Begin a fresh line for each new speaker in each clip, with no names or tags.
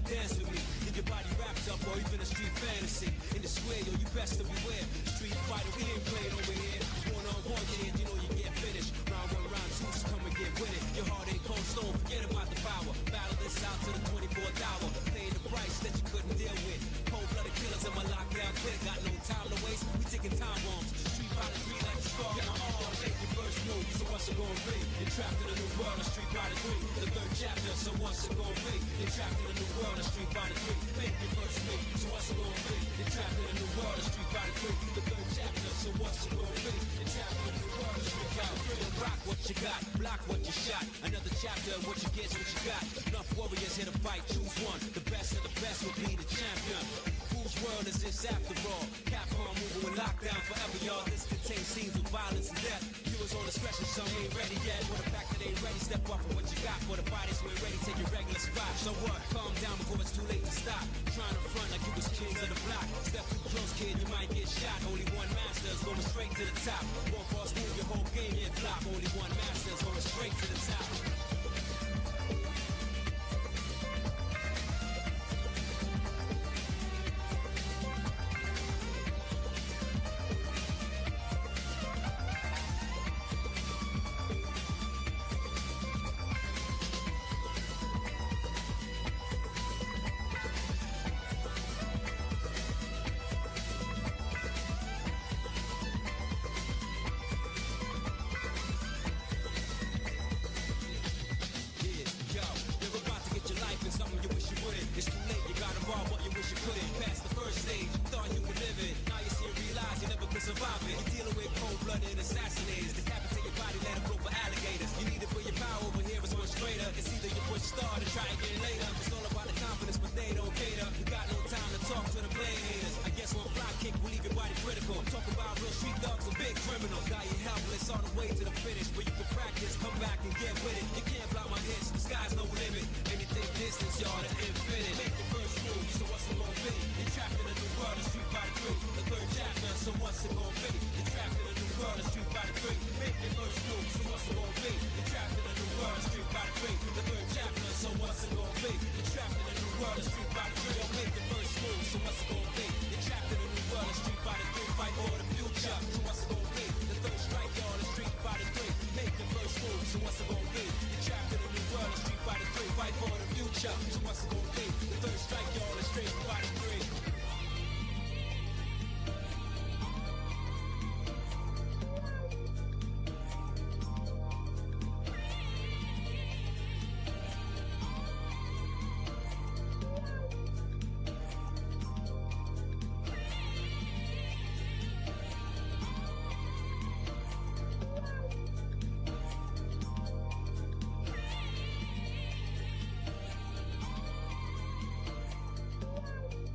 dance with me. Get your body wrapped up or even a street fantasy. In the square, yo, you best to beware. Street fighter, we ain't playing over here. One-on-one, you know you get finished. Round one, round two, so come and get with it. Your heart ain't cold stone, forget about the power. Battle this out to the 24th hour. Paying the price that you couldn't deal with. Cold-blooded killers in my lockdown clique. Got no time to waste, we taking time bombs. Street fighter 3 like a star. Yeah, take your first move, so what's it gonna be? You're trapped in a new world of Street Fighter 3. The third chapter, so what's it gonna be? You're trapped in a new world of Street Fighter 3. Make your first move, so what's it gonna be? You're trapped in a new world of Street Fighter 3. The third chapter, so what's it gonna be? You're trapped in a new world of Street Fighter 3. Rock what you got, block what you shot. Another chapter, what you get's what you got. Enough warriors here to fight, choose one. The best of the best will be the champion. Whose world is this after all? Capcom moving with lockdown forever, y'all. This contains scenes with violence and death. Viewers on discretion, some ain't ready yet. For the fact that they ain't ready, step up for what you got. For the fighters who ain't ready, take your regular spot. So what? Calm down before it's too late to stop. Trying to front like you was kings of the block. Step too close, kid, you might get shot. Only one master is going straight to the top. One false move, your whole game get flop. Only one master is going straight to the top. It's too late, you got involved, but you wish you couldn't. Past the first stage, thought you could live it. Now you see and realize you never could survive it. You're dealing with cold-blooded assassinators. Decapitate your body, let them go for alligators. You need it for your power, over here it's much straighter. It's either you push start or try again later. It's all about the confidence, but they don't cater. You got no time to talk to the blade haters. I guess one fly kick will leave your body critical. I'm talking about real street thugs and big criminals. Got you helpless on the way to the finish. But you can practice, come back and get with it. You can't block my hits, the sky's no limit. Anything distance, y'all, to infinite. Make the first move, so what's it gonna be? You're trapped in a new world of Street Fighter 3. The third chapter, so what's it gonna be? You're trapped in a new world of Street Fighter 3. Make your first move, so what's it gonna be? You're trapped in a new world of Street Fighter 3. The third chapter, so what's it gonna be? You're trapped in a new world of Street Fighter 3. Yo, make the first move, so what's it gonna be? You're trapped in a new world of Street Fighter 3. Fight for the future, so what's it gonna be? The third strike, y'all, is Street Fighter 3. Make your first move, so what's it gonna be? You're trapped in a new world of Street Fighter 3. Fight for the future, so what's it gonna be? The third strike, y'all, is Street Fighter 3.
Wow.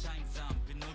nicht einsam. Bin 0,0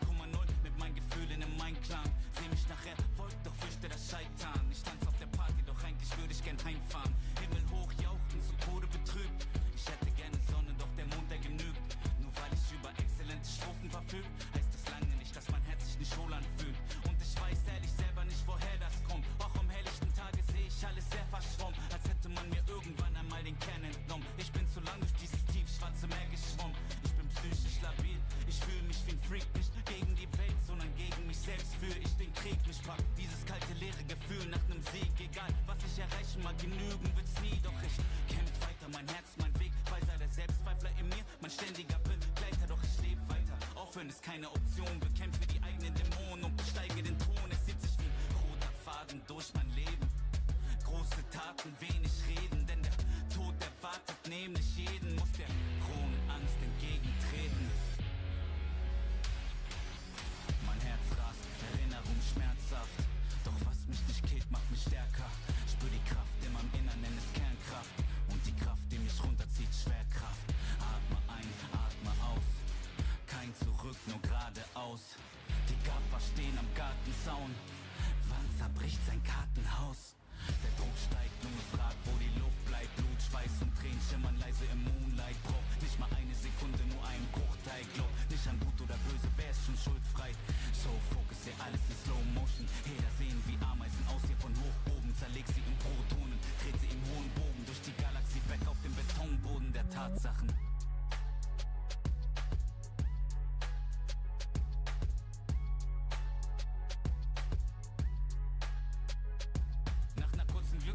mit meinen Gefühlen im Einklang. Seh mich nachher, folgt doch fürchte das Scheitern. Ich tanz auf der Party, doch eigentlich würde ich gern heimfahren. Himmel hoch, jauchzen, zu Tode betrübt. Ich hätte gerne Sonne, doch der Mond, der genügt. Nur weil ich über exzellente Strophen verfüg, heißt das lange nicht, dass mein Herz sich nicht wohl anfühlt. Und ich weiß ehrlich selber nicht, woher das kommt. Auch am helllichten Tage sehe ich alles sehr verschwommen, als hätte man mir irgendwann einmal den Kern entnommen. Ich bin zu lang durch dieses tiefschwarze Meer geschwommen. Ich bin psychisch labil, ich fühle mich wie ein Freak. Nicht gegen die Welt, sondern gegen mich selbst führe ich den Krieg. Mich packt dieses kalte, leere Gefühl nach nem Sieg. Egal, was ich erreichen mag, genügen wird's nie. Doch ich kämpf weiter, mein Herz, mein Weg. Weiser der Selbstzweifler in mir, mein ständiger Begleiter. Doch ich lebe weiter, aufhören ist keine Option. Bekämpfe die eigenen Dämonen und besteige den Thron. Es zieht sich wie ein roter Faden durch mein Leben. Große Taten, wenig reden, denn der Tod erwartet nämlich jeden. Muss der rohen Angst entgegentreten. Mein Herz rast, Erinnerung schmerzhaft. Doch was mich nicht killt, macht mich stärker. Spür die Kraft in meinem Innern, nenn es Kernkraft. Und die Kraft, die mich runterzieht, Schwerkraft. Atme ein, atme aus. Kein Zurück, nur geradeaus. Die Gaffer stehen am Gartenzaun. Wann zerbricht sein Kartenhaus? Der Druck steigt, Lunge fragt, wo die Luft bleibt. Blut, Schweiß und Tränen schimmern leise im Moonlight. Brauch nicht mal eine Sekunde, nur einen Bruchteil. Glaub nicht an gut oder böse, wer ist schon schuldfrei? So focus, hier alles in Slow Motion. Heder sehen wie Ameisen aus hier von hoch oben. Zerleg sie in Protonen, dreht sie im hohen Bogen durch die Galaxie weg auf dem Betonboden der Tatsachen.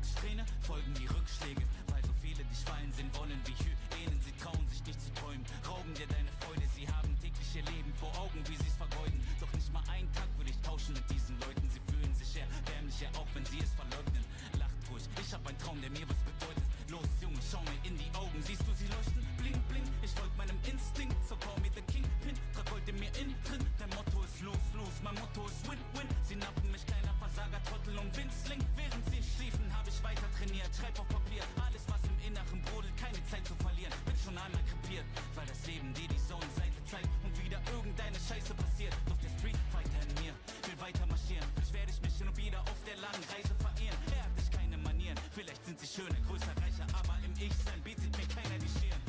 Glücksträne folgen die Rückschläge, weil so viele dich fallen sehen wollen wie Hyänen. Sie trauen sich nicht zu träumen, rauben dir deine Freude. Sie haben täglich ihr Leben vor Augen, wie sie's vergeuden. Doch nicht mal einen Tag würde ich tauschen mit diesen Leuten. Sie fühlen sich erbärmlicher, auch wenn sie es verleugnen. Lacht ruhig, ich hab einen Traum, der mir was bedeutet. Los Junge, schau mir in die Augen, siehst du sie leuchten? Bling, bling, ich folg meinem Instinkt. So call me the Kingpin, trag Gold in mir innen drin. Dein Motto ist los, los, mein Motto ist win, win. Sie nappen mich, kleiner Versager, Trottel und Winzling. Während sie schliefen, hab ich weiter trainiert. Schreib auf Papier, alles was im Inneren brodelt, keine Zeit zu verlieren. Bin schon einmal krepiert, weil das Leben dir die Sonnenseite zeigt und wieder irgendeine Scheiße passiert. Doch der Street Fighter in mir will weiter marschieren. Vielleicht werde ich mich hin und wieder auf der langen Reise verehren. Er hat dich keine Manieren, vielleicht sind sie schöner, größer, reicher, aber im Ich-Sein bietet mir keiner die Stirn.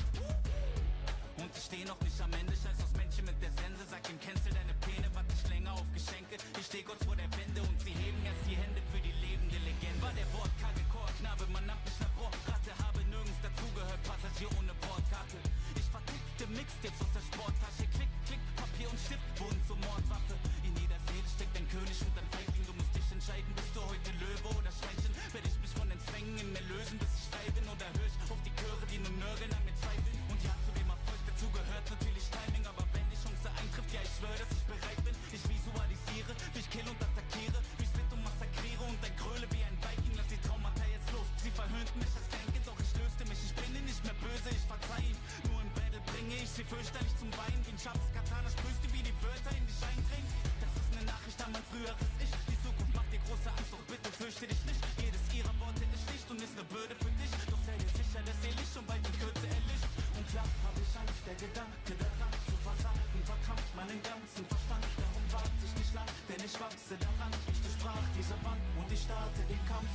Und ich steh noch nicht am Ende, scheiß aufs Männchen mit der Sense. Sag ihm, cancel deine Pläne, warte ich länger auf Geschenke. Ich steh kurz vor der Wende und sie heben erst die Hände für die lebende Legende. War der wortkarge Chorknabe, man nannt mich Laborratte. Habe nirgends dazugehört, Passagier ohne Bordkarte. Ich vertickte Mixtapes aus der Sporttasche. Klick, klick, Papier und Stift wurden zur Mordwaffe. In jeder Seele steckt ein König und ein Feigling. Du musst dich entscheiden, bist du heute Löwe oder Schweinchen. Werde ich mich von den Zwängen in mir lösen, bis ich frei bin? Oder hör ich auf die Chöre, die nur nörgeln, an mir zweifeln? Und ja, zu dem Erfolg dazu gehört natürlich Timing. Aber wenn die Chance eintrifft, ja, ich schwöre, dass ich bereit bin. Ich visualisiere, wie ich kill und attackiere, wie ich split und massakriere und ein Gröle wie ein Viking. Lass die Traumata jetzt los. Sie verhöhnten mich als Kleinkind, doch ich löste mich. Ich bin ihnen nicht mehr böse, ich verzeih ihnen. Nur im Battle bringe ich sie fürchterlich zum Weinen. Wie ein scharfes Katana sprühst du, wie die Wörter in dich eindringen. Das ist eine Nachricht an mein früheres Ich. Die Zukunft macht dir große Angst, doch bitte fürchte dich nicht. Jedes ihrer Worte ist schlicht und ist eine Bürde für dich. Doch sei dir sicher, dass ihr Licht schon bald in Kürze erlischt. Und klar hab ich Angst, der Gedanke daran zu versagen verkrampft meinen ganzen Verstand. Darum warte ich nicht lang, denn ich wachse daran. Ich durchbrach diese Wand und ich starte den Kampf.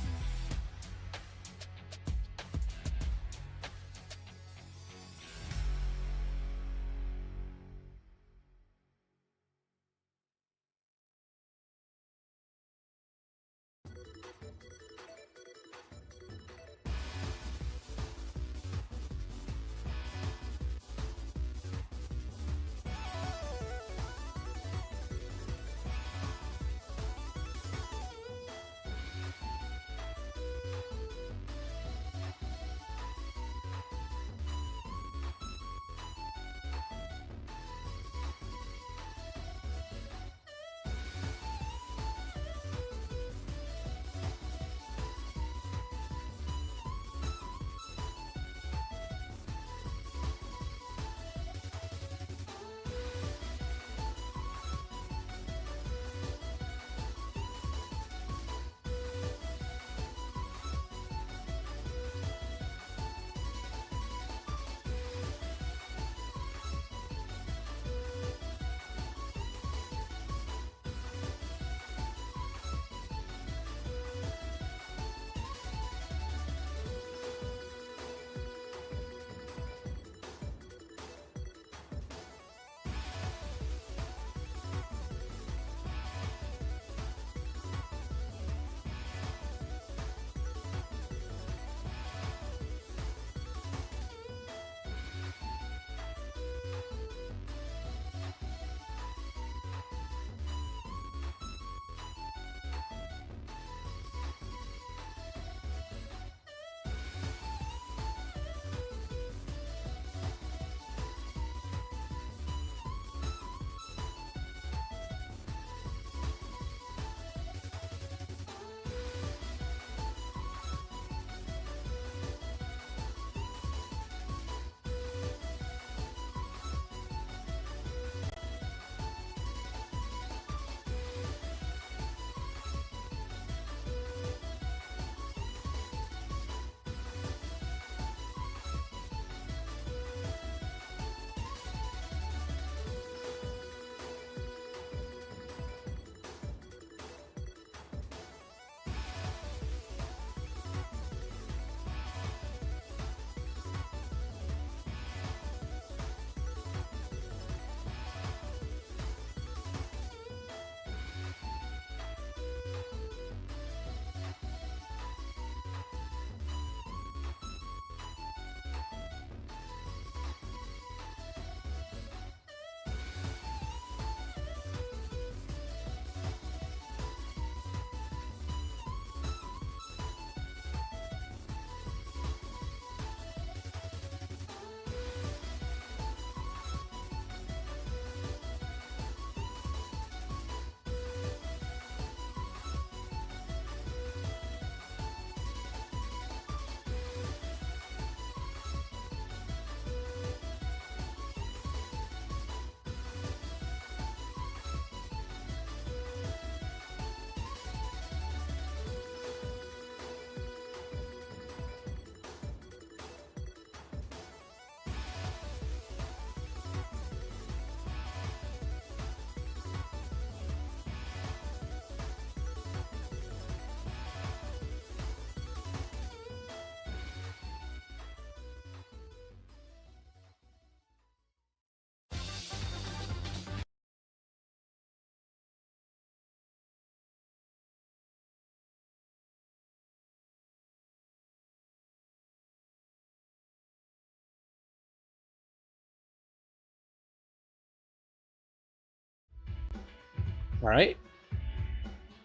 Alright.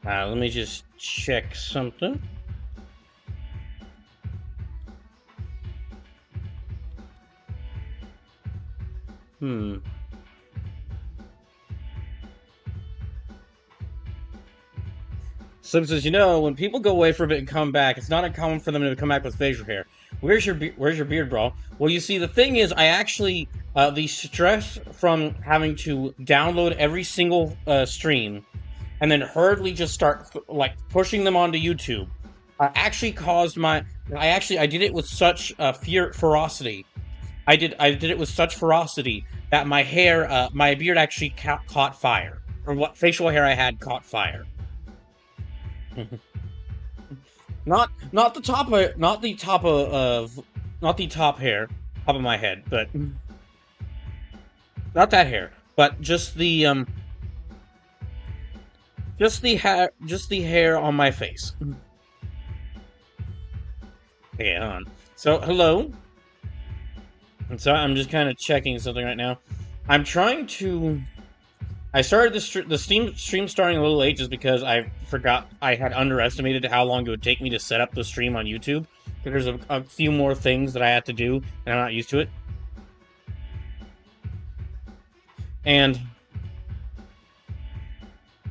Let me just check something. So says, when people go away for a bit and come back, it's not uncommon for them to come back with facial hair. Where's your beard, bro? Well, you see, the thing is, I actually the stress from having to download every single stream and then hurriedly just start like pushing them onto YouTube actually caused I did it with such ferocity. I did it with such ferocity that my beard actually caught fire. Or what facial hair I had caught fire. Not the top of not the top hair, top of my head, but not that hair, but just the hair on my face. Okay, hold on. So hello. And so I'm just kind of checking something right now. I'm trying to. I started the stream starting a little late just because I forgot I had underestimated how long it would take me to set up the stream on YouTube. There's a few more things that I have to do, and I'm not used to it. And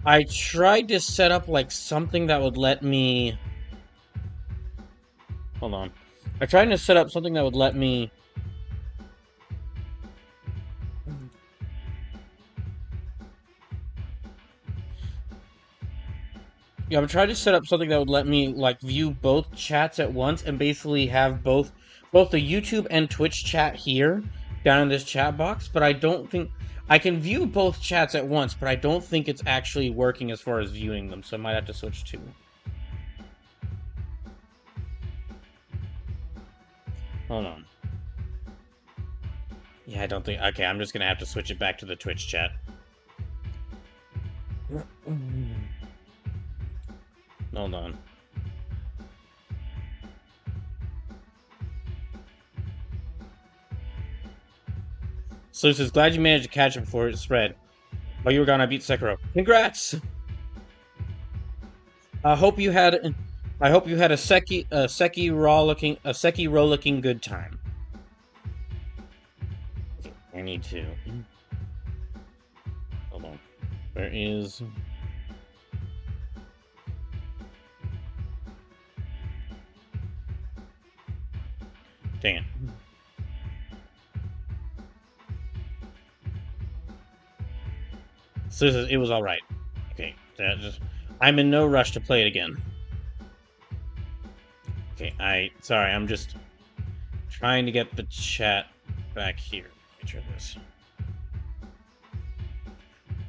I tried to set up like something that would let me. Hold on. I tried to set up something that would let me. Yeah, I'm trying to set up something that would let me like view both chats at once and basically have both the YouTube and Twitch chat here down in this chat box, but I don't think I can view both chats at once, but I don't think it's actually working as far as viewing them, so I might have to switch to. Hold on. Yeah, I don't think. Okay, I'm just gonna have to switch it back to the Twitch chat. Hold on. So it says, glad you managed to catch it before it spread. While you were gone, I beat Sekiro. Congrats! I hope you had a Sekiro looking good time. Okay, I need to. Hold on. Where is? Dang it. So it was alright. Okay, I'm in no rush to play it again. Okay, sorry, I'm just trying to get the chat back here. Let me try this.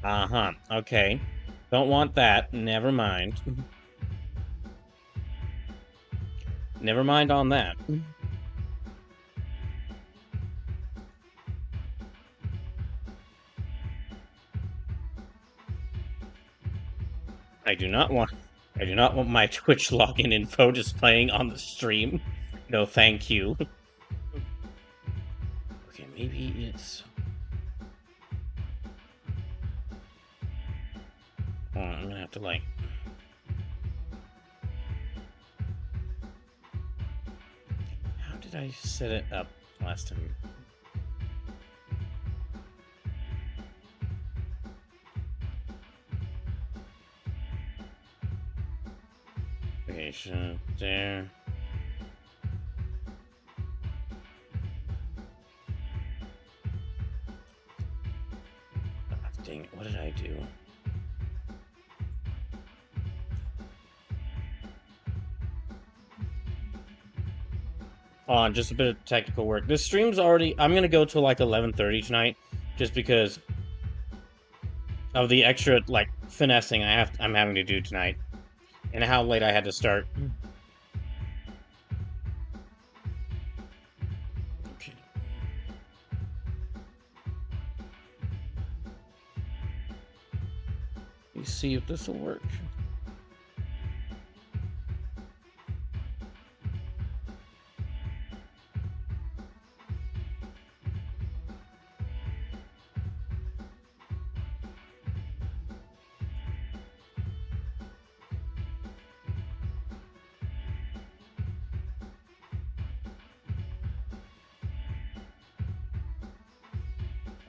Uh-huh, okay. Don't want that, never mind. Never mind on that. I do not want my Twitch login info displaying on the stream. No, thank you. Okay, maybe it's. Oh, I'm gonna have to like. How did I set it up last time? Okay, so there. Oh, dang it, what did I do? Just a bit of technical work. This stream's already. I'm gonna go till like 11:30 tonight, just because of the extra like finessing I'm having to do tonight, and how late I had to start. Okay. Let's see if this will work.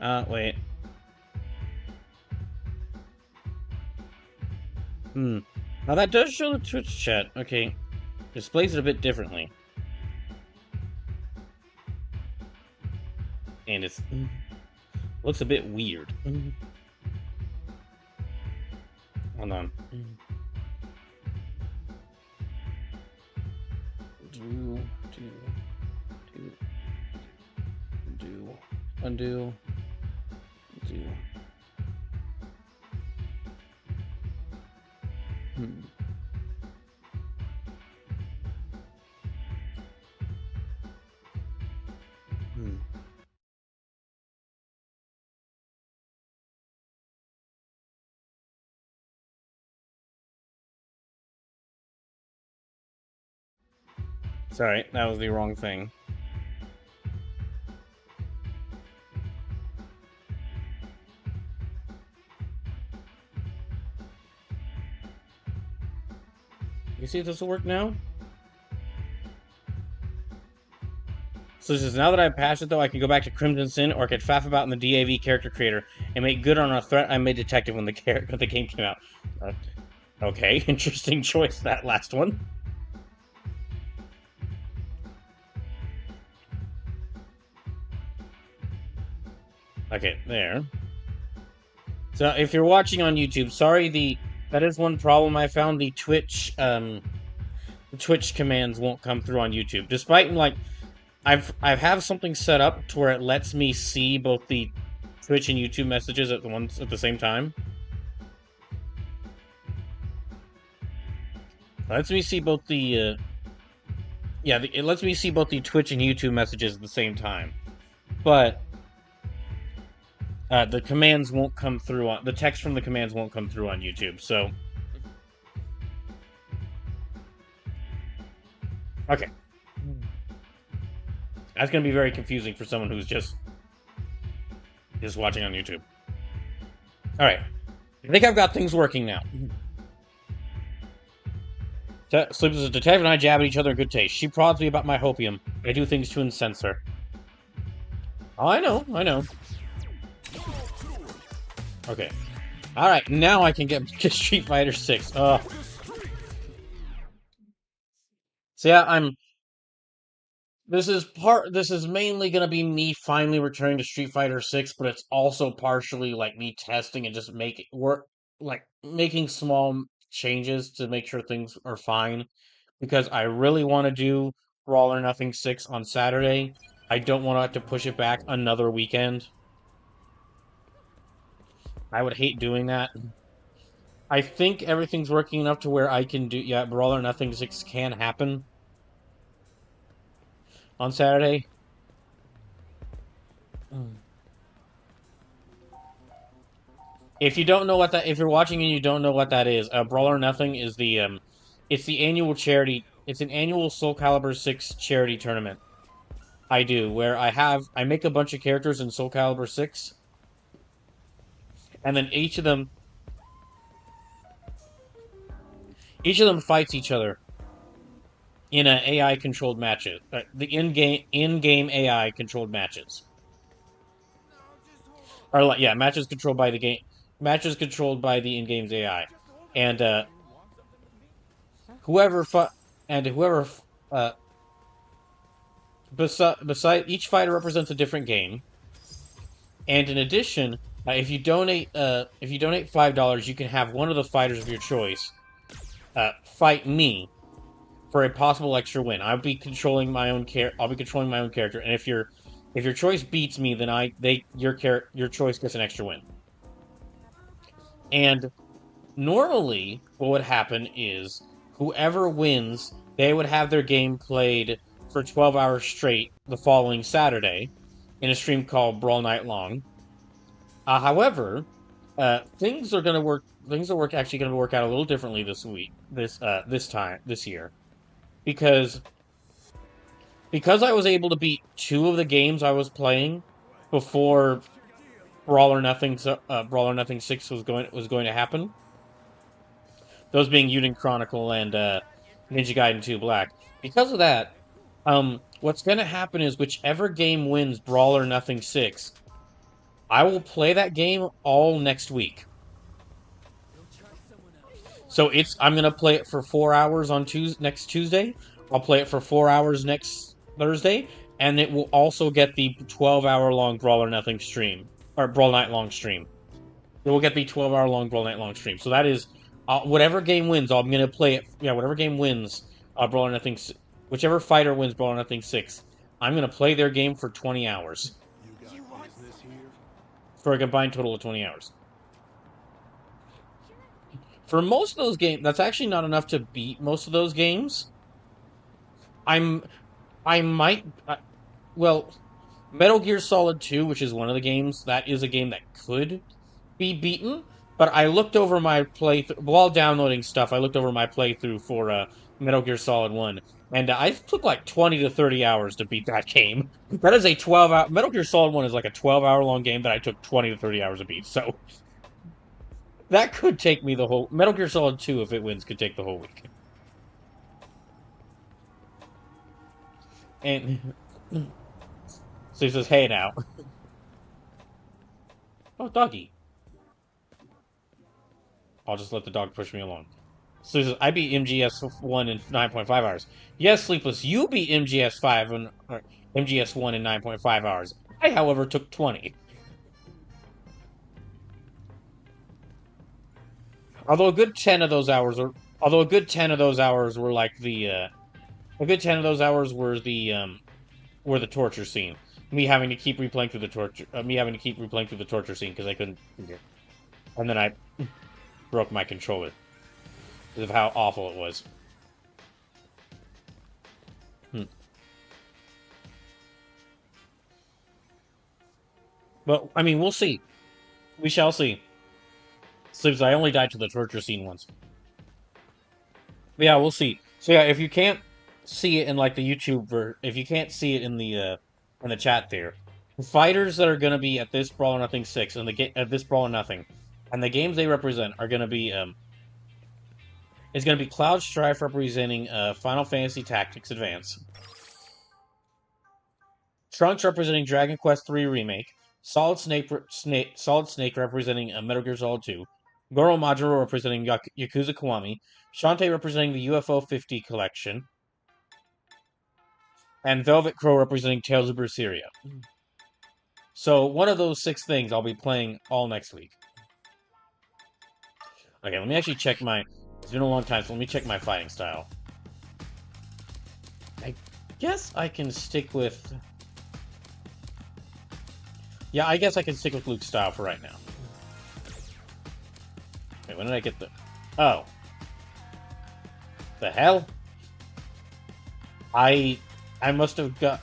Wait. Now that does show the Twitch chat. Okay. Displays it a bit differently. And it's... looks a bit weird. Hold on. Undo. Sorry, that was the wrong thing. You see if this will work now? So this is, now that I've patched it, though, I can go back to Crimson Sin, or I could faff about in the DAV character creator and make good on a threat I made detective when the game came out. Okay, interesting choice, that last one. Okay, there. So if you're watching on YouTube, sorry, that is one problem I found. The Twitch commands won't come through on YouTube, despite like I have something set up to where it lets me see both the Twitch and YouTube messages at the same time. It lets me see both the it lets me see both the Twitch and YouTube messages at the same time, but the commands won't come through on the text from the commands won't come through on YouTube. So okay. That's going to be very confusing for someone who's just watching on YouTube. Alright. I think I've got things working now. Sleep as a detective and I jab at each other in good taste. She prods me about my hopium. I do things to incense her. Oh, I know. Okay. Alright, now I can get to Street Fighter 6. So yeah, this is mainly gonna be me finally returning to Street Fighter 6, but it's also partially like me testing and just making small changes to make sure things are fine. Because I really want to do Brawl or Nothing 6 on Saturday. I don't want to have to push it back another weekend. I would hate doing that. I think everything's working enough to where I can do... Yeah, Brawl or Nothing 6 can happen on Saturday. If you don't know what that... If you're watching and you don't know what that is, Brawl or Nothing is the... it's the annual charity... It's an annual Soul Calibur 6 charity tournament. I do, where I make a bunch of characters in Soul Calibur 6, and then each of them fights each other in a AI-controlled matches. The in-game AI-controlled matches. Or, like, yeah, matches controlled by the game... Matches controlled by the in-game's AI. And, beside each fighter represents a different game, and in addition, if you donate $5, you can have one of the fighters of your choice fight me for a possible extra win. I'll be controlling my own character, and if your choice beats me, then your choice gets an extra win. And normally, what would happen is whoever wins, they would have their game played for 12 hours straight the following Saturday in a stream called Brawl Night Long. However, things are actually going to work out a little differently this year, because I was able to beat 2 of the games I was playing before Brawl or Nothing 6 was going to happen. Those being Yuden Chronicle and Ninja Gaiden 2 Black. Because of that, what's going to happen is whichever game wins Brawl or Nothing 6, I will play that game all next week. So I'm gonna play it for 4 hours on next Tuesday. I'll play it for 4 hours next Thursday, and it will also get the 12-hour long Brawl or Nothing stream or Brawl Night long stream. It will get the 12-hour long Brawl Night long stream. So that is whatever game wins. I'm gonna play it. Yeah, whatever game wins, Brawl or Nothing, whichever fighter wins Brawl or Nothing 6, I'm gonna play their game for 20 hours. For a combined total of 20 hours. For most of those games, that's actually not enough to beat most of those games. I might, well, Metal Gear Solid 2, which is one of the games, that is a game that could be beaten, but I looked over my playthrough, while downloading stuff, I looked over my playthrough for Metal Gear Solid 1, and I took like 20 to 30 hours to beat that game. That is a 12-hour, Metal Gear Solid 1 is like a 12-hour long game that I took 20 to 30 hours to beat, so that could take me the whole... Metal Gear Solid 2, if it wins, could take the whole week. And... So he says, hey now. Oh, doggy. I'll just let the dog push me along. So he says, I beat MGS1 in 9.5 hours. Yes, Sleepless, you beat MGS1 in 9.5 hours. I, however, took 20. Although a good 10 of those hours were like the a good 10 of those hours were the torture scene. Me having to keep replaying through the torture scene because I couldn't. And then I broke my controller because of how awful it was. But I mean, we'll see. We shall see. Sleeps, I only died to the torture scene once. But yeah, we'll see. So yeah, if you can't see it in like the YouTube, if you can't see it in the chat there, the fighters that are gonna be at this Brawl or Nothing 6 and at this Brawl or Nothing, and the games they represent are gonna be it's gonna be Cloud Strife representing Final Fantasy Tactics Advance, Trunks representing Dragon Quest III Remake, Solid Snake representing Metal Gear Solid 2, Goro Majuro representing Yakuza Kiwami, Shantae representing the UFO 50 collection, and Velvet Crow representing Tales of Berseria. So one of those 6 things I'll be playing all next week. Okay, let me actually check it's been a long time, so let me check my fighting style. I guess I can stick with... Yeah, I guess I can stick with Luke's style for right now. Wait, when did I get the... Oh. The hell? I must have got...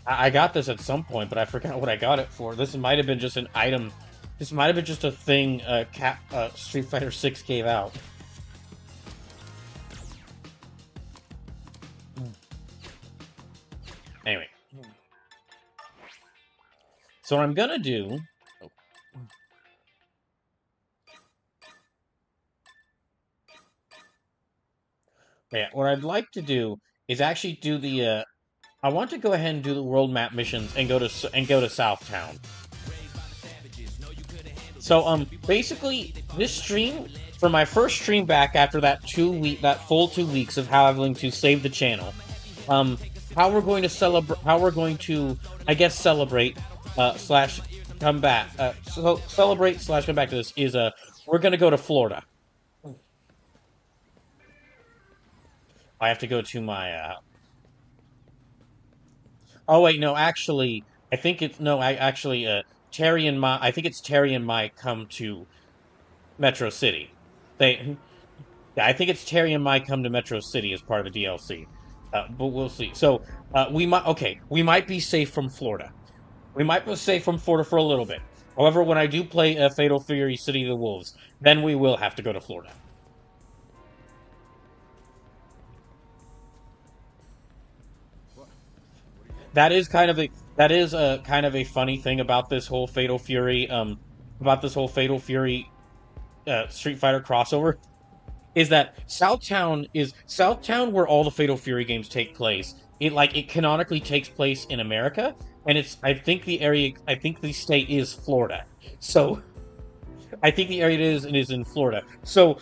I got this at some point, but I forgot what I got it for. This might have been just an item... This might have been just a thing Street Fighter 6 gave out. Anyway. So what I'm gonna do... Yeah, what I'd like to do is actually do the, I want to go ahead and do the world map missions and go to Southtown. So, basically, this stream, for my first stream back after that full 2 weeks of having to save the channel, how we're going to, I guess, celebrate, slash come back to this is, we're gonna go to Florida. I have to go to my, Oh, wait, no, actually, I think it's... No, Terry and Mike come to Metro City. Yeah, I think it's Terry and Mike come to Metro City as part of the DLC. But we'll see. So, we might be safe from Florida. We might be safe from Florida for a little bit. However, when I do play Fatal Fury City of the Wolves, then we will have to go to Florida. That is kind of a funny thing about this whole Fatal Fury Street Fighter crossover, is that Southtown where all the Fatal Fury games take place. It canonically takes place in America. and I think the state is Florida. So I think the area it is in Florida. So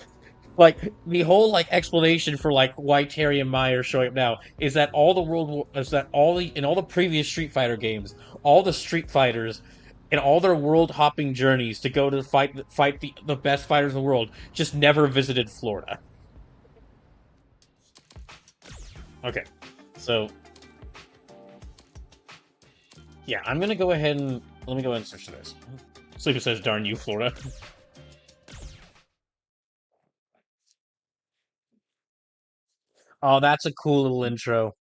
like the whole like explanation for like why Terry and Mai are showing up now is that in all the previous Street Fighter games, all the Street Fighters in all their world hopping journeys to go to fight the best fighters in the world just never visited Florida. Okay, so yeah, I'm gonna go ahead and let me go ahead and search for this. Sleeper says, "Darn you, Florida." Oh, that's a cool little intro.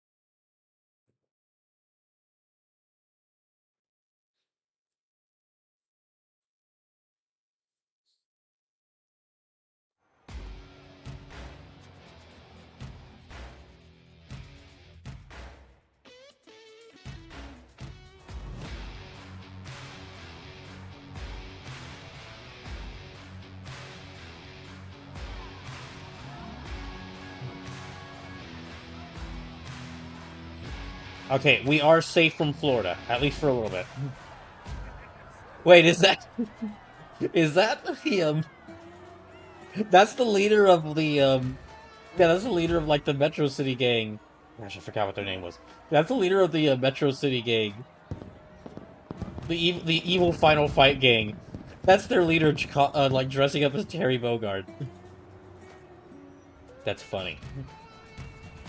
Okay, we are safe from Florida, at least for a little bit. Wait, is that the that's the leader of the yeah, that's the leader of like the Metro City gang. Gosh, I forgot what their name was. That's the leader of the Metro City gang, the evil Final Fight gang. That's their leader, like dressing up as Terry Bogard. That's funny.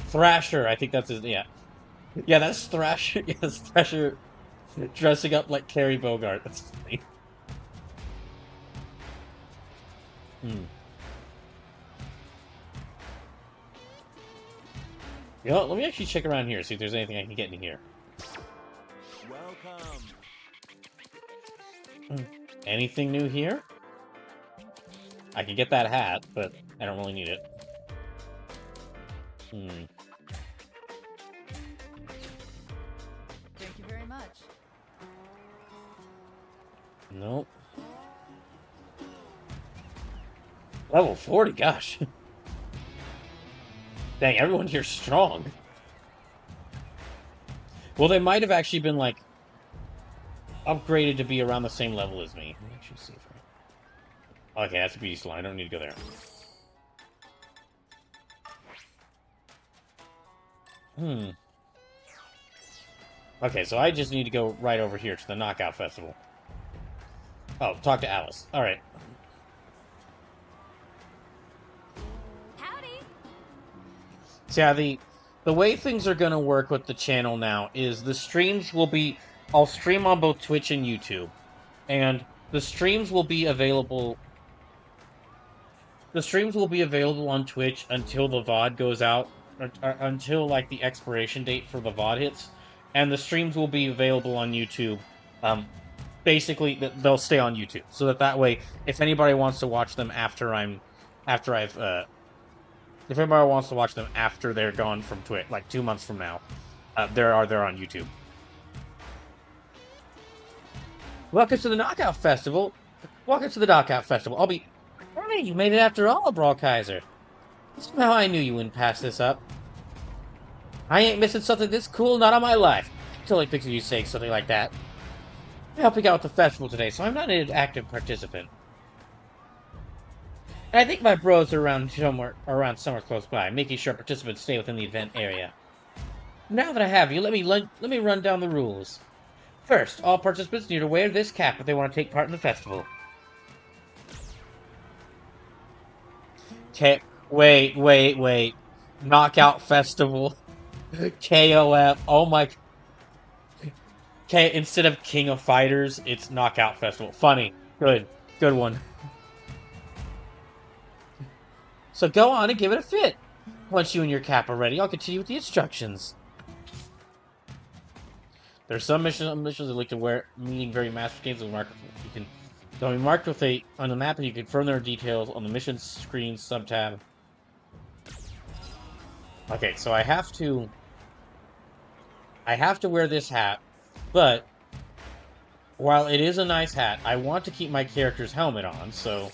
Thrasher, I think that's his. Yeah, yeah, that's Thrasher. Yes, Thrasher dressing up like Terry Bogard. That's funny. Hmm. You know what? Let me actually check around here, see if there's anything I can get in here.
Welcome.
Anything new here? I can get that hat, but I don't really need it. Hmm.
Thank you very much.
Nope. Level 40, gosh. Dang, everyone here's strong. Well, they might have actually been, like, upgraded to be around the same level as me. Let me actually see if I... Okay, that's a beast line. I don't need to go there. Hmm. Okay, so I just need to go right over here to the Knockout Festival. Oh, talk to Alice. Alright.
Howdy.
So yeah, the way things are gonna work with the channel now is the streams will be... I'll stream on both Twitch and YouTube. And the streams will be available... The streams will be available on Twitch until the VOD goes out. Or until, like, the expiration date for the VOD hits. And the streams will be available on YouTube. Basically, they'll stay on YouTube. So that way, if anybody wants to watch them if anybody wants to watch them after they're gone from Twitch, like 2 months from now, they're on YouTube. Welcome to the Knockout Festival. Welcome to the Knockout Festival. I'll be... Hey, you made it after all, BrawlKaiser. Somehow I knew you wouldn't pass this up. I ain't missing something this cool, not on my life. I totally pictured you saying something like that. I'm helping out with the festival today, so I'm not an active participant. And I think my bros are around somewhere close by, making sure participants stay within the event area. Now that I have you, let me run down the rules. First, all participants need to wear this cap if they want to take part in the festival. Wait. Knockout Festival. KOF. Oh my... Instead of King of Fighters, it's Knockout Festival. Funny. Good one. So go on and give it a fit. Once you and your cap are ready, I'll continue with the instructions. There's some missions that like to wear meaning very master games and they'll be marked with on the map, and you can confirm their details on the mission screen subtab. Okay, so I have to wear this hat, but while it is a nice hat, I want to keep my character's helmet on, so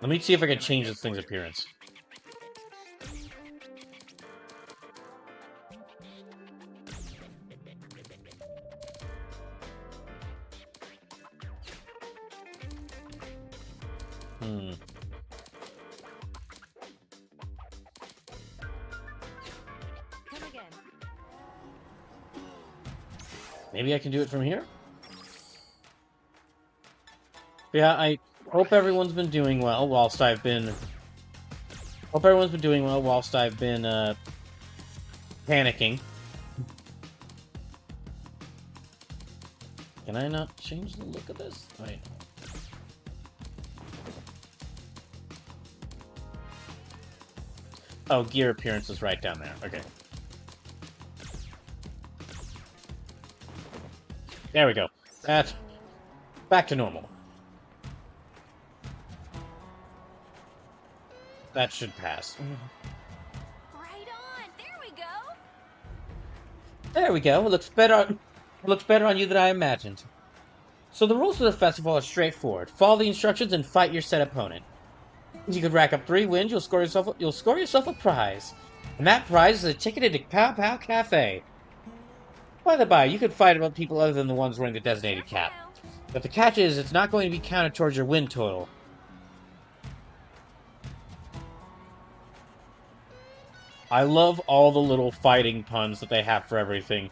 let me see if I can change this thing's appearance. Hmm.
Come again.
Maybe I can do it from here? Yeah, I hope everyone's been doing well whilst I've been... Hope everyone's been doing well whilst I've been, panicking. Can I not change the look of this? Wait. Oh, gear appearance is right down there. Okay. There we go. That's back to normal. That should pass.
Right on. There we go.
There we go. It looks better on you than I imagined. So the rules for the festival are straightforward. Follow the instructions and fight your set opponent. If you can rack up 3 wins, you'll score yourself a prize. And that prize is a ticket into Pow Pow Cafe. By the by, you can fight about people other than the ones wearing the designated cap. But the catch is, it's not going to be counted towards your win total. I love all the little fighting puns that they have for everything.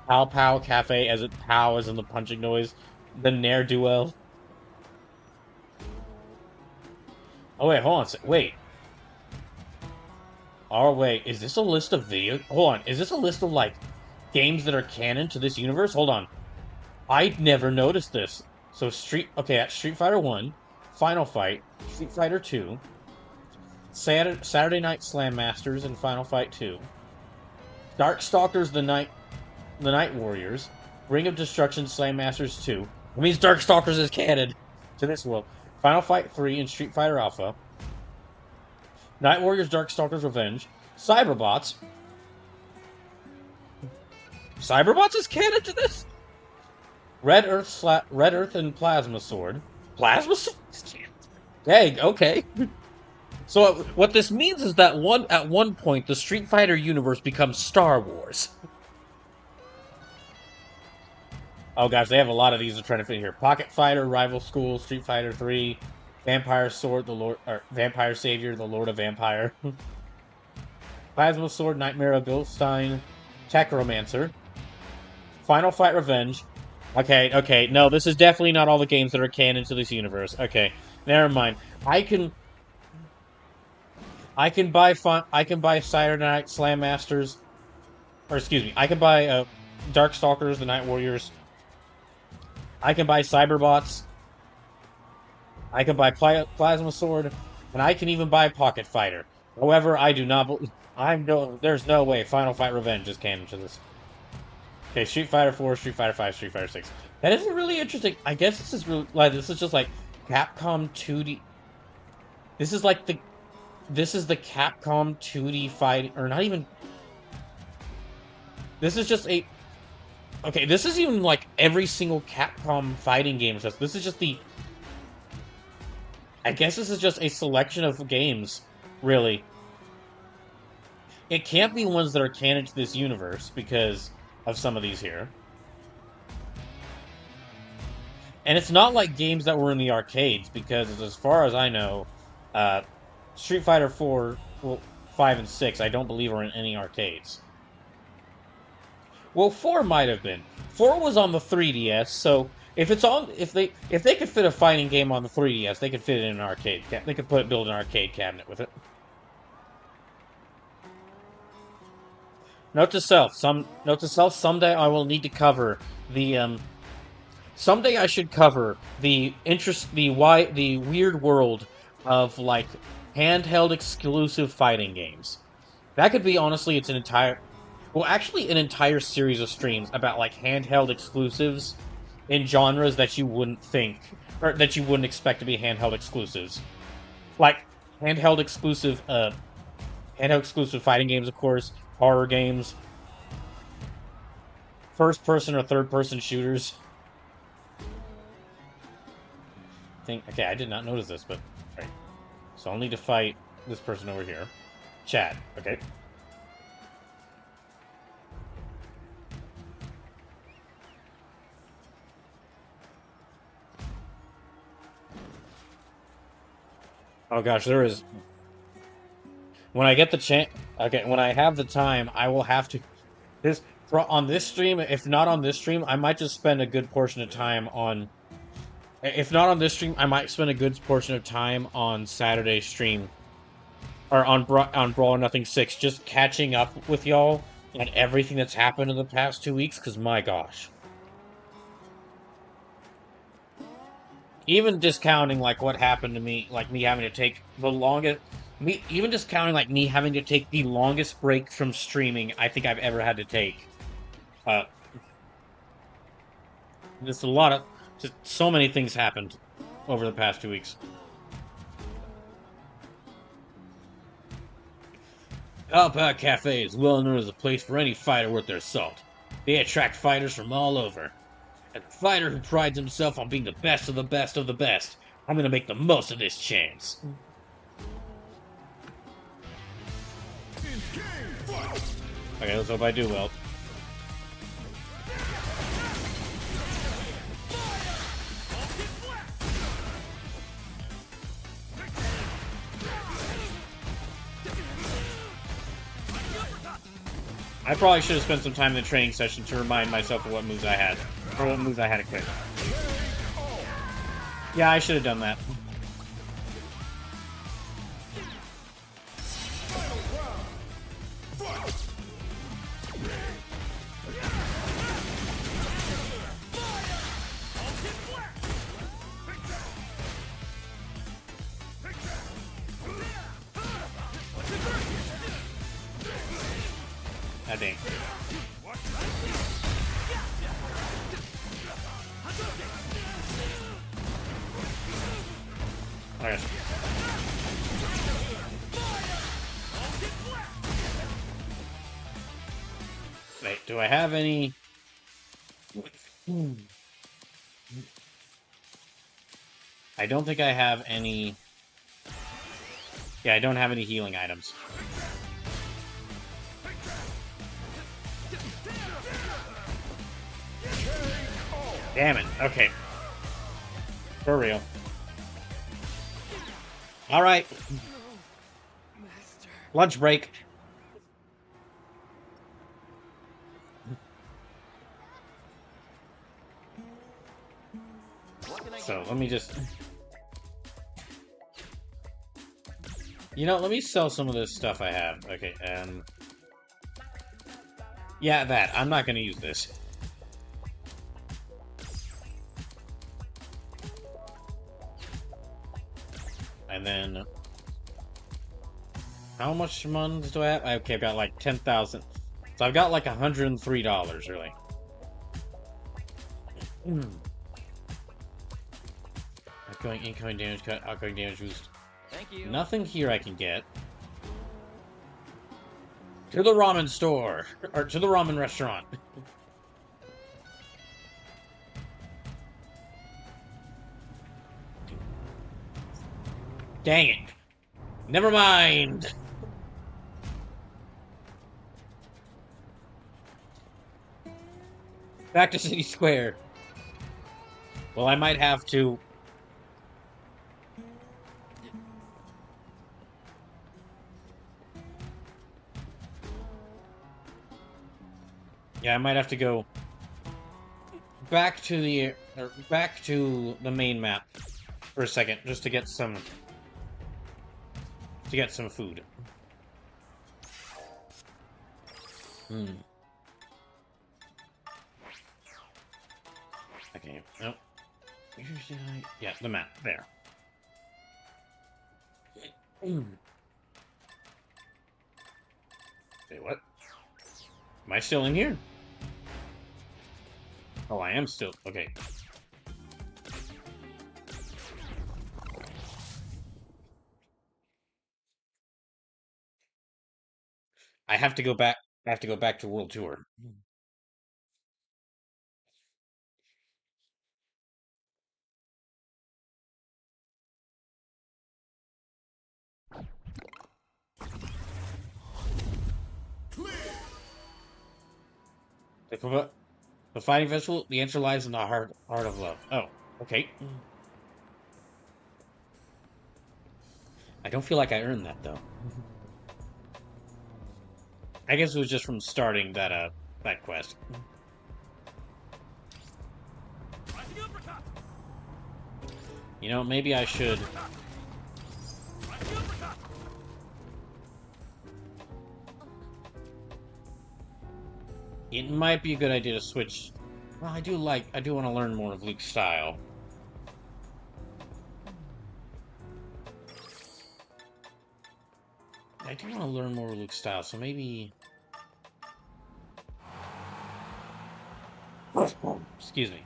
Pow Pow Cafe, as it pow as in the punching noise. The ne'er-do-well. Oh wait, hold on. Wait. Oh wait, is this a list of video? Hold on, is this a list of, like, games that are canon to this universe? Hold on. I never noticed this. So that's Street Fighter 1, Final Fight, Street Fighter 2, Saturday Night Slam Masters, and Final Fight 2. Darkstalkers the Night Warriors, Ring of Destruction Slam Masters 2. It means Darkstalkers is canon to this world. Final Fight 3 and Street Fighter Alpha. Night Warriors Darkstalkers Revenge. Cyberbots. Cyberbots is canon to this? Red Earth and Plasma Sword. Plasma Sword? Dang, okay. So what this means is that at one point the Street Fighter universe becomes Star Wars. Oh gosh, they have a lot of these they're trying to fit here. Pocket Fighter, Rival School, Street Fighter 3, Vampire Sword, Vampire Savior, the Lord of Vampire. Plasma Sword, Nightmare of Bilstein, Techromancer, Final Fight Revenge. Okay, no, this is definitely not all the games that are canon to this universe. Okay, never mind. I can buy Saturday Night Slam Masters, or excuse me, I can buy Darkstalkers, the Night Warriors. I can buy Cyberbots. I can buy Plasma Sword, and I can even buy Pocket Fighter. However, I do not believe. There's no way Final Fight Revenge is canon to this. Okay, Street Fighter 4, Street Fighter 5, Street Fighter 6. That isn't really interesting. I guess this is really this is just like Capcom 2D. This is the Capcom 2D fight, or not even. This is just a. Okay, this is even like every single Capcom fighting game. This is just the. I guess this is just a selection of games, really. It can't be ones that are canon to this universe because of some of these here. And it's not like games that were in the arcades, because as far as I know, Street Fighter 4, 5 and 6, I don't believe are in any arcades. Well, 4 might have been. 4 was on the 3DS, so if they could fit a fighting game on the 3DS, they could fit it in an arcade. They could build an arcade cabinet with it. Note to self. Someday I will need to cover the someday I should cover the weird world of like handheld exclusive fighting games. That could be honestly an entire series of streams about like handheld exclusives in genres that you wouldn't think or that you wouldn't expect to be handheld exclusives. Like handheld exclusive fighting games, of course, horror games, first person or third person shooters. Okay, I did not notice this, but right. So I'll need to fight this person over here. Chad, okay. Oh gosh, there is. When I get the chance, okay, when I have the time, I will have to. This on this stream. If not on this stream, I might just spend a good portion of time on. If not on this stream, I might spend a good portion of time on Saturday's stream or on Brawl or Nothing 6, just catching up with y'all on everything that's happened in the past 2 weeks. Cause my gosh, even discounting like what happened to me, like me having to take the longest. Me even discounting like me having to take the longest break from streaming I think I've ever had to take. Uh, Just a lot of, just so many things happened over the past 2 weeks. Outback Cafe is well known as a place for any fighter worth their salt. They attract fighters from all over. And a fighter who prides himself on being the best of the best of the best. I'm gonna make the most of this chance. Okay, let's hope I do well. I probably should have spent some time in the training session to remind myself of what moves I had. Or what moves I had equipped. Yeah, I should have done that. I think. Okay. Wait, do I have any? I don't think I have any. Yeah, I don't have any healing items. Damn it. Okay. For real. Alright. Lunch break. So, let me just... You know, let me sell some of this stuff I have. Okay, yeah, that. I'm not gonna use this. And then, how much money do I have? Okay, I've got like 10,000. So I've got like $103, really. Outgoing, incoming damage cut, outgoing damage boost.
Thank you.
Nothing here I can get. To the ramen store, or to the ramen restaurant. Dang it. Never mind. Back to City Square. Well, I might have to... Yeah, I might have to go back to the main map for a second, just to get some food. Okay, no. Yeah, the map, there. Wait, what? Am I still in here? Oh, I am still... Okay. I have to go back to World Tour. The Fighting Festival, the answer lies in the heart of love. Oh, okay. I don't feel like I earned that, though. I guess it was just from starting that quest. You know, maybe I should... It might be a good idea to switch... Well, I do want to learn more of Luke's style. I do want to learn more of Luke's style, so maybe... Excuse me.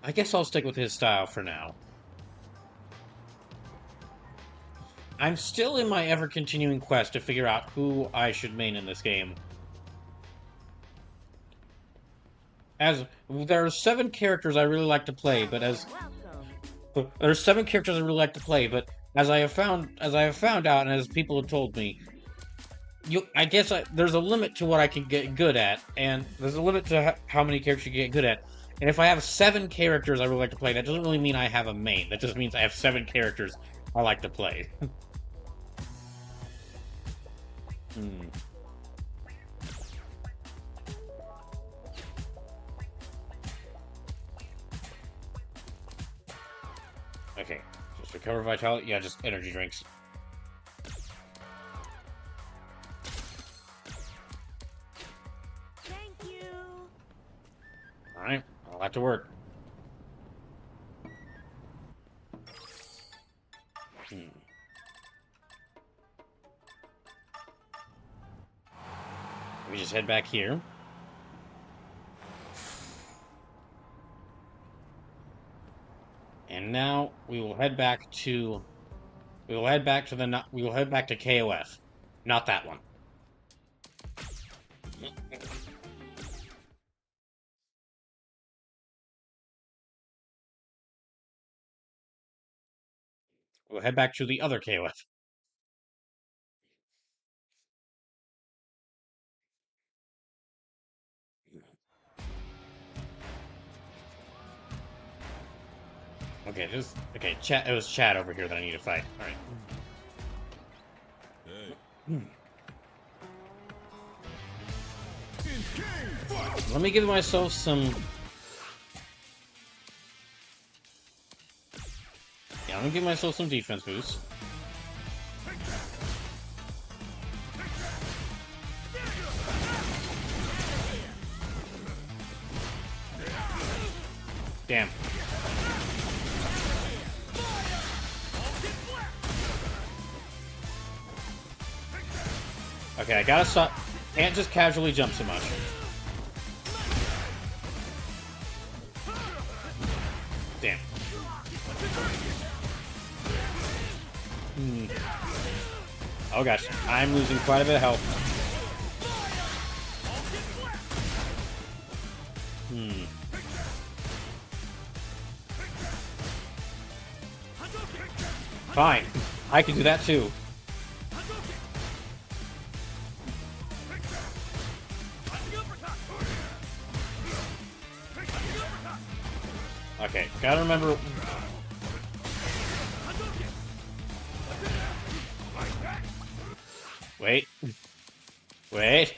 I guess I'll stick with his style for now. I'm still in my ever-continuing quest to figure out who I should main in this game. As there are 7 characters I really like to play, but as there's 7 characters I really like to play, but as I have found out, and as people have told me, there's a limit to what I can get good at, and there's a limit to how many characters you can get good at. And if I have 7 characters I really like to play, that doesn't really mean I have a main. That just means I have 7 characters I like to play. Okay, just recover vitality. Yeah, just energy drinks.
Thank you.
Alright, I'll have to work. We just head back here. And now we will head back to KOF. Not that one. We'll head back to the other KOF. Okay, chat. It was chat over here that I need to fight. All right. Let me give myself some. Yeah, I'm gonna give myself some defense boosts. Damn. Okay, I gotta stop. Can't just casually jump so much. Damn. Oh gosh, I'm losing quite a bit of health. Fine. I can do that too. Okay, gotta remember... Wait. Wait.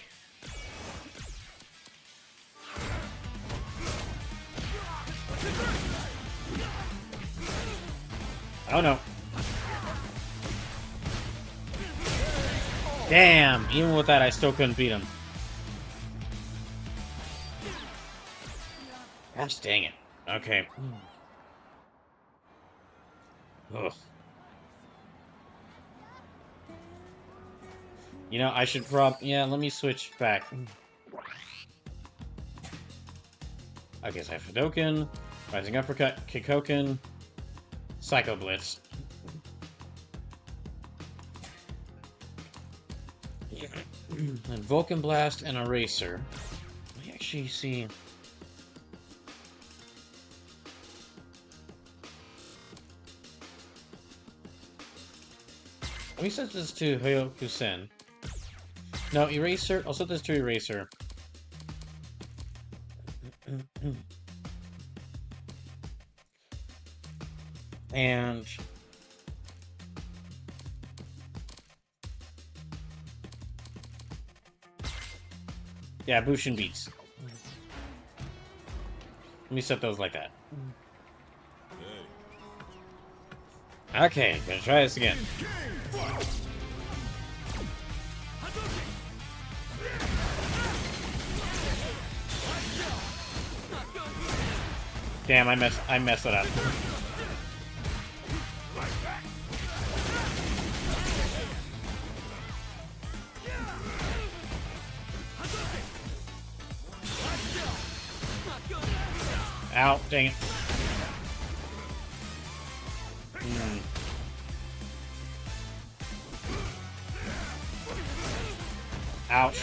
Oh no. Damn! Even with that, I still couldn't beat him. Gosh dang it. Okay. Ugh. You know, I should yeah, let me switch back. Okay, so I have Hadoken, Rising Uppercut, Kikoken, Psycho Blitz. And Vulcan Blast and Eraser. Let me actually see. Let me set this to Hyoku-sen. No, Eraser. I'll set this to Eraser. And yeah, Bushin beats. Let me set those like that. Okay, gonna try this again. Damn, I messed it up. Ow, dang it. Ouch.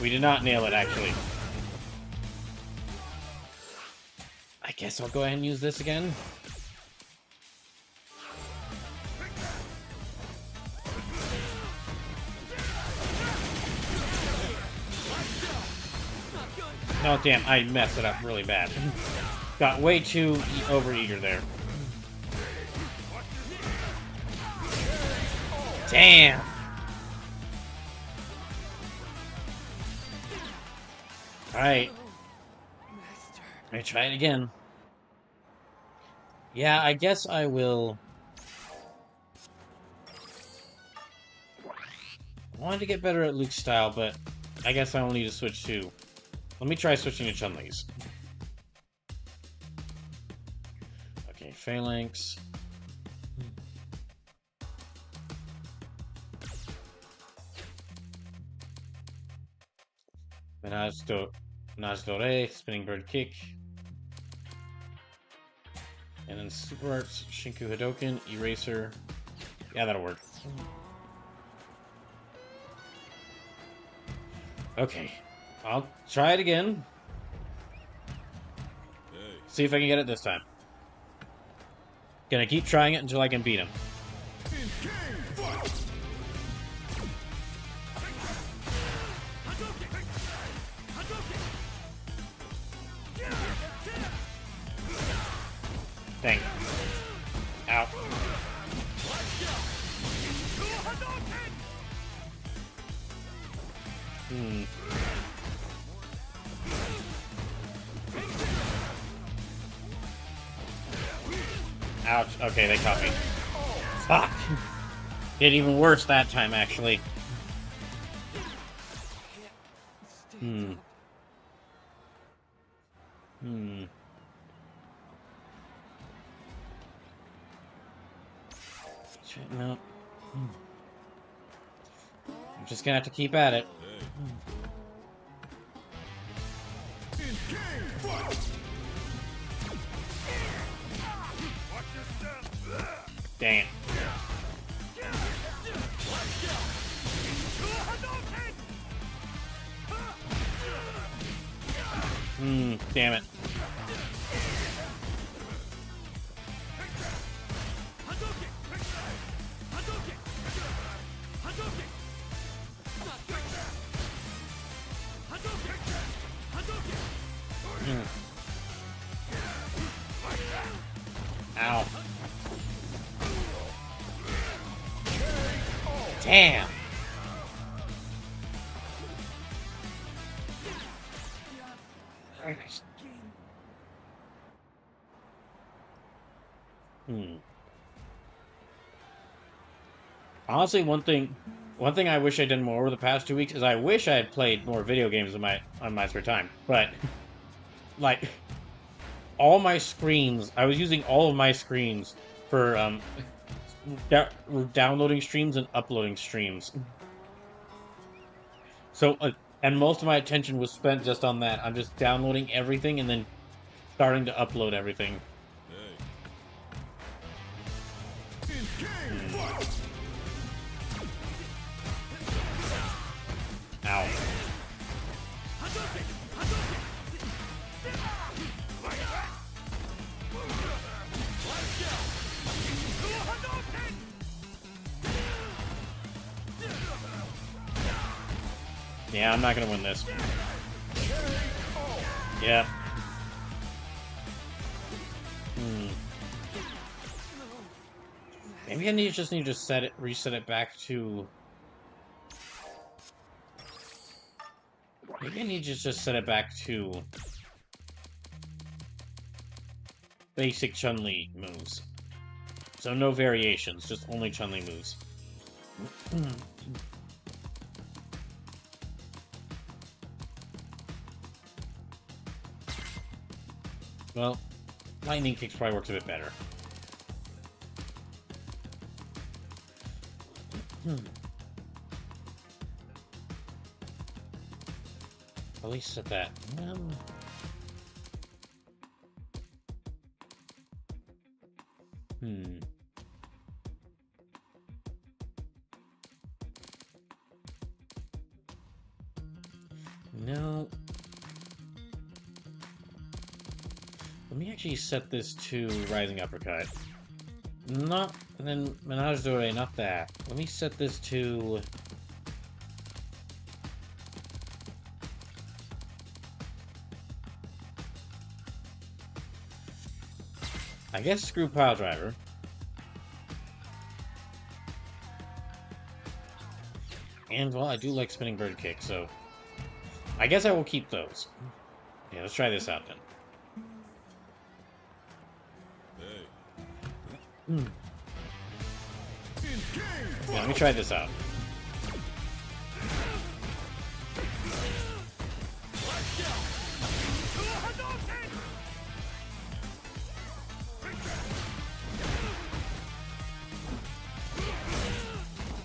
We did not nail it, actually. I guess I'll go ahead and use this again. Oh, damn, I messed it up really bad. Got way too overeager there. Damn! Alright. Let me try it again. Yeah, I guess I will... I wanted to get better at Luke's style, but I guess I will need to switch too. Let me try switching to Chun-Li's. Okay, Phalanx. Menage Dore, Spinning Bird Kick. And then Super Arts, Shinku Hadoken, Eraser. Yeah, that'll work. Okay. I'll try it again. See if I can get it this time. Gonna keep trying it until I can beat him. Dang. Ow. Ouch. Okay, they caught me. Fuck. Did even worse that time, actually. No. I'm just gonna have to keep at it. Dang it. Damn it. Ow. Damn. Honestly, one thing I wish I did more over the past 2 weeks is I wish I had played more video games on my spare time. But like all my screens, I was using all of my screens for downloading streams and uploading streams. So and most of my attention was spent just on that. I'm just downloading everything and then starting to upload everything. Ow. Yeah, I'm not gonna win this. Yeah. Maybe I just need to reset it back to... Maybe I need to just set it back to... basic Chun-Li moves. So no variations, just only Chun-Li moves. Well, lightning kicks probably works a bit better. At least set that. No. Let me actually set this to Rising Uppercut. Not, and then Menage Dore, not that. Let me set this to... I guess screw Pile Driver. And, well, I do like Spinning Bird Kick, so... I guess I will keep those. Yeah, let's try this out then. Yeah, let me try this out.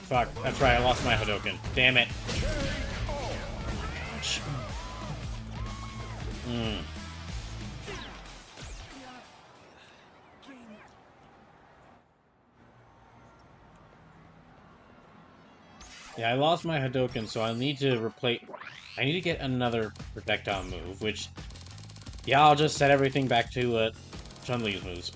Fuck, that's right, I lost my Hadouken. Damn it. Yeah, I lost my Hadouken, so I'll need to replace... I need to get another projectile move, which... Yeah, I'll just set everything back to Chun-Li's moves.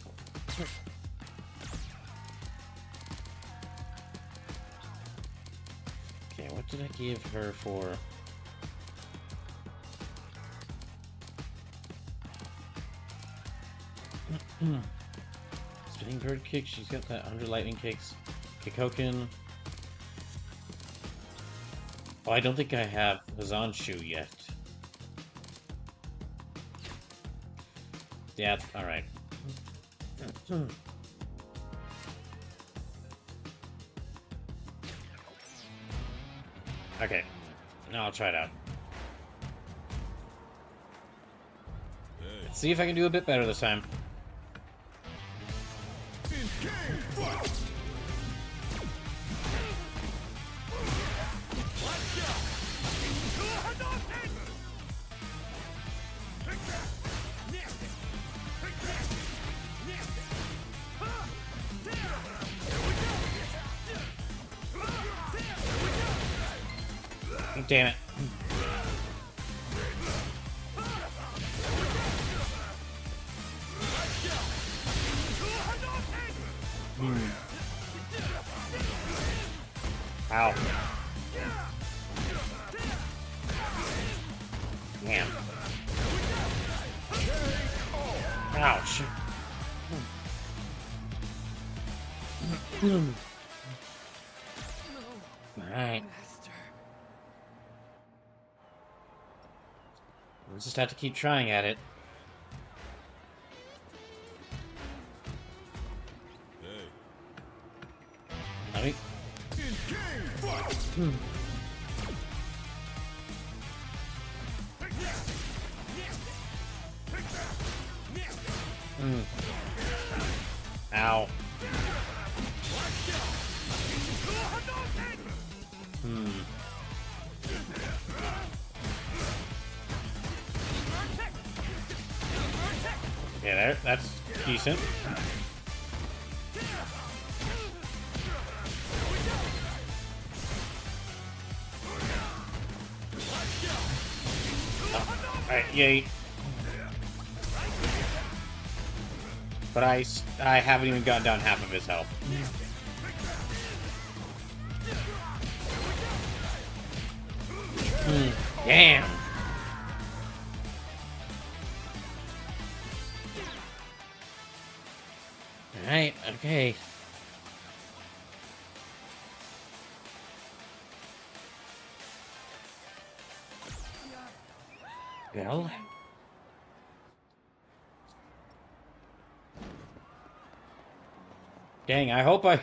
Okay, what did I give her for... Spinning Bird Kick, she's got that 100 Lightning Kicks. Kikoken. Oh, I don't think I have Hazanshu yet. Yeah, alright. Okay, now I'll try it out. Let's see if I can do a bit better this time. Damn it. Ow. Damn. Ouch. Alright. We'll just have to keep trying at it. Let me... Ow. Yeah, there, that's decent. Alright, yay. But I haven't even gotten down half of his health. Damn. Alright, okay. Well. Dang, I hope I...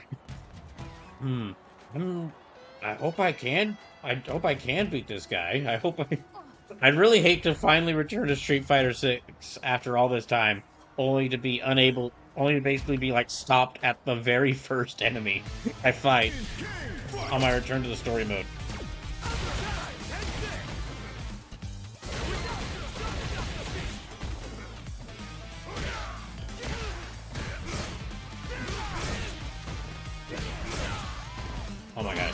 I hope I can. I hope I can beat this guy. I hope I... I'd really hate to finally return to Street Fighter 6 after all this time, only to be unable... Only to basically be, like, stopped at the very first enemy I fight on my return to the story mode. Oh my god.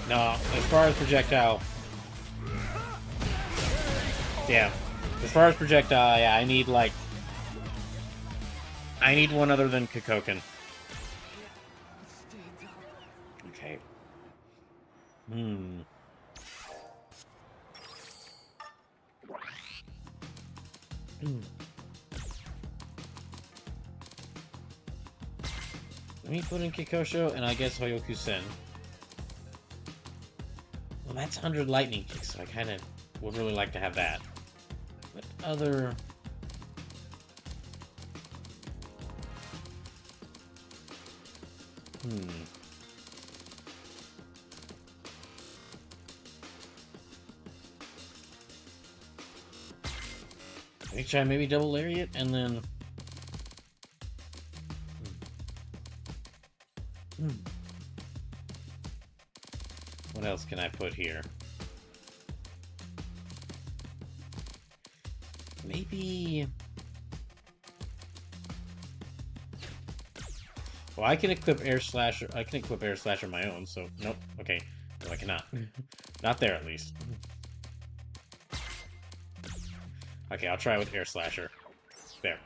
No, as far as projectile... Yeah. As far as projectile, yeah, I need, like... I need one other than Kikoken. Okay. Let me put in Kikosho, and I guess Hoyoku-sen. Well, that's 100 lightning kicks, so I kind of would really like to have that. What other... Let me try maybe double lariat, and then... What else can I put here? Maybe... Well, I can equip Air Slasher. I can equip Air Slasher on my own, so... Nope. Okay. No, I cannot. Not there, at least. Okay, I'll try with Air Slasher. There.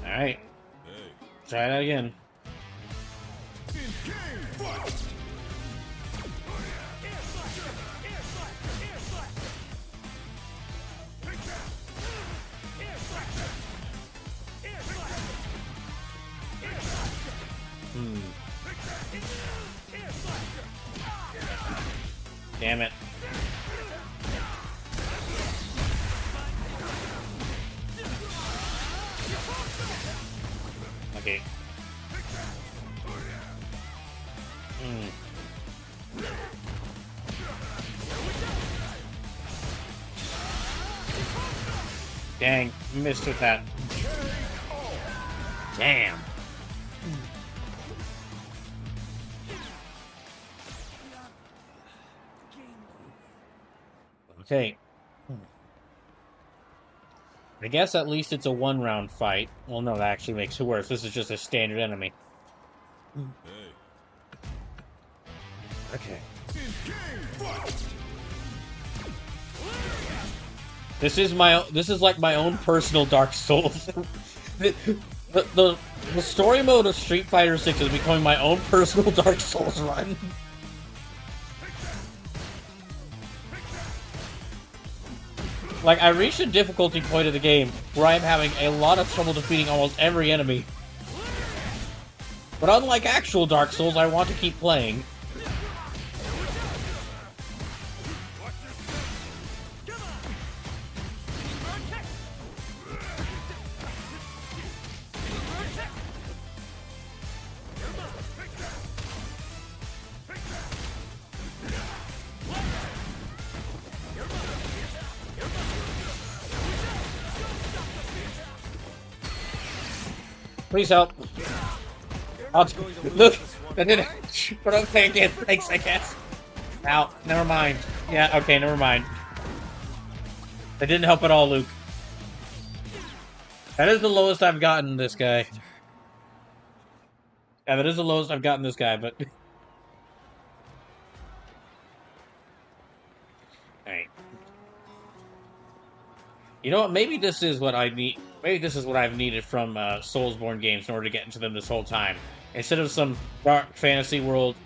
Alright. Try that again. Damn it. Okay. Dang, missed with that. Damn. Okay. I guess at least it's a one-round fight. Well, no, that actually makes it worse. This is just a standard enemy. Okay. This is like my own personal Dark Souls. the story mode of Street Fighter 6 is becoming my own personal Dark Souls run. Like, I reached a difficulty point of the game where I'm having a lot of trouble defeating almost every enemy. But unlike actual Dark Souls, I want to keep playing. Please help. Look, I did it. But okay again. Thanks, I guess. Ow, never mind. Yeah, okay, never mind. That didn't help at all, Luke. That is the lowest I've gotten this guy. Yeah, that is the lowest I've gotten this guy, but... Alright. You know what? Maybe this is what I need. Maybe this is what I've needed from Soulsborne games in order to get into them this whole time. Instead of some dark fantasy world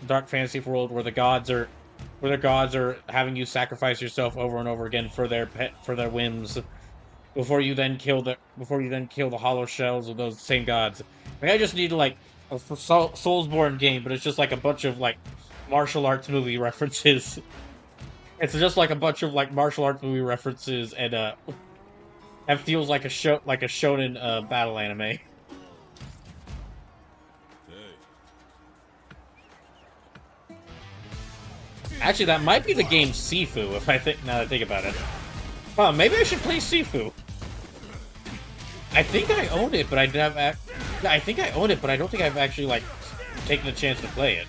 where the gods are having you sacrifice yourself over and over again for their whims, before you then kill the hollow shells of those same gods. Maybe I just need like a Soulsborne game, but it's just like a bunch of like martial arts movie references. It's just like a bunch of like martial arts movie references, and that feels like a shonen battle anime. Actually, that might be the game Sifu. Now that I think about it, maybe I should play Sifu. I think I own it, but I think I own it, but I don't think I've actually like taken the chance to play it.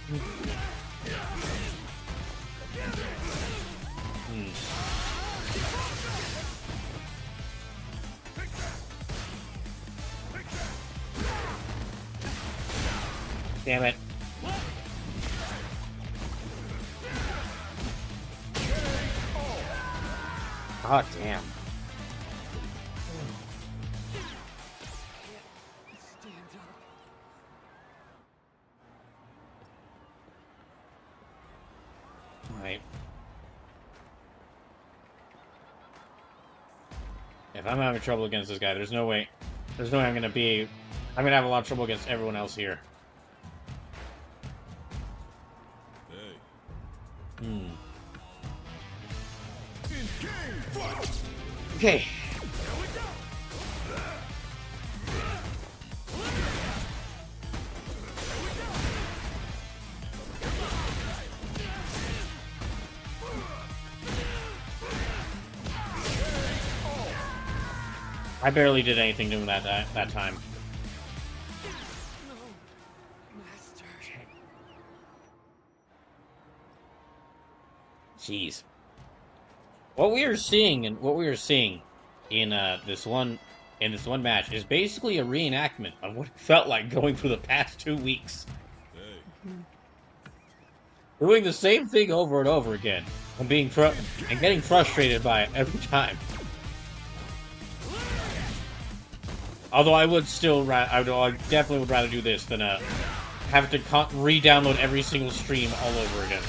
Damn it. Oh, damn. Alright. If I'm having trouble against this guy, there's no way I'm gonna have a lot of trouble against everyone else here. Okay. I barely did anything to him that time. Jeez. What we are seeing in this one match is basically a reenactment of what it felt like going through the past 2 weeks. Doing the same thing over and over again, and getting frustrated by it every time. Although I definitely would rather do this than have to re-download every single stream all over again.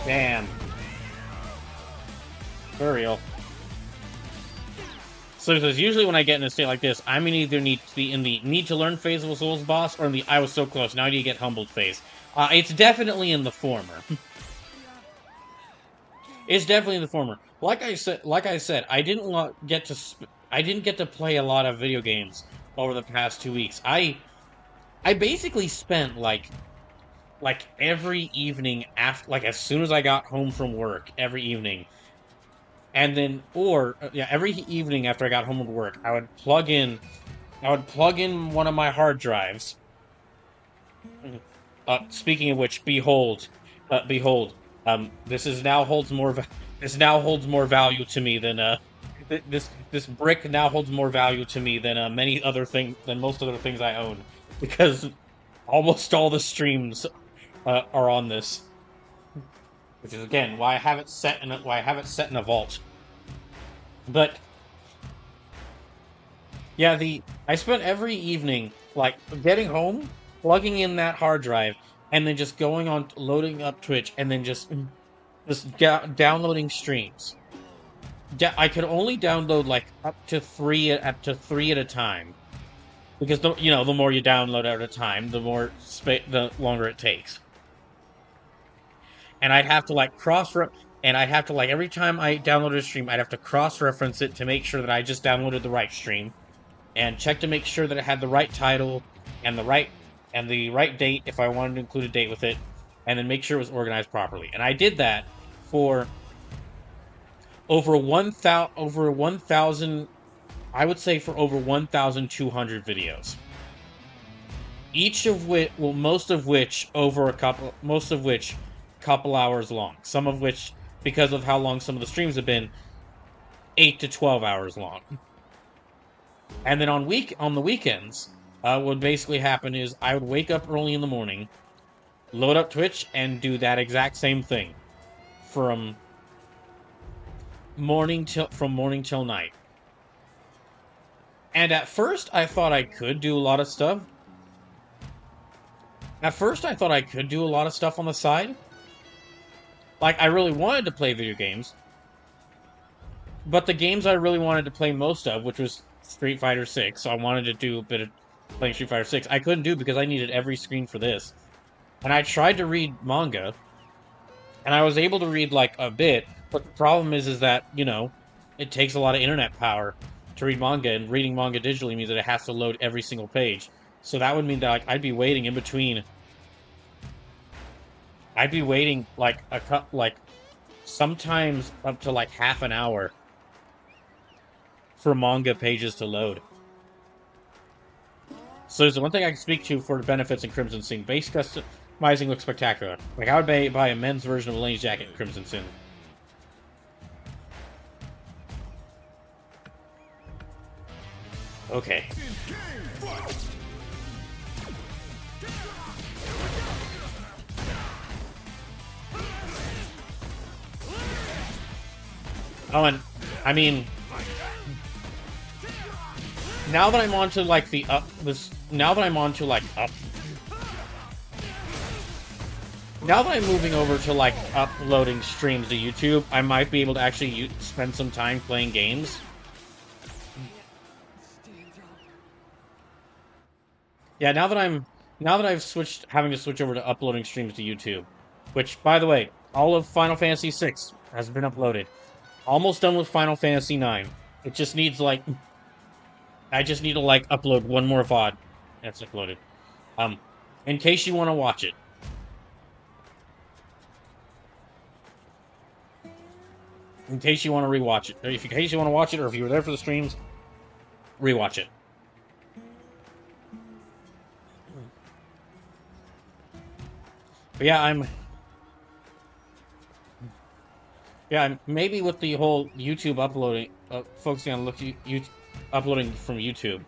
Damn. For real. So usually when I get in a state like this, I'm gonna either need to be in the need to learn phase of a Souls boss, or in the I was so close, now I need to get humbled phase. It's definitely in the former. It's definitely in the former. Like I said, I didn't get to play a lot of video games over the past 2 weeks. I basically spent like every evening after, like as soon as I got home from work, every evening. And then, every evening after I got home from work, I would plug in one of my hard drives. Speaking of which, behold, this now holds more value to me than this brick now holds more value to me than most other things I own, because almost all the streams are on this, which is again why I have it set in a vault. But yeah, I spent every evening like getting home, plugging in that hard drive, and then just going on loading up Twitch, and then just downloading streams. I could only download like up to three at a time, because the more you download at a time, the longer it takes. And I'd have to like every time I downloaded a stream, I'd have to cross-reference it to make sure that I just downloaded the right stream, and check to make sure that it had the right title and the right date if I wanted to include a date with it, and then make sure it was organized properly. And I did that for over 1,000, I would say for over 1,200 videos. Each of which, well, most of which couple hours long. Some of which, because of how long some of the streams have been, 8 to 12 hours long. And then on the weekends, what would basically happen is I would wake up early in the morning, load up Twitch, and do that exact same thing from morning till night. And at first, I thought I could do a lot of stuff. On the side. Like, I really wanted to play video games. But the games I really wanted to play most of, which was Street Fighter 6, so I wanted to do a bit of playing Street Fighter 6, I couldn't do because I needed every screen for this. And I tried to read manga, and I was able to read, like, a bit, but the problem is that, you know, it takes a lot of internet power to read manga, and reading manga digitally means that it has to load every single page. So that would mean that, like, I'd be waiting in between. I'd be waiting, like, sometimes up to, like, half an hour for manga pages to load. So there's the one thing I can speak to for the benefits in Crimson Sin. Base customizing looks spectacular. Like, I would buy a men's version of Elaine's jacket in Crimson Sin. Okay. Oh, and I mean, now that I'm onto like now that I'm moving over to like uploading streams to YouTube, I might be able to actually spend some time playing games. Yeah, now that I've having to switch over to uploading streams to YouTube, which, by the way, all of Final Fantasy VI has been uploaded. Almost done with Final Fantasy IX. It just needs, like, I just need to, like, upload one more VOD. That's uploaded. In case you want to watch it. In case you want to rewatch it. In case you want to watch it, or if you were there for the streams, rewatch it. But yeah, maybe with the whole YouTube uploading, focusing on uploading from YouTube,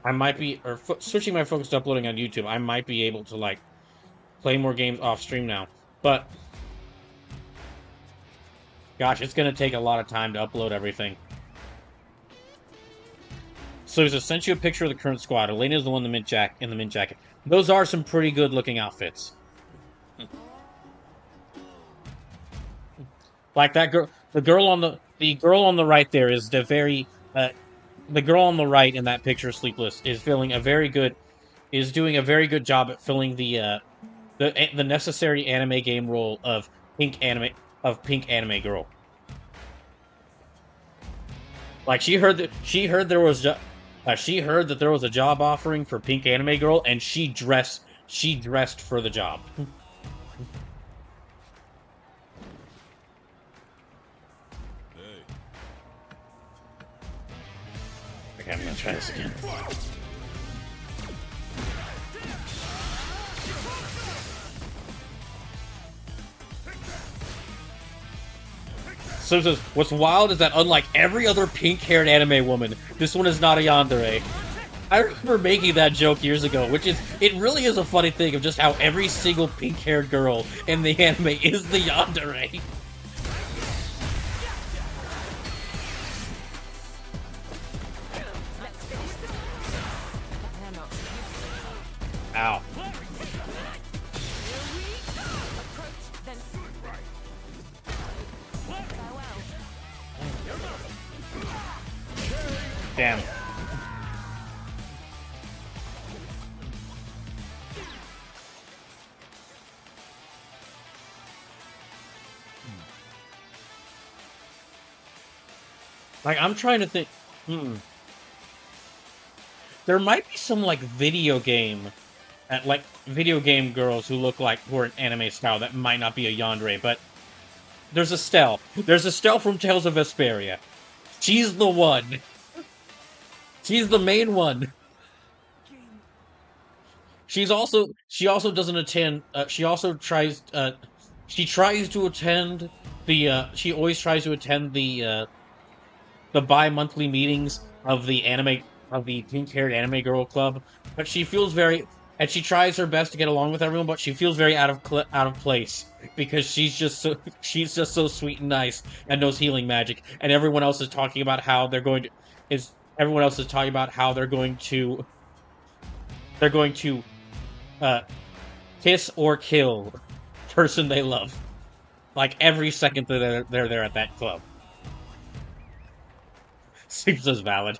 I might be, or switching my focus to uploading on YouTube, I might be able to, like, play more games off stream now. But, gosh, it's going to take a lot of time to upload everything. So I sent you a picture of the current squad. Elena's the one in the mint jacket. Those are some pretty good looking outfits. Like that girl, the girl on the right there is the girl on the right in that picture, Sleepless, is doing a very good job at filling the necessary anime game role of pink anime girl. Like she heard that there was a job offering for pink anime girl, and she dressed for the job. Okay, I'm gonna try this again. So says, what's wild is that unlike every other pink-haired anime woman, this one is not a yandere. I remember making that joke years ago, it really is a funny thing of just how every single pink-haired girl in the anime is the yandere. Ow. Damn. Like, I'm trying to think. There might be some, like, video game girls who look like, who are an anime style that might not be a yandere, but There's Estelle. There's Estelle from Tales of Vesperia. She's the one. She's the main one. She also doesn't attend. She also tries. She tries to attend the. She always tries to attend the bi-monthly meetings of the pink-haired anime girl club, but she feels very. And she tries her best to get along with everyone, but she feels very out of place because she's just so sweet and nice and knows healing magic, and everyone else is talking about how everyone else is talking about how they're going to kiss or kill person they love, like every second that they're there at that club. Seems as valid.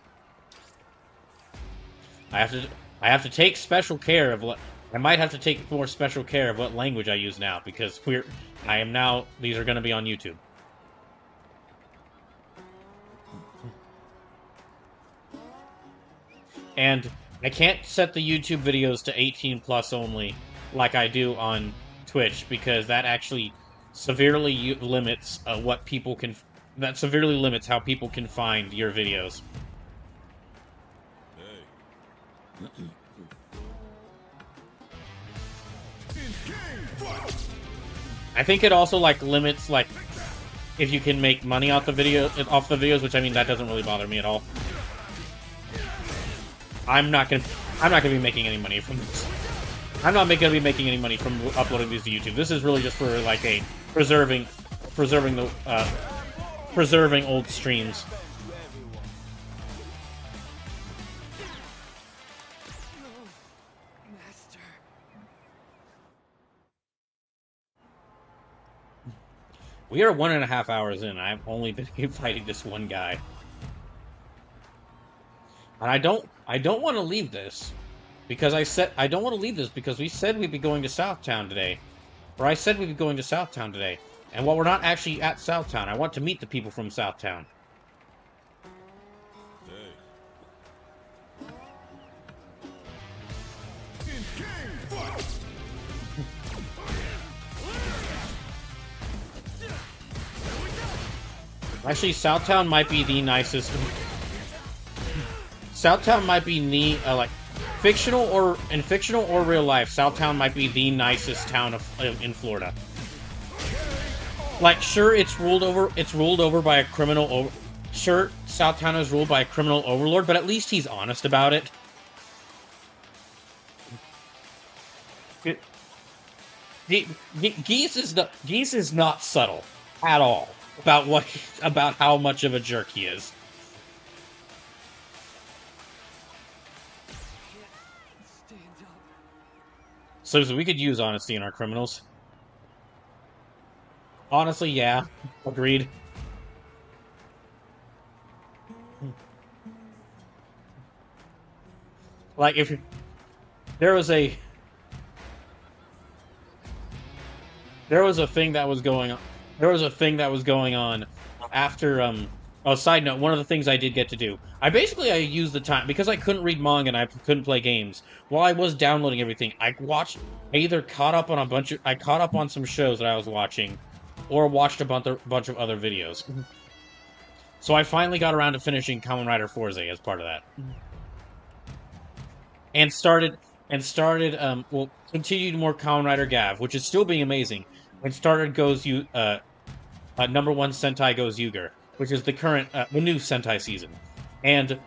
I have to take special care of what... I might have to take more special care of what language I use now, because these are going to be on YouTube. And I can't set the YouTube videos to 18 plus only, like I do on Twitch, because that actually severely limits what people can... That severely limits how people can find your videos. I think it also limits if you can make money off the videos, which I mean that doesn't really bother me at all. I'm not gonna be making any money from this. I'm not gonna be making any money from uploading these to YouTube. This is really just for preserving old streams. We are 1.5 hours in. I've only been fighting this one guy. And I don't want to leave this. Because I don't want to leave this because we said we'd be going to Southtown today. Or I said we'd be going to Southtown today. And while we're not actually at Southtown, I want to meet the people from Southtown. Actually, Southtown might be the nicest. Southtown might be the fictional or real life. Southtown might be the nicest town in Florida. Sure, it's ruled over by a criminal. Sure, Southtown is ruled by a criminal overlord, but at least he's honest about it. Geese is not subtle at all about how much of a jerk he is. So we could use honesty in our criminals. Honestly, yeah. Agreed. If there was a thing that was going on. There was a thing that was going on after, oh, side note, one of the things I did get to do. I used the time, because I couldn't read manga and I couldn't play games, while I was downloading everything, I caught up on some shows that I was watching, or watched a bunch of other videos. So I finally got around to finishing Kamen Rider Forze as part of that. And continued more Kamen Rider Gav, which is still being amazing. And started #1 Sentai Goes Yuger, which is the new Sentai season. And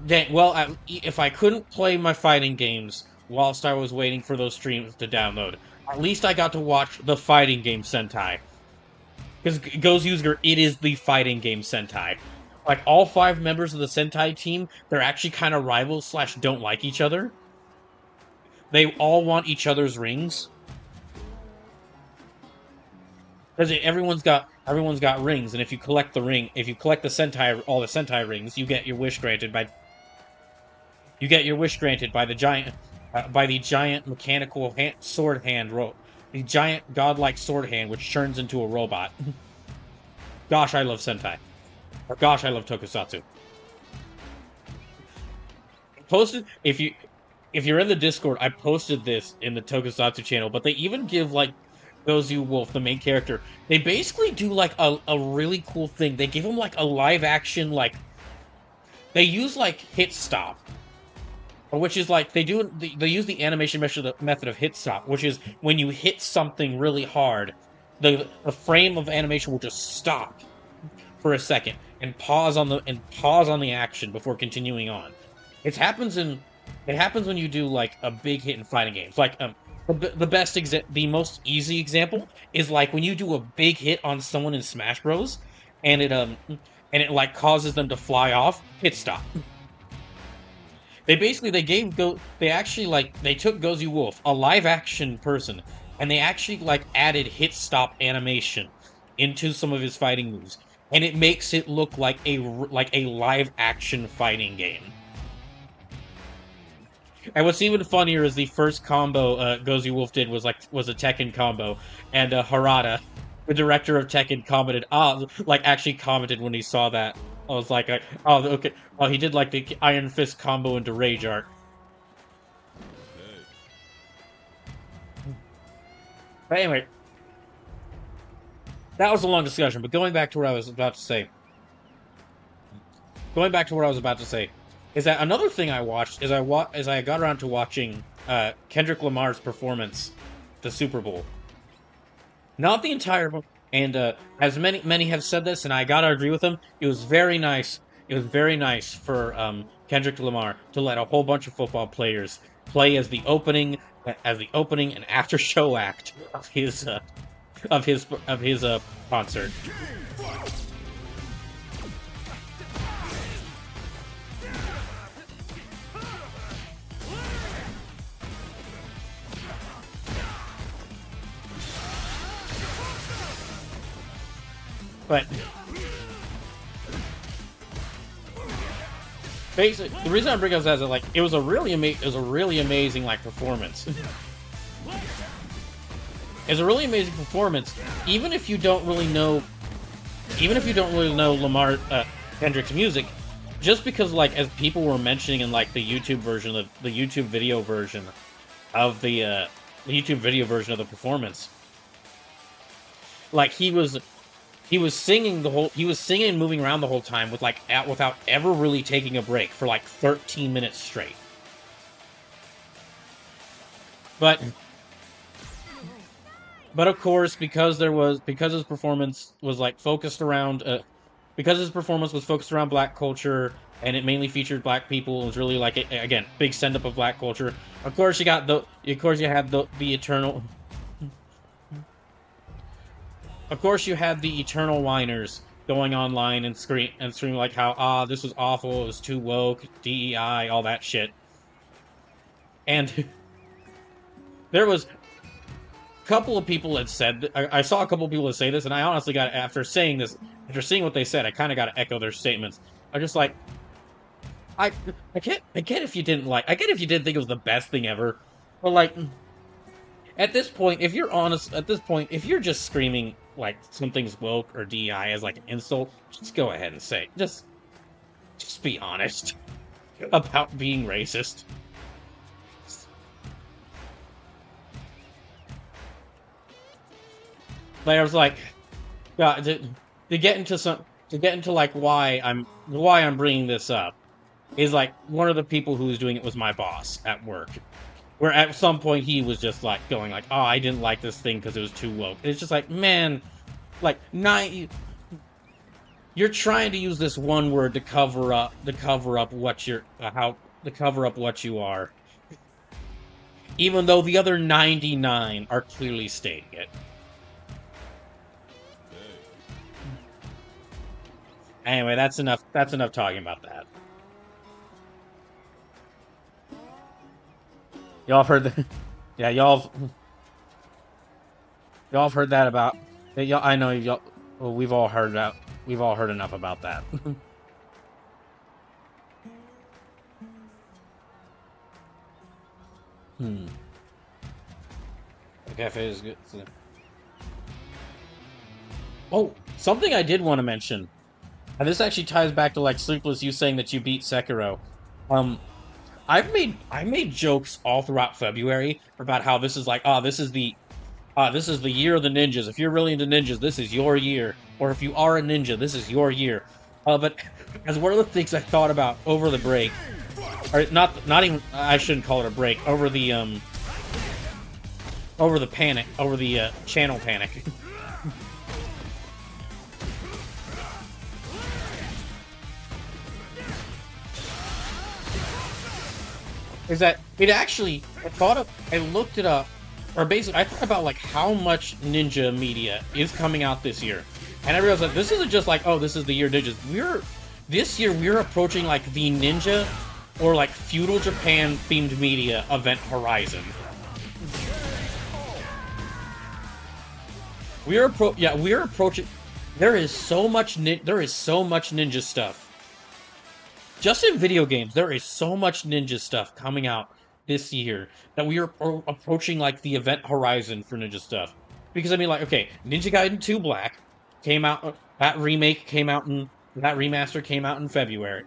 if I couldn't play my fighting games whilst I was waiting for those streams to download, at least I got to watch the fighting game Sentai. Because Goes Yuger, it is the fighting game Sentai. All 5 members of the Sentai team, they're actually kind of rivals / don't like each other. They all want each other's rings. Because everyone's got rings, and if you collect the Sentai, all the Sentai rings, you get your wish granted by the giant mechanical sword hand the giant godlike sword hand, which turns into a robot. Gosh, I love Sentai. Or gosh, I love Tokusatsu. If you're in the Discord, I posted this in the Tokusatsu channel, but they even give Gozu Wolf, the main character, they basically do like a really cool thing. They give him like a live action, like they use like hit stop, which is like they use the animation method of hit stop, which is when you hit something really hard, the frame of animation will just stop for a second and pause on the action before continuing on. It happens when you do like a big hit in fighting games. Like the most easy example is like when you do a big hit on someone in Smash Bros. And it like causes them to fly off. Hit stop. They took Gozu Wolf, a live action person, and they actually like added hit stop animation into some of his fighting moves, and it makes it look like a live action fighting game. And what's even funnier is the first combo Gozu Wolf did was a Tekken combo, and Harada, the director of Tekken, actually commented when he saw that. I was like, oh, okay. Oh, he did like the Iron Fist combo into Rage Art. But anyway, that was a long discussion. But going back to what I was about to say. Is that another thing I watched is I got around to watching Kendrick Lamar's performance, the Super Bowl. Not the entire. And as many have said this, and I gotta agree with them, it was very nice. It was very nice for Kendrick Lamar to let a whole bunch of football players play as the opening and after show act of his concert. But basically, the reason I bring up that is that, like, it was a really amazing like performance. It's a really amazing performance, even if you don't really know Lamar Kendrick's music, just because, like, as people were mentioning in like the YouTube video version of the performance, like he was singing and moving around the whole time without ever really taking a break for like 13 minutes straight. But of course, because his performance was focused around Black culture, and it mainly featured Black people, it was really like again big send up of Black culture. Of course, you had the eternal. Of course, you had the eternal whiners going online and screaming like how this was awful, it was too woke, DEI, all that shit. And there was a couple of people that said, I saw a couple of people that say this, and I honestly got, after seeing what they said, I kind of got to echo their statements. I'm just like, I get if you didn't think it was the best thing ever, but like, at this point, if you're just screaming like something's woke or DEI as like an insult, just go ahead and say, just be honest about being racist. But I was like, yeah, to get into like why I'm bringing this up is like one of the people who was doing it was my boss at work. Where at some point he was just like going like, oh, I didn't like this thing because it was too woke. And it's just like, man, like, you're trying to use this one word to cover up what you are, even though the other 99 are clearly stating it. Anyway, that's enough talking about that. Y'all have heard that? Yeah, y'all have heard that about. Y'all, I know y'all. Well, we've all heard that. We've all heard enough about that. The cafe is good. Oh, something I did want to mention, and this actually ties back to like Sleepless, you saying that you beat Sekiro. I made jokes all throughout February about how this is like, this is the This is the year of the ninjas. If you're really into ninjas, this is your year. Or if you are a ninja, this is your year. But as one of the things I thought about over the break, or not even, I shouldn't call it a break, over the channel panic. Is that it actually, I looked it up, or basically, I thought about, like, how much ninja media is coming out this year. And I realized that this isn't just like, oh, this is the year of ninjas. This year, we're approaching, like, the ninja, or, like, feudal Japan-themed media event horizon. We're approaching, there is so much ninja stuff. Just in video games, there is so much ninja stuff coming out this year that we are approaching, like, the event horizon for ninja stuff. Because, I mean, like, okay, Ninja Gaiden 2 Black came out, that remaster came out in February.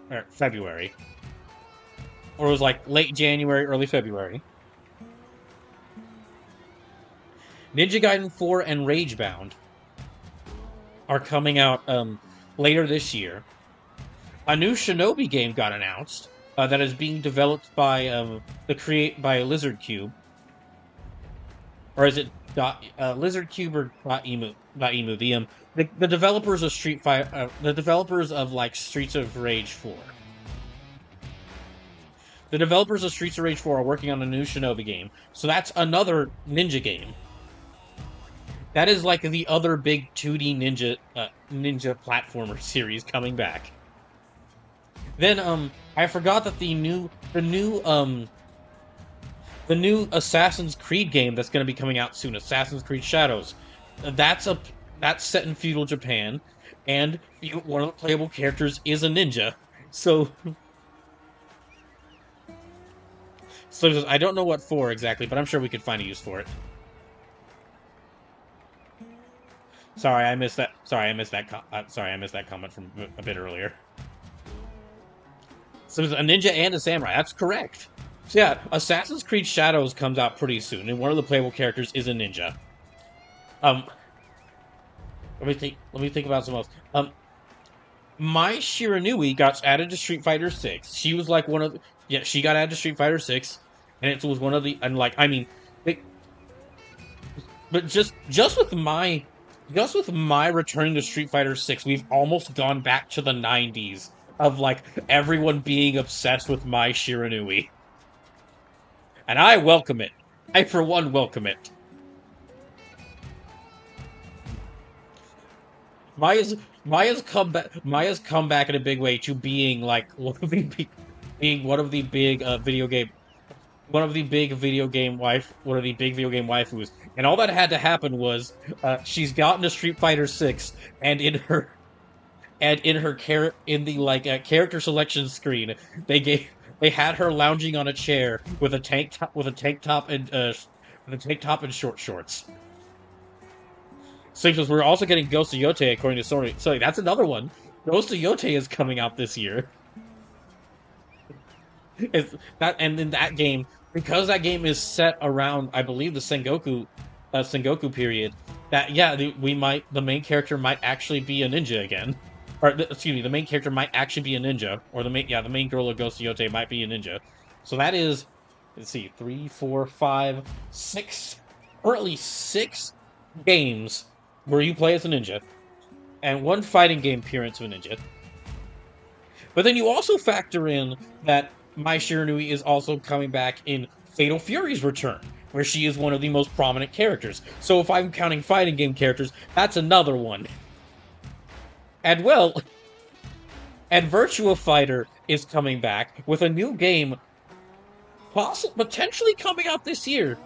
Or it was, like, late January, early February. Ninja Gaiden 4 and Ragebound are coming out, later this year. A new Shinobi game got announced that is being developed by by Lizard Cube, or is it Lizard Cube or .emu? The developers of Street Fighter, the developers of, like, Streets of Rage 4. The developers of Streets of Rage 4 are working on a new Shinobi game, so that's another ninja game. That is, like, the other big 2D ninja platformer series coming back. Then, I forgot that the new Assassin's Creed game that's going to be coming out soon, Assassin's Creed Shadows, that's set in feudal Japan, and one of the playable characters is a ninja. So I don't know what for exactly, but I'm sure we could find a use for it. Sorry, I missed that comment from a bit earlier. So there's a ninja and a samurai. That's correct. So yeah, Assassin's Creed Shadows comes out pretty soon, and one of the playable characters is a ninja. Let me think about something else. Mai Shiranui got added to Street Fighter 6. She was like she got added to Street Fighter 6, and it was one of the, and, like, I mean, but just with my returning to Street Fighter 6, we've almost gone back to the 90s. Of, like, everyone being obsessed with Mai Shiranui. And I welcome it. I, for one, welcome it. Maya's come back in a big way to being, like, one of the big video game waifus. And all that had to happen was she's gotten to Street Fighter 6, and in the character selection screen, they had her lounging on a chair with a tank top and short shorts. So we're also getting Ghost of Yote according to Sony. So that's another one. Ghost of Yote is coming out this year. And in that game, because that game is set around, I believe, the Sengoku period, the main character might actually be a ninja again. Or, excuse me, the main character might actually be a ninja. Or the main girl of Ghost of Yote might be a ninja. So that is, let's see, 3, 4, 5, 6, currently 6 games where you play as a ninja. And 1 fighting game appearance of a ninja. But then you also factor in that Mai Shiranui is also coming back in Fatal Fury's Return, where she is one of the most prominent characters. So if I'm counting fighting game characters, that's another one. And Virtua Fighter is coming back with a new game, potentially coming out this year.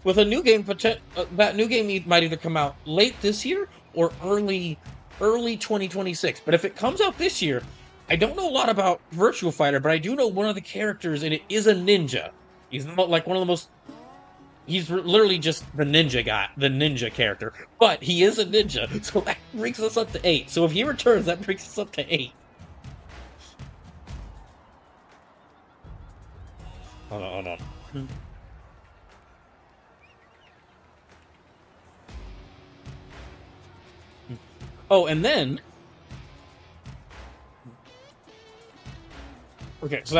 With a new game, that new game might either come out late this year or early 2026. But if it comes out this year, I don't know a lot about Virtua Fighter, but I do know one of the characters in it is a ninja. He's like one of the most. He's literally just the ninja guy, the ninja character. But he is a ninja, so that brings us up to 8. So if he returns, that brings us up to 8. Hold on. Oh, and then... Okay, so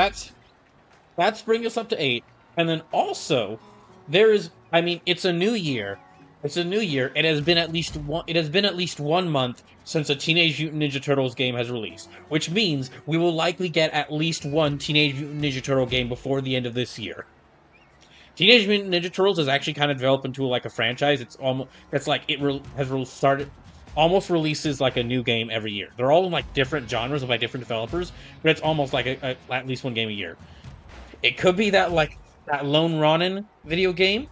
that's bringing us up to 8. And then also, there is... I mean, it's a new year. It's a new year. It has been at least one month since a Teenage Mutant Ninja Turtles game has released, which means we will likely get at least one Teenage Mutant Ninja Turtle game before the end of this year. Teenage Mutant Ninja Turtles has actually kind of developed into like a franchise. It's almost almost releases like a new game every year. They're all in like different genres by different developers, but it's almost like at least one game a year. It could be that like that Lone Ronin video game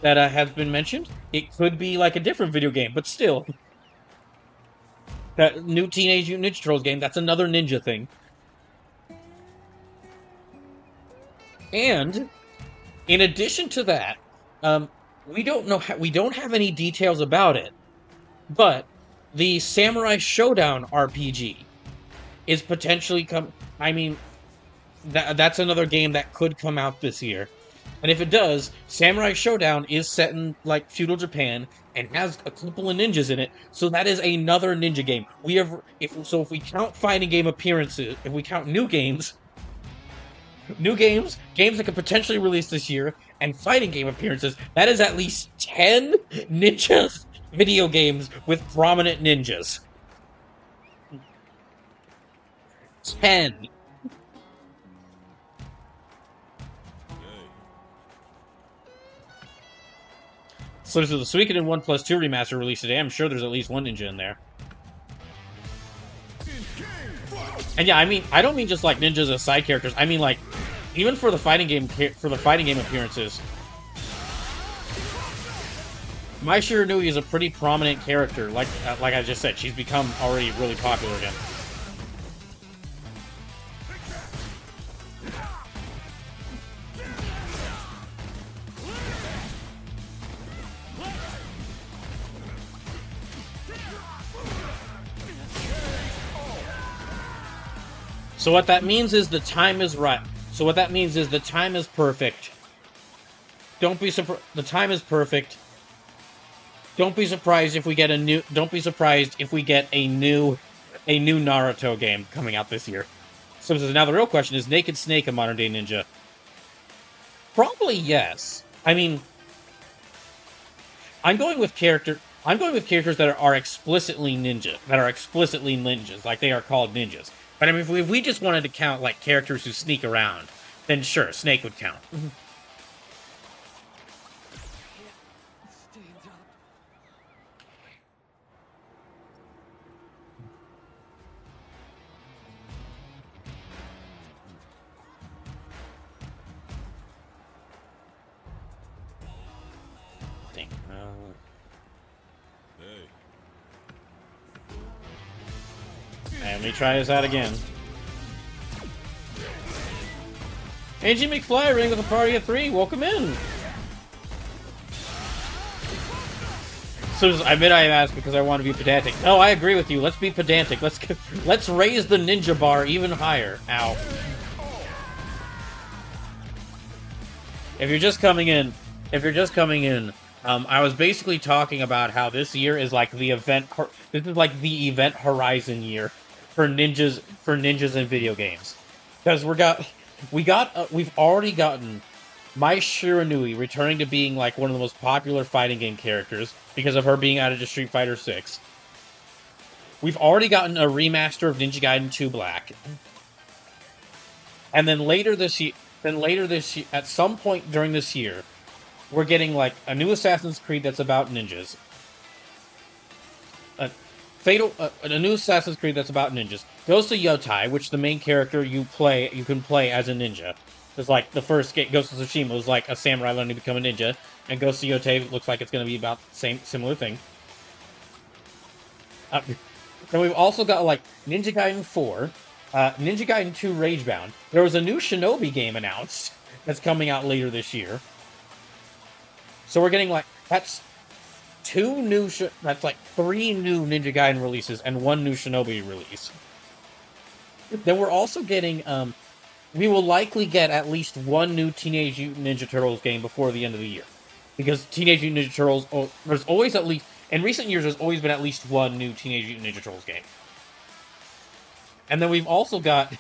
that has been mentioned. It could be like a different video game, but still. That new Teenage Mutant Ninja Turtles game, that's another ninja thing. And in addition to that, we don't have any details about it, but the Samurai Showdown RPG is potentially that's another game that could come out this year. And if it does, Samurai Showdown is set in, like, feudal Japan, and has a couple of ninjas in it, so that is another ninja game. If we count fighting game appearances, if we count games that could potentially release this year, and fighting game appearances, that is at least 10 ninja video games with prominent ninjas. 10. So this is the Suikoden 1+2 remaster released today. I'm sure there's at least one ninja in there. And yeah, I mean, I don't mean just like ninjas as side characters. I mean like, even for the fighting game appearances, Mai Shiranui is a pretty prominent character. Like I just said, she's become already really popular again. So what that means is the time is right. So what that means is the time is perfect. Don't be surprised. The time is perfect. Don't be surprised if we get a new. Don't be surprised if we get a new Naruto game coming out this year. So now the real question is: Naked Snake a modern day ninja? Probably yes. I mean, I'm going with characters that are explicitly ninja. That are explicitly ninjas, like they are called ninjas. But I mean, if we just wanted to count like characters who sneak around, then sure, Snake would count. Dang. And let me try this out again. AG McFly ring with a party of 3. Welcome in. So I admit I asked because I want to be pedantic. No, I agree with you. Let's be pedantic. Let's raise the ninja bar even higher. Ow. If you're just coming in, I was basically talking about how this year is like the event. This is like the event horizon year for ninjas in video games, because we've already gotten Mai Shiranui returning to being like one of the most popular fighting game characters because of her being added to Street Fighter 6. We've already gotten a remaster of Ninja Gaiden 2 Black, and then later this year, at some point during this year, we're getting like a new Assassin's Creed that's about ninjas. A new Assassin's Creed that's about ninjas. Ghost of Yotai, which the main character you can play as a ninja. It's like the first Ghost of Tsushima was like a samurai learning to become a ninja, and Ghost of Yotai looks like it's going to be about the similar thing. Then we've also got like Ninja Gaiden 4, Ninja Gaiden 2 Ragebound. There was a new Shinobi game announced that's coming out later this year. So we're getting like that's like 3 new Ninja Gaiden releases and 1 new Shinobi release. Then we're also getting we will likely get at least 1 new Teenage Mutant Ninja Turtles game before the end of the year. Because Teenage Mutant Ninja Turtles, there's always at least, in recent years, there's always been at least one new Teenage Mutant Ninja Turtles game. And then we've also got,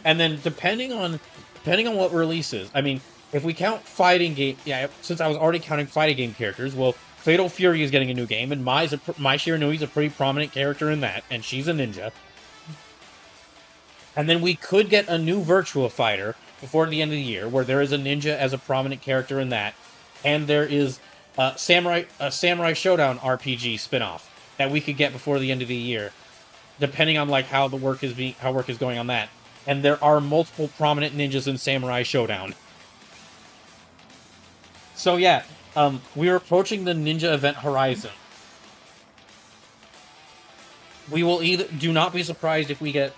and then depending on what releases, I mean, if we count fighting game, yeah, since I was already counting fighting game characters, well, Fatal Fury is getting a new game, and Mai Shiranui's a pretty prominent character in that, and she's a ninja. And then we could get a new Virtua Fighter before the end of the year, where there is a ninja as a prominent character in that, and there is a Samurai Showdown RPG spinoff that we could get before the end of the year, depending on like how work is going on that. And there are multiple prominent ninjas in Samurai Showdown. So yeah, we're approaching the ninja event horizon. We will do not be surprised if we get.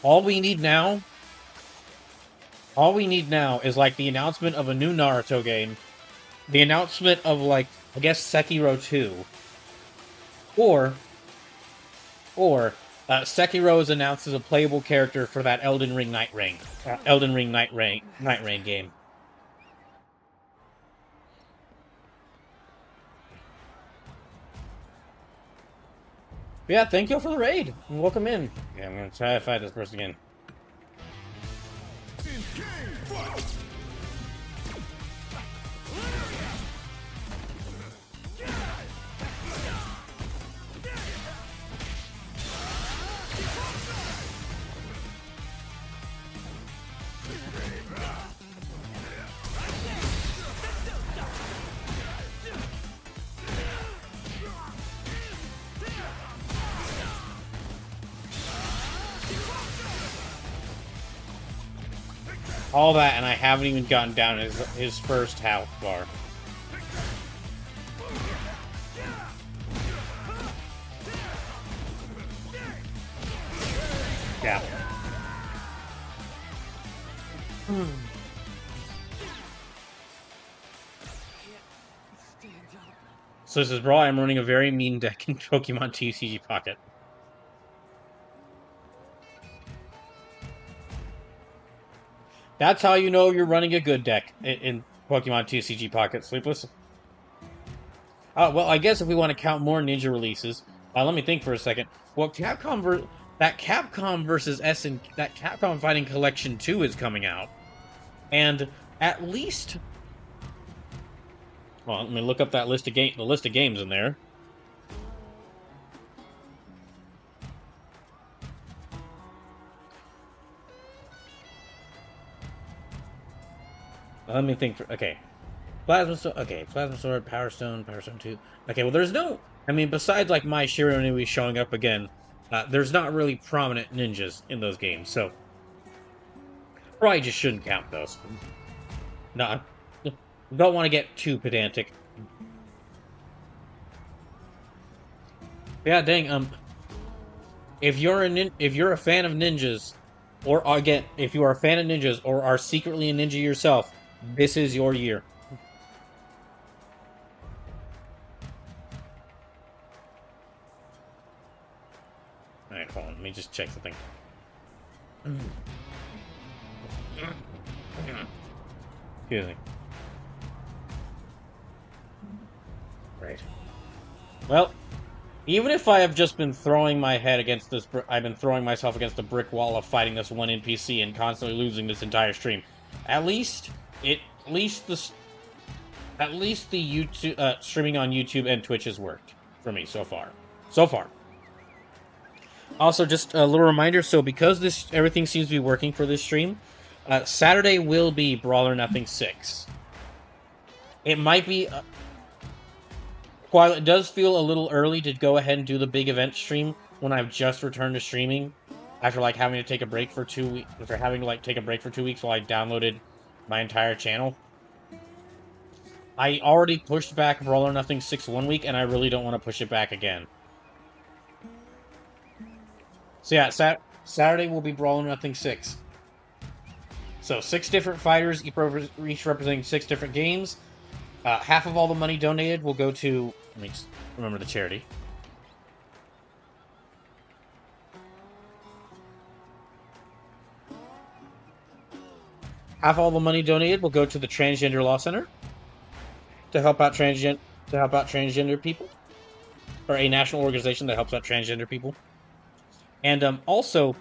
All we need now is like the announcement of a new Naruto game, the announcement of like, I guess, Sekiro 2, or Sekiro is announced as a playable character for that Elden Ring Night Rain game. Yeah, thank you for the raid. Welcome in. Yeah, I'm gonna try to fight this person again. All that, and I haven't even gotten down his first health bar. Yeah. So this is Brawl. I'm running a very mean deck in Pokemon TCG Pocket. That's how you know you're running a good deck in Pokemon TCG Pocket. Sleepless. Well, I guess if we want to count more ninja releases, let me think for a second. Well, Capcom versus that Capcom Fighting Collection 2 is coming out, and at least, well, let me look up that list of the list of games in there. Let me think. Okay, Plasma Sword, Power Stone 2. Okay, well, there's no. I mean, besides like Mai Shiranui showing up again, there's not really prominent ninjas in those games, so probably just shouldn't count those. No, don't want to get too pedantic. Yeah, dang. If you're a fan of ninjas, or again, if you are a fan of ninjas or are secretly a ninja yourself, this is your year. Alright, hold on. Let me just check something. Excuse me. Right. Well, even if I have just been throwing my head against this, I've been throwing myself against a brick wall of fighting this one NPC and constantly losing this entire stream. At least the YouTube streaming on YouTube and Twitch has worked for me so far. Also, just a little reminder. So, because everything seems to be working for this stream, Saturday will be Brawl or Nothing 6. It might be, while it does feel a little early to go ahead and do the big event stream when I've just returned to streaming after like having to take a break for 2 weeks, while I downloaded my entire channel. I already pushed back Brawl or Nothing 6 1 week, and I really don't want to push it back again. So yeah, Saturday will be Brawl or Nothing 6. So 6 different fighters, each representing 6 different games. Half of all the money donated will go to, let me just remember the charity. Half all the money donated will go to the Transgender Law Center. to help out transgender people, or a national organization that helps out transgender people. And also,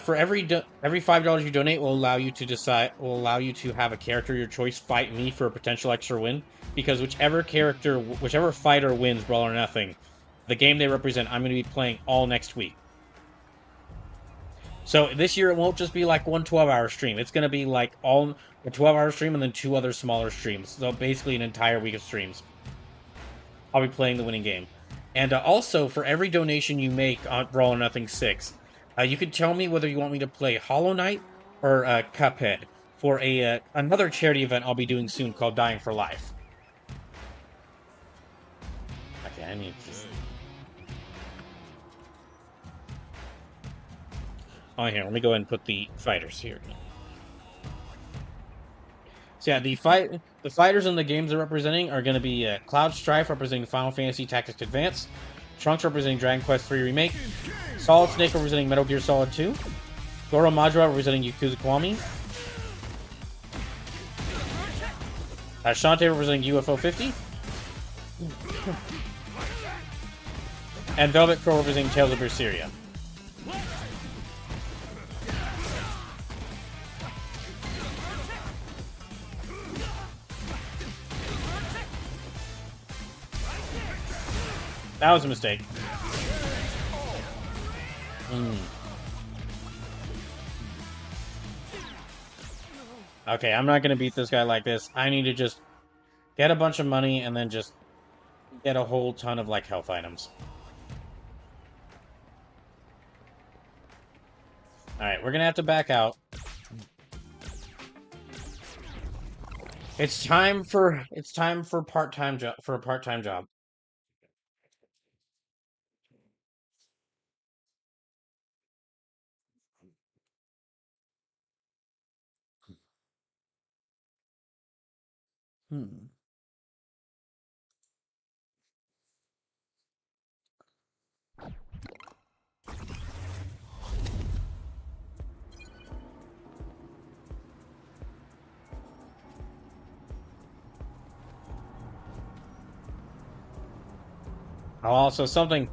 for every $5 you donate will allow you to have a character of your choice fight me for a potential extra win. Because whichever fighter wins Brawl or Nothing, the game they represent, I'm going to be playing all next week. So this year it won't just be like one 12-hour stream. It's going to be like all a 12-hour stream and then 2 other smaller streams. So basically an entire week of streams. I'll be playing the winning game. And also, for every donation you make on Brawl or Nothing 6, you can tell me whether you want me to play Hollow Knight or Cuphead for another charity event I'll be doing soon called Dying for Life. Okay, I need to... Oh, here, let me go ahead and put the fighters here. So yeah, the fighters in the games they're representing are going to be Cloud Strife representing Final Fantasy Tactics Advance, Trunks representing Dragon Quest III Remake, Solid Snake representing Metal Gear Solid 2, Goro Majora representing Yakuza Kiwami, Shantae representing UFO 50, and Velvet Crow representing Tales of Berseria. That was a mistake. Okay, I'm not gonna beat this guy like this. I need to just get a bunch of money and then just get a whole ton of, like, health items. Alright, we're gonna have to back out. It's time for a part-time job. Oh, also something.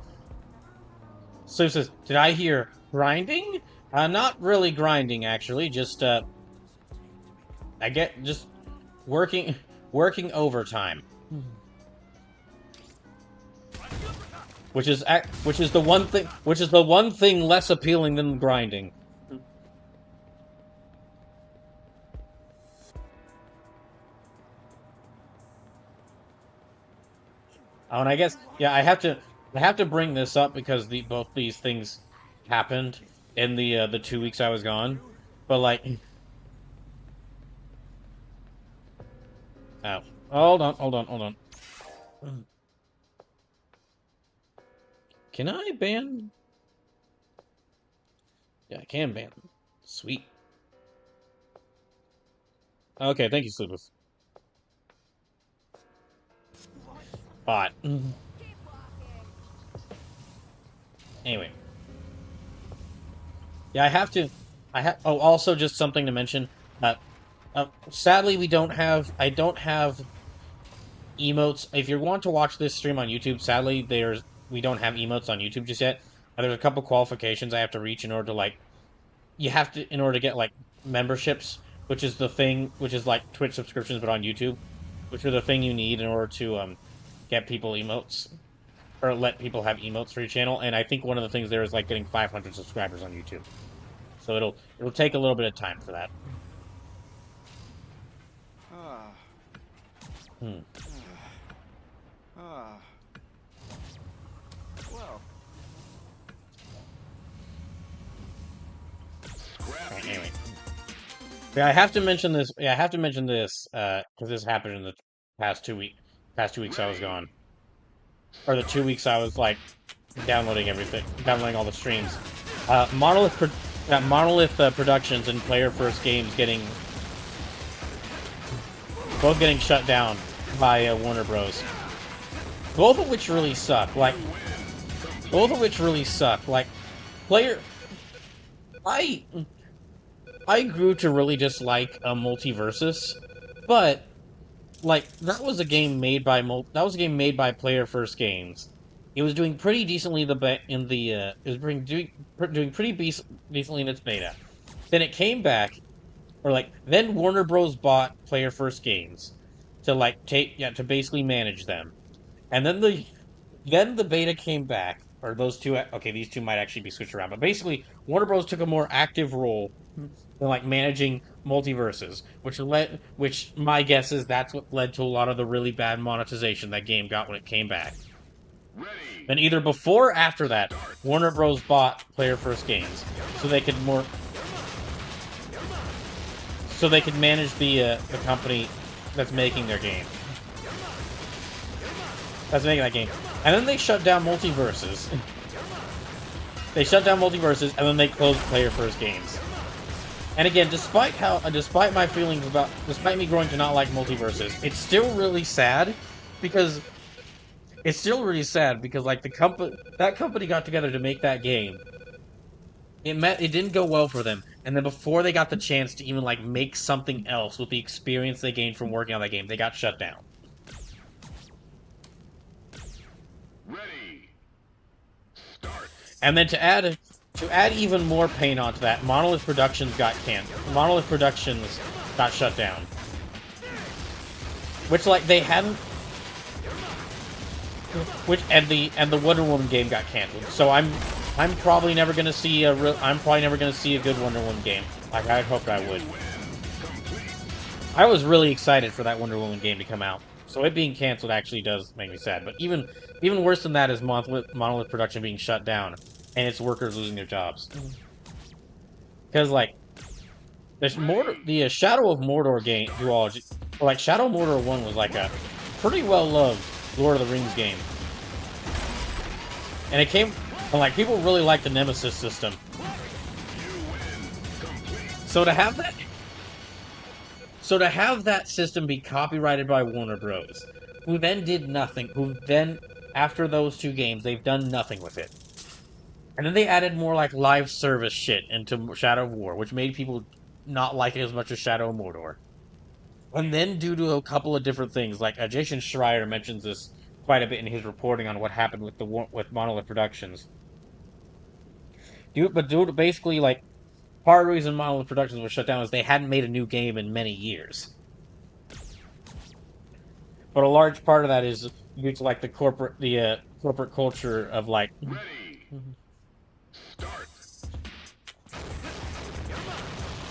Sue says, "Did I hear grinding?" Not really grinding, actually. Just I get just working overtime, which is the one thing less appealing than grinding. Oh, and I guess, yeah, I have to bring this up because both these things happened in the 2 weeks I was gone. But, like, oh, hold on. Can I ban? Yeah, I can ban them. Sweet. Okay, thank you, Sleepless. Bot. Anyway. Yeah, oh, also just something to mention. Sadly, I don't have emotes. If you want to watch this stream on YouTube, sadly, we don't have emotes on YouTube just yet. There's a couple qualifications I have to reach in order to get, like, memberships, which is like Twitch subscriptions, but on YouTube, which are the thing you need in order to, get people emotes, or let people have emotes for your channel, and I think one of the things there is, like, getting 500 subscribers on YouTube. So it'll take a little bit of time for that.
Well.
Right, anyway. Yeah, I have to mention this. Yeah, I have to mention this because this happened in the past 2 weeks. Past 2 weeks I was gone, or the 2 weeks I was, like, downloading all the streams. Monolith Productions and Player First Games both getting shut down by Warner Bros. Both of which really suck. Like, Player. I grew to really dislike Multiversus, but like that was a game made by Player First Games. It was doing pretty decently it was doing pretty decently in its beta. Then it came back, or like then Warner Bros. Bought Player First Games to to basically manage them, and then the beta came back, or those two. Okay, these two might actually be switched around, but basically Warner Bros. Took a more active role in like managing multiverses, which my guess is that's what led to a lot of the really bad monetization that game got when it came back. And either before or after that, Warner Bros. Bought Player First Games so they could manage the company that's making their game. That's making that game. And then they shut down Multiverses. And then they closed Player First Games. And again, despite me growing to not like Multiverses, it's still really sad because like that company got together to make that game. It didn't go well for them, and then before they got the chance to even like make something else with the experience they gained from working on that game, they got shut down.
Ready. Start.
And then to add even more pain onto that, Monolith Productions got shut down. Which like they hadn't. And the Wonder Woman game got canceled. So I'm probably never gonna see a good Wonder Woman game. Like I hoped I would. I was really excited for that Wonder Woman game to come out. So it being canceled actually does make me sad. But even worse than that is Monolith Production being shut down and its workers losing their jobs. Because like the Shadow of Mordor game duology, like Shadow of Mordor 1 was like a pretty well loved Lord of the Rings game. And like people really liked the Nemesis system. So to have that system be copyrighted by Warner Bros., who then after those two games, they've done nothing with it. And then they added more like live service shit into Shadow of War, which made people not like it as much as Shadow of Mordor. And then due to a couple of different things, like Jason Schreier mentions this quite a bit in his reporting on what happened with Monolith Productions. Basically, like, part of the reason Monolith Productions was shut down is they hadn't made a new game in many years. But a large part of that is due to like the corporate culture of like.
Ready. Start.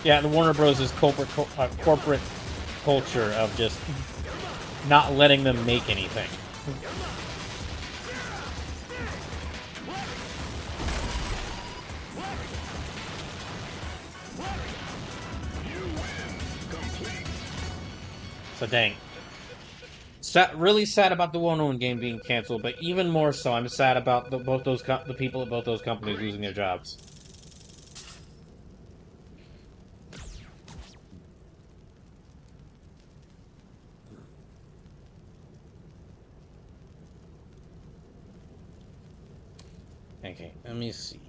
Yeah, the Warner Bros. Corporate culture of just not letting them make anything. So dang. Really sad about the Wonder Woman game being canceled, but even more so, I'm sad about the people at both those companies losing their jobs. Okay, let me see.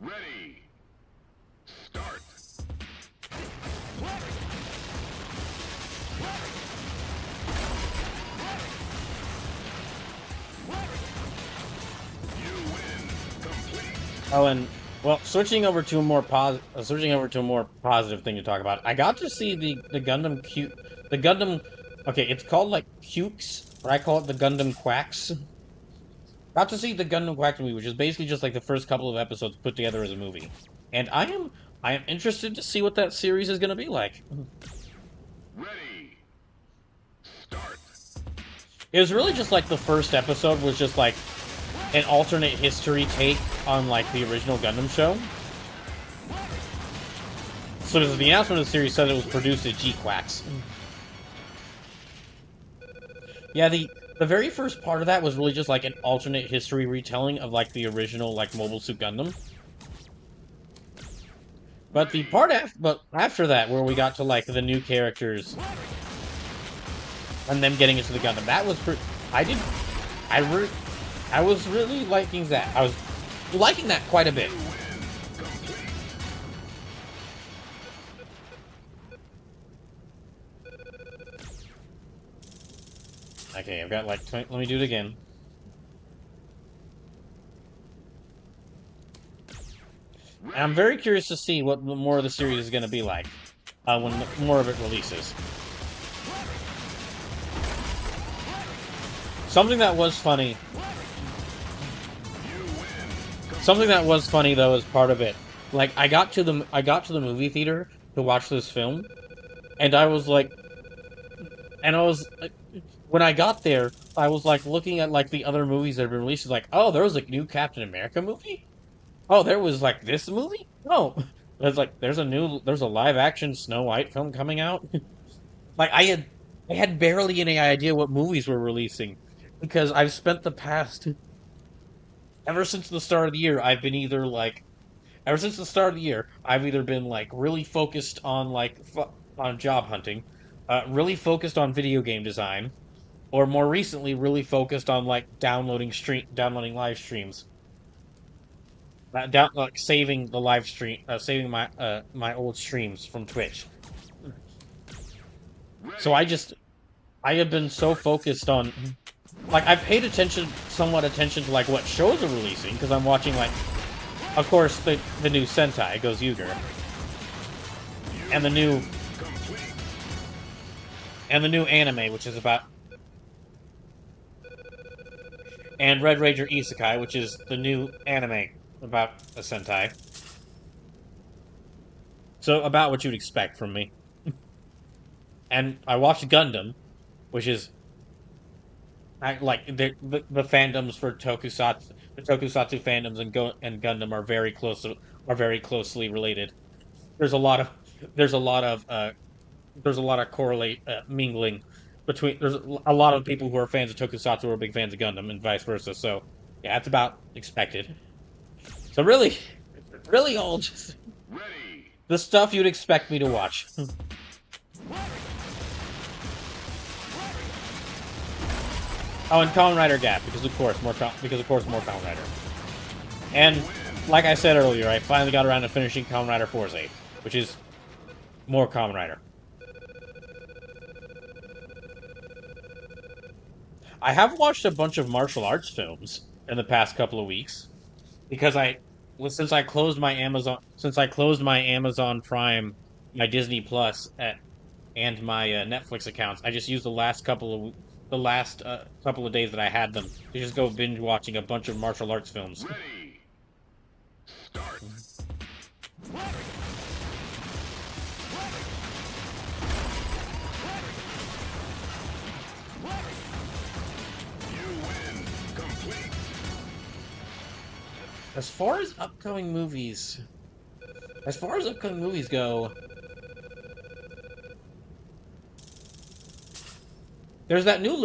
Ready. Start. You win. Complete.
Oh, and well, switching over to a more positive thing to talk about. I got to see the Gundam Okay, it's called like Cukes, but I call it the Gundam Quacks. Got to see the Gundam Quacks movie, which is basically just like the first couple of episodes put together as a movie. And I am interested to see what that series is going to be like.
Ready. Start.
It was really just like the first episode was just like an alternate history take on like the original Gundam show. So the announcement of the series said it was produced at G-Quacks. Yeah, the very first part of that was really just like an alternate history retelling of like the original like Mobile Suit Gundam. But the part after that, where we got to like the new characters and them getting into the Gundam, that was I was really liking that. I was liking that quite a bit. Okay, I've got like 20, let me do it again. And I'm very curious to see what more of the series is going to be like when more of it releases. Something that was funny. Something that was funny though as part of it. Like I got to the movie theater to watch this film, and I was like, when I got there, I was like looking at like the other movies that have been released. Like, oh, there was a new Captain America movie. Oh, there was like this movie. Oh, there's like there's a live action Snow White film coming out. Like I had barely any idea what movies were releasing because I've spent the past ever since the start of the year. Ever since the start of the year, I've either been like really focused on on job hunting, really focused on video game design, or more recently, really focused on like downloading live streams, like saving the live stream, saving my old streams from Twitch. So I have been so focused on, like I've paid somewhat attention to like what shows are releasing because I'm watching like, of course the new Sentai Goes Yuger, and the new anime which is about, and Red Ranger Isekai, which is the new anime about a Sentai. So about what you'd expect from me. And I watched Gundam, which is like the fandoms for Tokusatsu, the Tokusatsu fandoms and Gundam are very closely related. There's a lot of there's a lot of mingling between. There's a lot of people who are fans of Tokusatsu who are big fans of Gundam and vice versa. So yeah, it's about expected. So really all just
Ready.
the stuff you'd expect me to watch. Oh, and Kamen Rider Gap, because of course more Kamen Rider. And like I said earlier, I finally got around to finishing Kamen Rider Forze, which is more Kamen Rider. I have watched a bunch of martial arts films in the past couple of weeks because since I closed my Amazon Prime, my Disney Plus, and my Netflix accounts, I just used the last couple of days that I had them to just go binge watching a bunch of martial arts films.
Ready. Start. You win. Complete.
As far as upcoming movies go, there's that new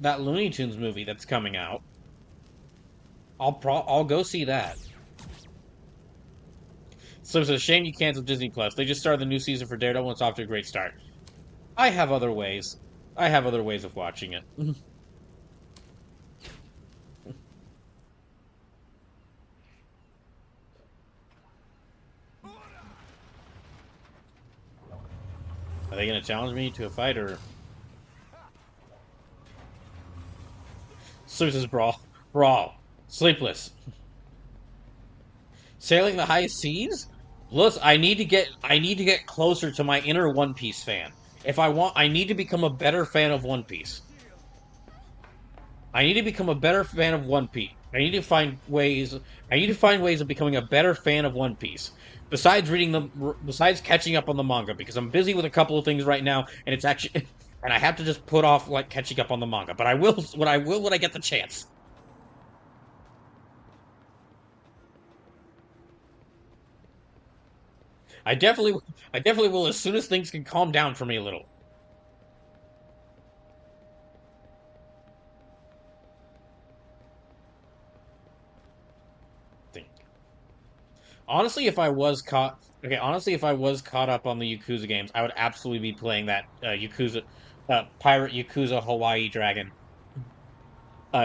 that Looney Tunes movie that's coming out. I'll go see that. So it's a shame you canceled Disney Plus. They just started the new season for Daredevil and it's off to a great start. I have other ways of watching it. Are they going to challenge me to a fight, or... Sluices Brawl. Sleepless. Sailing the high seas? Look, I need to get closer to my inner One Piece fan. I need to become a better fan of One Piece. I need to become a better fan of One Piece. I need to find ways of becoming a better fan of One Piece. Besides catching up on the manga, because I'm busy with a couple of things right now, and it's actually, and I have to just put off like catching up on the manga. But I will when I get the chance. I definitely will as soon as things can calm down for me a little. Honestly, if I was caught up on the Yakuza games, I would absolutely be playing that Pirate Yakuza Hawaii Dragon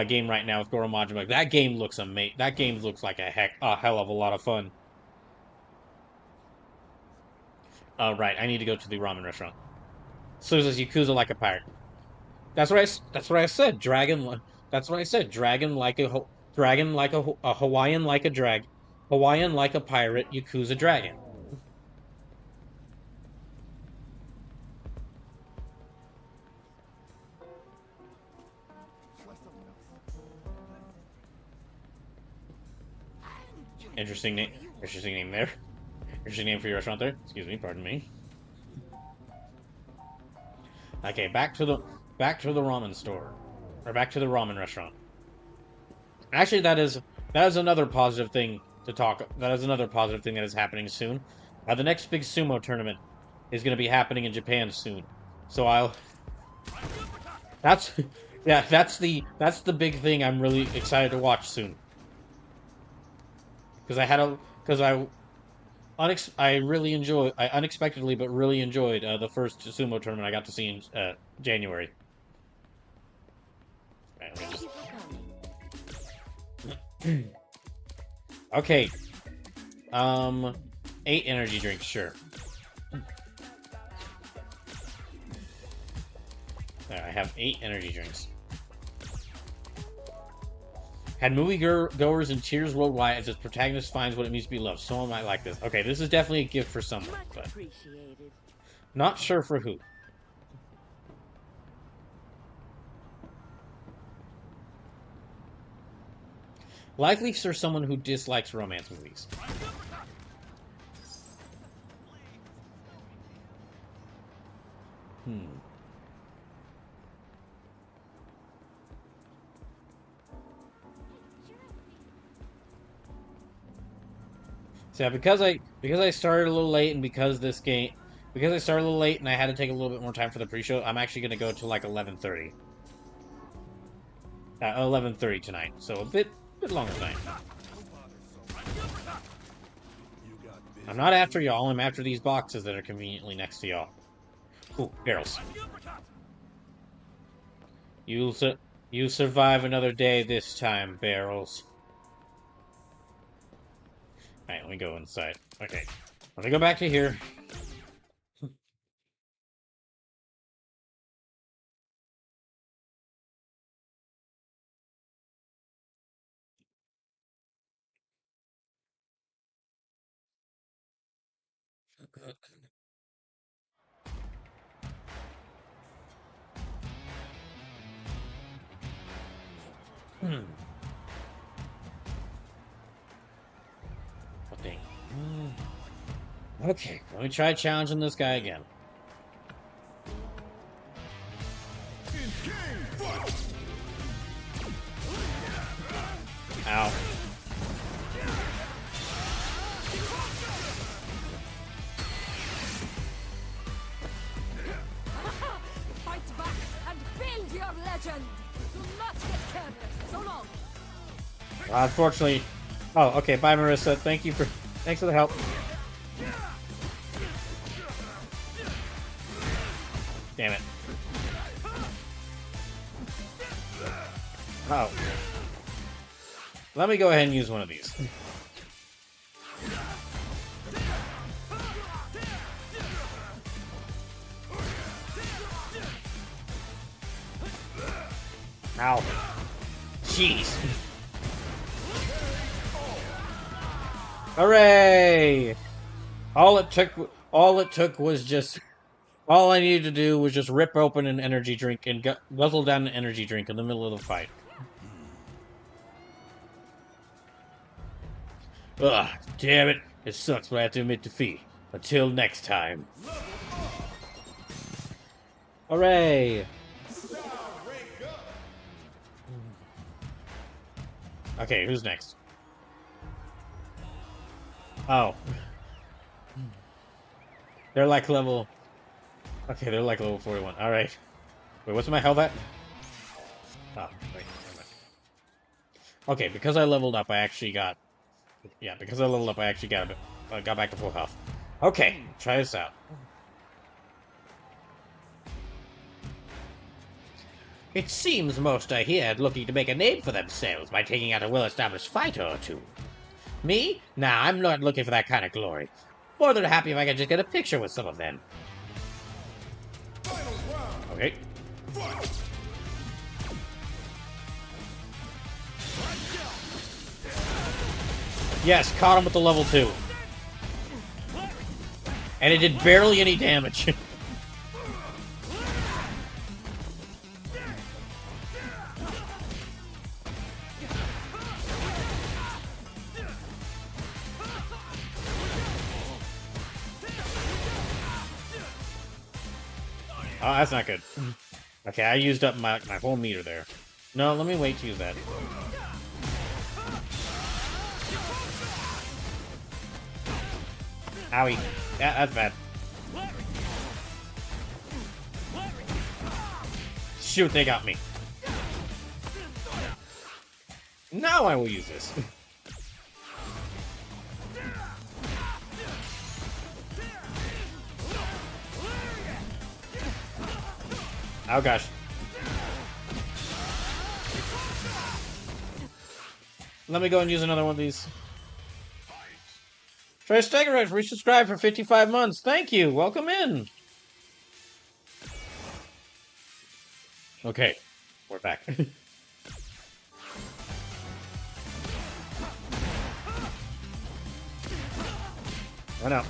game right now with Goro Majima. That game looks amazing. That game looks like a hell of a lot of fun. Right, I need to go to the ramen restaurant. So it says Yakuza Like a Pirate. That's what I said. That's what I said. Dragon like a Hawaiian like a Hawaiian like a pirate, Yakuza dragon. Interesting name. Interesting name there. Interesting name for your restaurant there. Excuse me. Pardon me. Okay, back to the ramen store, or back to the ramen restaurant. Actually, that is another positive thing to talk. That is another positive thing that is happening soon. The next big sumo tournament is going to be happening in Japan soon. So that's yeah, that's the big thing I'm really excited to watch soon. Because I unexpectedly but really enjoyed the first sumo tournament I got to see in January. Right, let me just... Okay. 8 energy drinks, sure. There, I have 8 energy drinks. Had moviegoers in tears worldwide as its protagonist finds what it means to be loved. Someone might like this. Okay, this is definitely a gift for someone, but not sure for who. Likely for someone who dislikes romance movies. So yeah, because I started a little late and because I started a little late and I had to take a little bit more time for the pre-show, I'm actually going to go to like 11:30. 11:30 tonight, so a bit longer tonight. I'm not after y'all, I'm after these boxes that are conveniently next to y'all. Ooh, barrels. You'll survive another day this time, barrels. Alright, let me go inside. Okay. Let me go back to here. What thing? Okay, let me try challenging this guy again. Ow.
Fight back and build your legend. Do not get careless. So long.
Unfortunately... Oh, okay, bye Marissa. Thanks for the help. Damn it. Oh. Let me go ahead and use one of these. Ow. Jeez. Hooray! All it I needed to do was just rip open an energy drink and guzzle down an energy drink in the middle of the fight. Ugh, damn it. It sucks, but I have to admit defeat. Until next time. Hooray! Okay, who's next? Oh. They're like level... Okay, they're like level 41. Alright. Wait, what's my health at? Oh, wait. Okay, because I leveled up, I actually got... Yeah, because I leveled up, I actually got back to full health. Okay, try this out. It seems most are here looking to make a name for themselves by taking out a well-established fighter or two. Me? Nah, I'm not looking for that kind of glory. More than happy if I can just get a picture with some of them. Okay. Yes, caught him with the level 2. And it did barely any damage. Oh, that's not good. Okay, I used up my whole meter there. No, let me wait to use that. Owie. Yeah, that's bad. Shoot, they got me. Now I will use this. Oh gosh. Let me go and use another one of these. Trace Stegarite, resubscribe for 55 months. Thank you. Welcome in. Okay, we're back. Run out.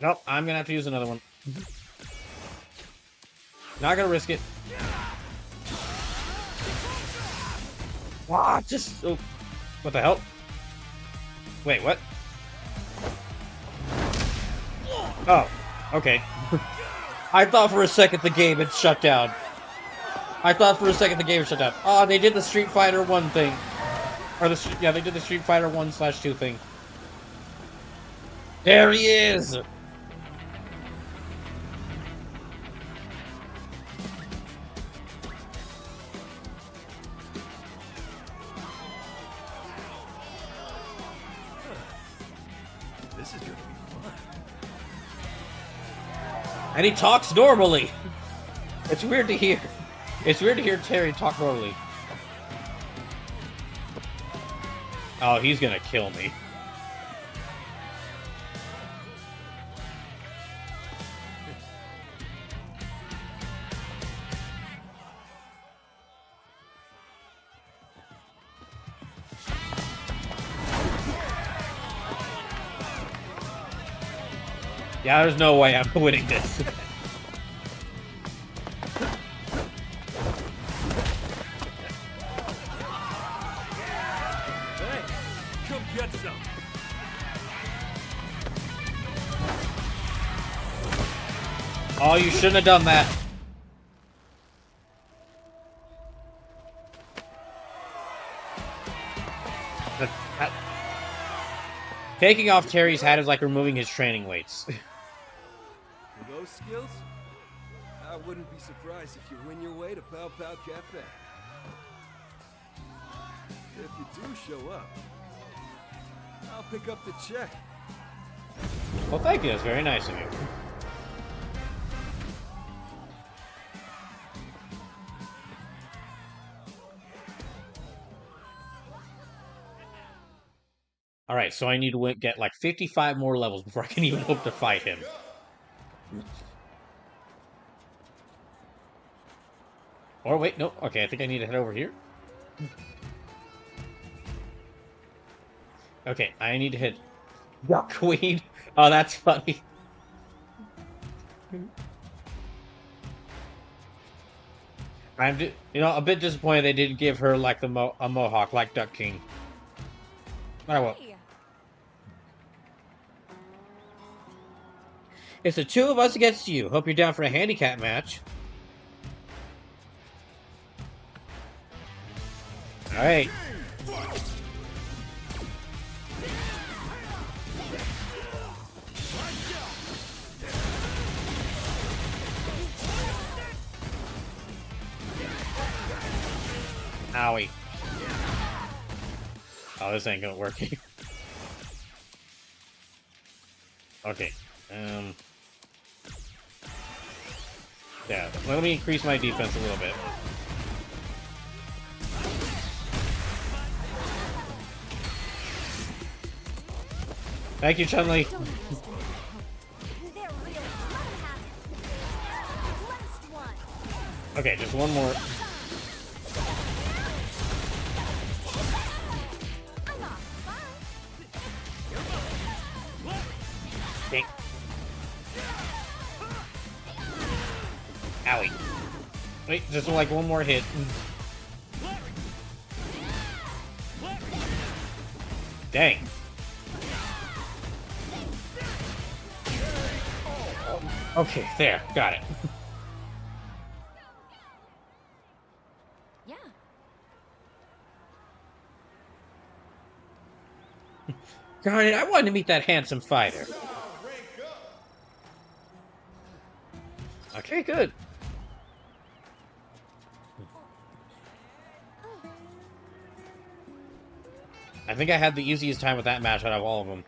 Nope, I'm gonna have to use another one. Not gonna risk it. Ah, just... Oh. What the hell? Wait, what? Oh, okay. I thought for a second the game had shut down. Oh, they did the Street Fighter 1 thing. Or yeah, they did the Street Fighter 1/2 thing. There he is!
This is gonna be fun.
And he talks normally. It's weird to hear. It's weird to hear Terry talk normally. Oh, he's gonna kill me. Yeah, there's no way I'm winning this.
Hey, come get some.
Oh, you shouldn't have done that. Taking off Terry's hat is like removing his training weights.
With those skills, I wouldn't be surprised if you win your way to Pow Pow Cafe. If you do show up, I'll pick up the check.
Well, thank you. That's very nice of you. Alright, so I need to get like 55 more levels before I can even hope to fight him. Or wait, no. Okay, I think I need to head over here. Okay, I need to hit Queen. Oh, that's funny. I'm, a bit disappointed they didn't give her like a mohawk like Duck King. Oh well. It's the two of us against you. Hope you're down for a handicap match. Alright. Owie. Oh, this ain't gonna work. Okay. Yeah, let me increase my defense a little bit. Thank you, Chun-Li.
Don't underestimate them. They're real. Let 'em have it. Last one.
Okay, just one more.
I'm off. Bye.
Dang. Owie. Wait, just like one more hit. Dang. Okay, there. Got it.
Yeah.
Darn it, I wanted to meet that handsome fighter. Okay, good. I think I had the easiest time with that match out of all of them.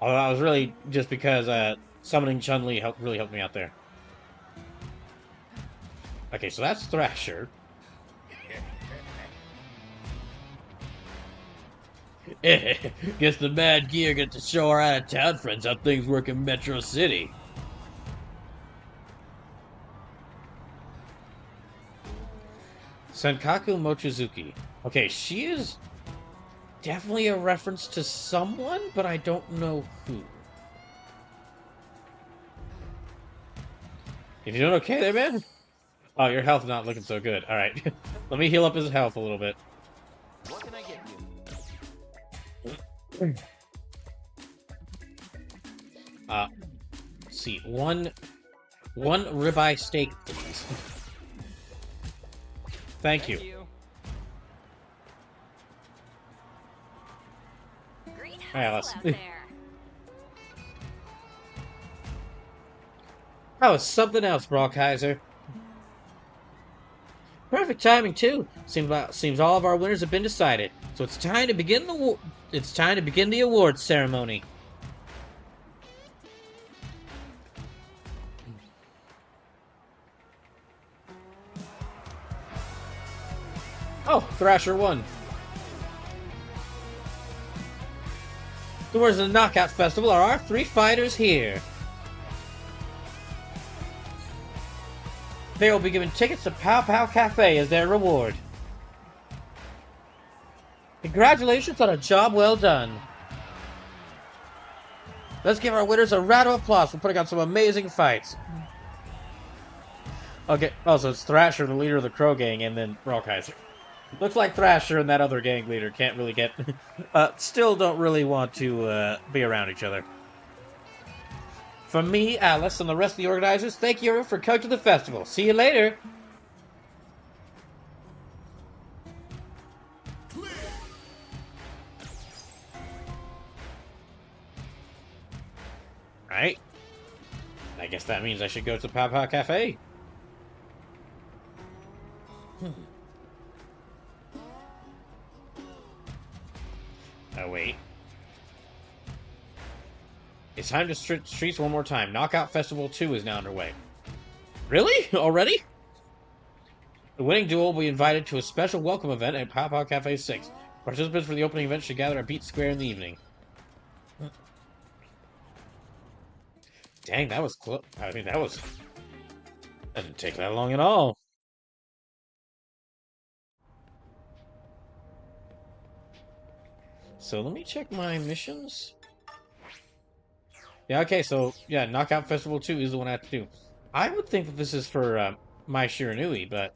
Although I was really just because summoning Chun-Li really helped me out there. Okay, so that's Thrasher. Guess the Mad Gear get to show our out-of-town friends how things work in Metro City. Senkaku Mochizuki. Okay, she is definitely a reference to someone, but I don't know who. You doing okay there, man? Oh, your health not looking so good. Alright. Let me heal up his health a little bit.
What can I get you?
Let's see. One ribeye steak, please. Thank you.
Great
Hey,
hustle
Alice.
out there.
Oh, it's something else, BrawlKaiser. Perfect timing too. Seems all of our winners have been decided. So it's time to begin the awards ceremony. Oh, Thrasher won. The winners of the Knockout Festival are our 3 fighters here. They will be given tickets to Pow Pow Cafe as their reward. Congratulations on a job well done. Let's give our winners a round of applause for putting on some amazing fights. Okay, so it's Thrasher, the leader of the Crow Gang, and then BrawlKaiser. Looks like Thrasher and that other gang leader can't really get... still don't really want to be around each other. From me, Alice, and the rest of the organizers, thank you for coming to the festival. See you later! Alright. I guess that means I should go to Pow Pow Cafe. Oh, wait. It's time to streets one more time. Knockout Festival 2 is now underway. Really? Already? The winning duo will be invited to a special welcome event at Pow Pow Cafe 6. Participants for the opening event should gather at Beat Square in the evening. Dang, that was close. I mean, that didn't take that long at all. So let me check my missions. Yeah, okay, so, yeah, Knockout Festival 2 is the one I have to do. I would think that this is for Mai Shiranui, but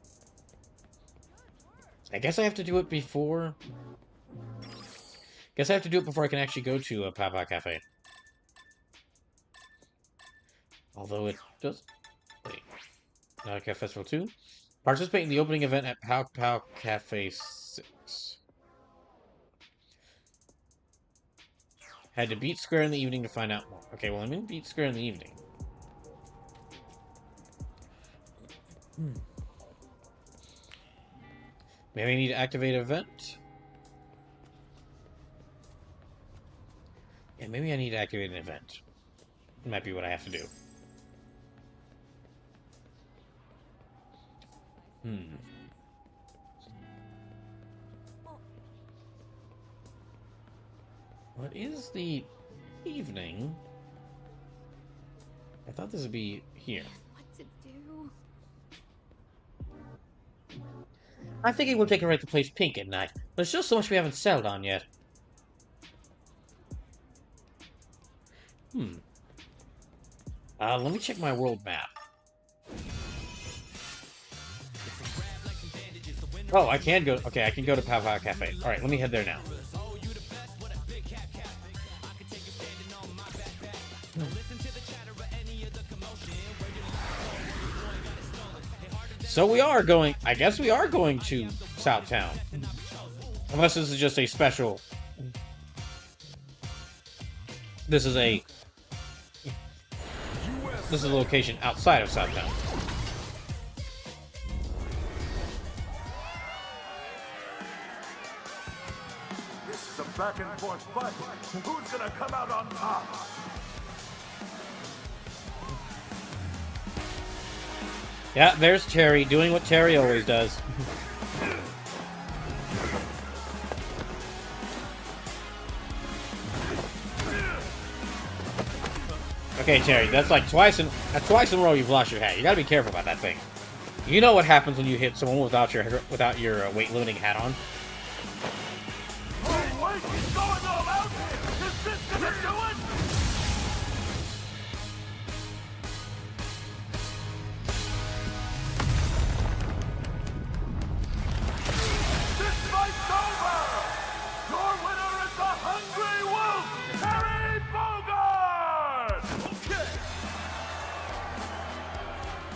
I guess I have to do it before... Guess I have to do it before I can actually go to Pow Pow Cafe. Although it does... Wait. Knockout Festival 2? Participate in the opening event at Pow Pow Cafe 6. Had to Beat Square in the evening to find out more. Okay, well, I'm in Beat Square in the evening. Maybe I need to activate an event? Yeah, maybe I need to activate an event. Might be what I have to do. What is the evening. I thought this would be here.
What to do?
I'm thinking we'll decorate the place pink at night. There's still so much we haven't settled on yet. Let me check my world map. Oh, I can go. Okay, I can go to Pow Pow Cafe. All right, let me head there now. So we are going. I guess we are going to Southtown, unless this is just a special. This is a location outside of Southtown.
This is a back and forth fight. Who's gonna come out on top?
Yeah, there's Terry doing what Terry always does. Okay, Terry, that's twice in a row you've lost your hat. You gotta be careful about that thing. You know what happens when you hit someone without your weight limiting hat on.
Oh, wait, he's going all out here! Is this gonna do it? This fight's over! Your winner is the Hungry Wolf, Terry Bogard! Okay.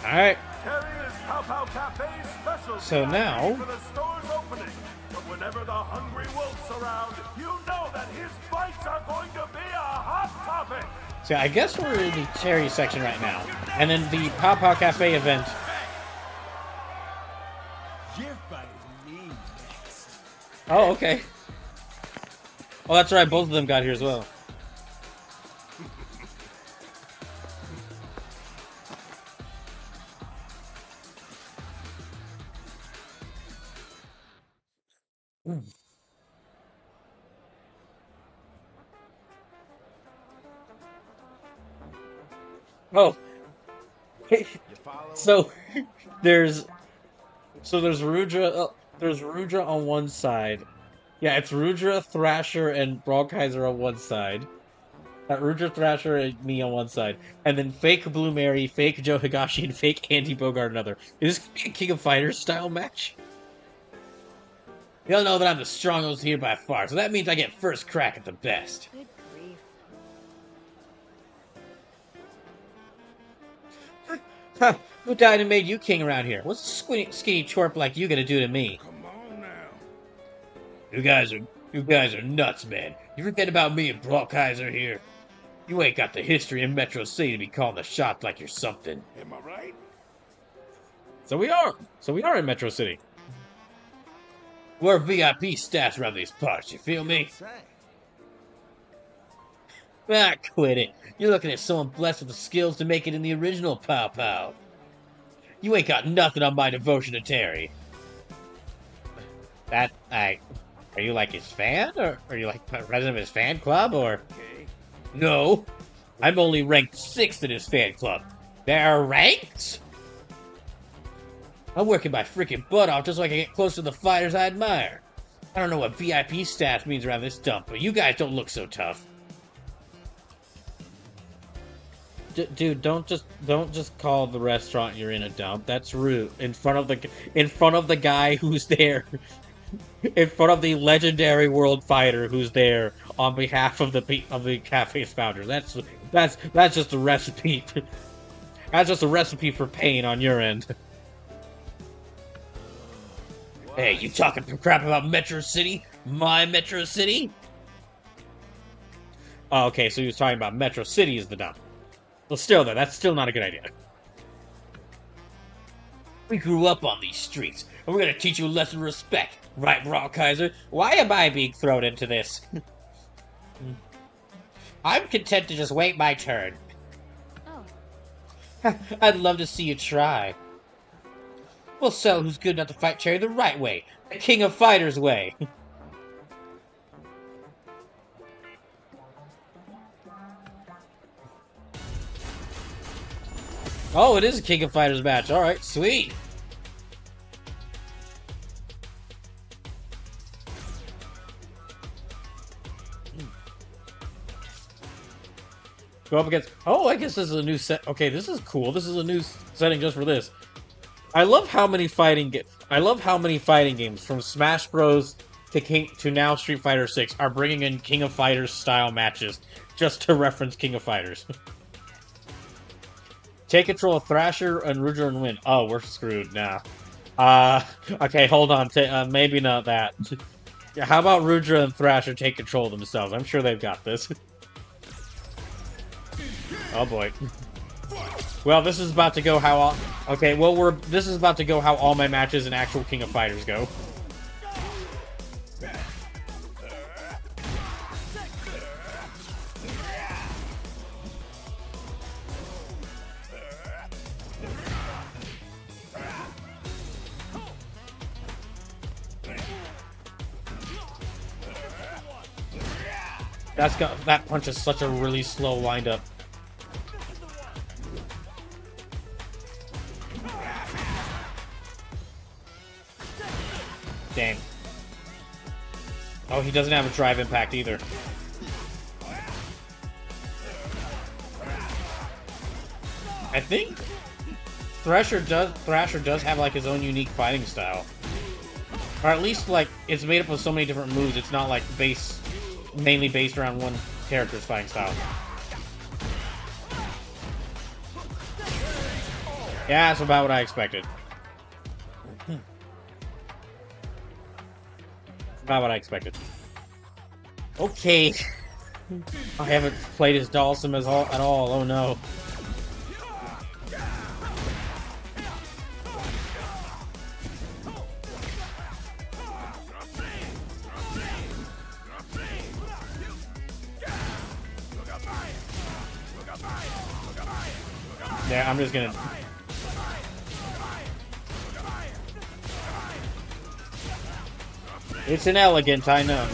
Alright,
Terry is Pow Pow Cafe's special
So now-
for the store's opening. But whenever the Hungry Wolf's around, you know that his fights are going to be a hot topic.
so I guess we're in the Terry section right now. And then the Pow Pow Cafe event.
You're fighting me next.
Oh, okay. Oh, that's right, both of them got here as well. Oh. So there's Rudra on one side. Yeah, it's Rudra, Thrasher, and BrawlKaiser on one side. Rudra, Thrasher, and me on one side. And then fake Blue Mary, fake Joe Higashi, and fake Andy Bogart another. Is this gonna be a King of Fighters style match? You'll know that I'm the strongest here by far, so that means I get first crack at the best.
Good grief.
Huh, who died and made you king around here? What's a skinny twerp like you gonna do to me?
Come on now.
You guys are nuts, man. You forget about me and BrawlKaiser here. You ain't got the history in Metro City to be calling the shots like you're something.
Am I right?
So we are in Metro City. We're VIP staffs around these parts, you feel me? Ah, quit it. You're looking at someone blessed with the skills to make it in the original Pow Pow. You ain't got nothing on my devotion to Terry. Are you like his fan? Or are you like a president of his fan club? Or...
Okay.
No. I'm only ranked 6th in his fan club. There are ranks? I'm working my freaking butt off just so I can get close to the fighters I admire. I don't know what VIP staff means around this dump, but you guys don't look so tough. Dude, don't just call the restaurant you're in a dump. That's rude. In front of the guy who's there, in front of the legendary world fighter who's there on behalf of the cafe's founder. That's just a recipe. That's just a recipe for pain on your end. Hey, you talking crap about Metro City? My Metro City? Oh, okay, so he was talking about Metro City as the dump. Well, still, though, that's still not a good idea. We grew up on these streets, and we're gonna teach you a lesson of respect, right, BrawlKaiser? Why am I being thrown into this? I'm content to just wait my turn.
Oh,
I'd love to see you try. We'll settle who's good enough to fight Cherry the right way, the King of Fighters way. Oh, it is a King of Fighters match. All right, sweet. Go up against. Oh, I guess this is a new set. Okay, this is cool. This is a new setting just for this. I love how many fighting games from Smash Bros. To now Street Fighter 6 are bringing in King of Fighters style matches just to reference King of Fighters. Take control of Thrasher and Rudra and win. Oh, we're screwed now. Okay, hold on. Maybe not that. How about Rudra and Thrasher take control themselves? I'm sure they've got this. Oh boy. Well, this is about to go how all... Okay, well, this is about to go how all my matches in actual King of Fighters go. That punch is such a really slow windup. Damn. Oh, he doesn't have a drive impact either. I think Thrasher does have like his own unique fighting style. Or at least like it's made up of so many different moves, it's not like mainly based around one character's fighting style. Yeah, that's about what I expected. About what I expected. Okay. I haven't played as Dhalsim at all. Oh no. Yeah, I'm just gonna... It's inelegant, I know.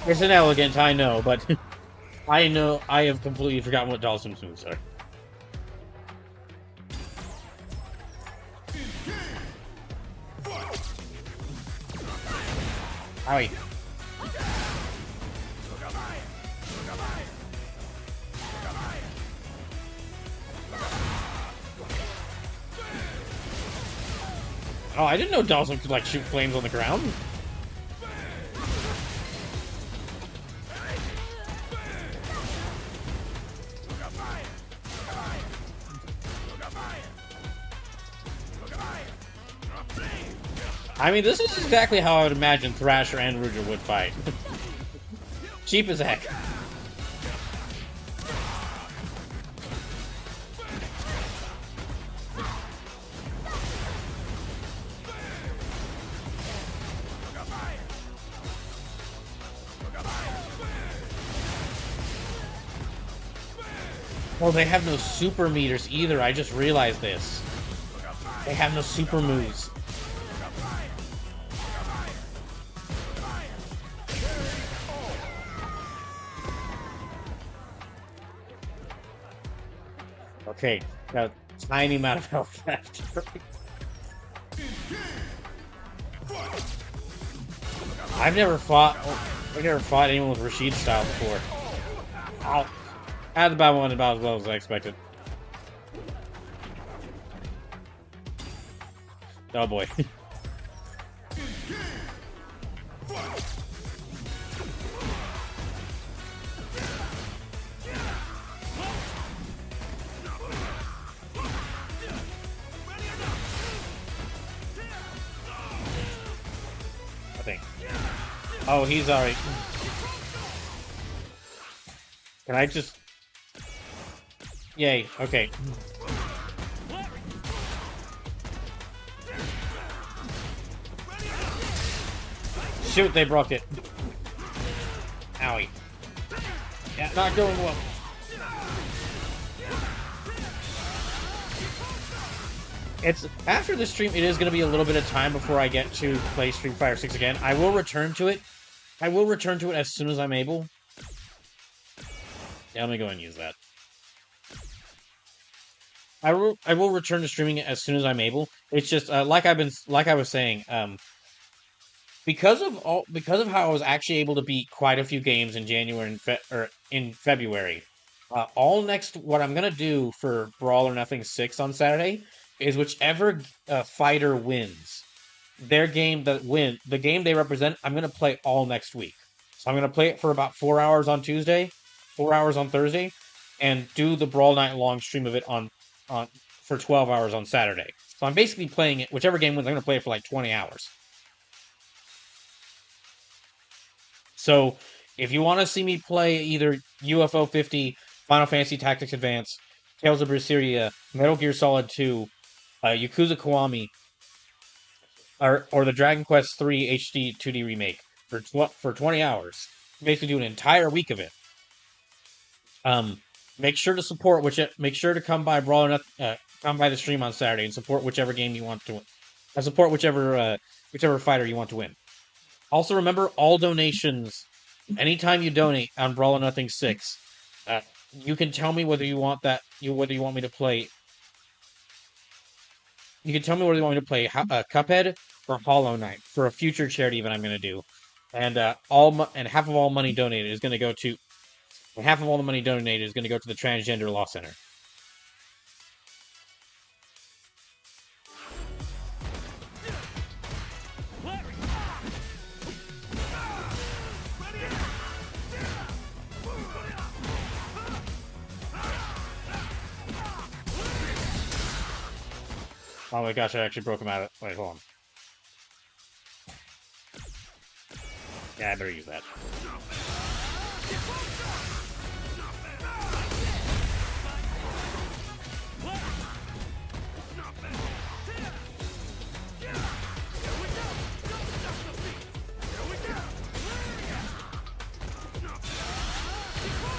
It's inelegant, I know, but... I know I have completely forgotten what Dhalsim's moves are. Owie. Oh, I didn't know Dhalsim could, like, shoot flames on the ground. I mean, this is exactly how I would imagine Thrasher and Rudra would fight. Cheap as heck. Well, they have no super meters either. I just realized this. They have no super moves. Okay, got a tiny amount of health left. I've never fought anyone with Rashid's style before. Ow. I had about one about as well as I expected. Oh boy. I think. Oh, he's alright. Can I just... Yay, okay. Shoot, they broke it. Owie. Yeah, not going well. It's after this stream, it is going to be a little bit of time before I get to play Street Fighter 6 again. I will return to it. I will return to it as soon as I'm able. Yeah, let me go and use that. I will return to streaming as soon as I'm able. It's just like I was saying, because of how I was actually able to beat quite a few games in January and or in February. What I'm gonna do for Brawl or Nothing 6 on Saturday is whichever fighter wins the game they represent, I'm gonna play all next week. So I'm gonna play it for about 4 hours on Tuesday, 4 hours on Thursday, and do the Brawl night long stream of it on for 12 hours on Saturday. So I'm basically playing it, whichever game wins, I'm gonna play it for like 20 hours. So if you want to see me play either UFO 50, Final Fantasy Tactics Advance, Tales of Berseria, Metal Gear Solid 2, Yakuza Kiwami, or the Dragon Quest 3 HD 2D remake for 20 hours, basically do an entire week of it. Make sure to support make sure to come by come by the stream on Saturday and support whichever game you want to win. Support whichever fighter you want to win. Also remember, all donations, anytime you donate on Brawl or Nothing 6, you can tell me whether you want me to play. You can tell me whether you want me to play Cuphead or Hollow Knight for a future charity event I'm going to do, and half of all money donated is going to go to. Half of all the money donated is going to go to the Transgender Law Center. Oh my gosh, I actually broke him out of... Wait, hold on. Yeah, I better use that.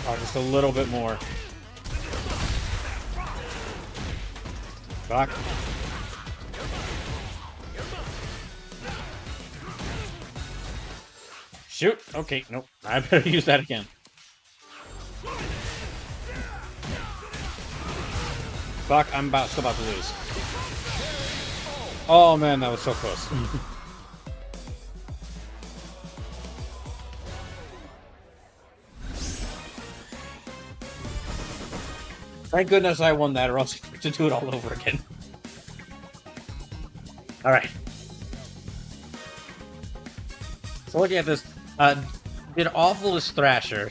Oh, just a little bit more. Fuck. Shoot! Okay, nope. I better use that again. Fuck, I'm still about to lose. Oh man, that was so close. Thank goodness I won that, or else I have to do it all over again. Alright. So looking at this, did awfulest Thrasher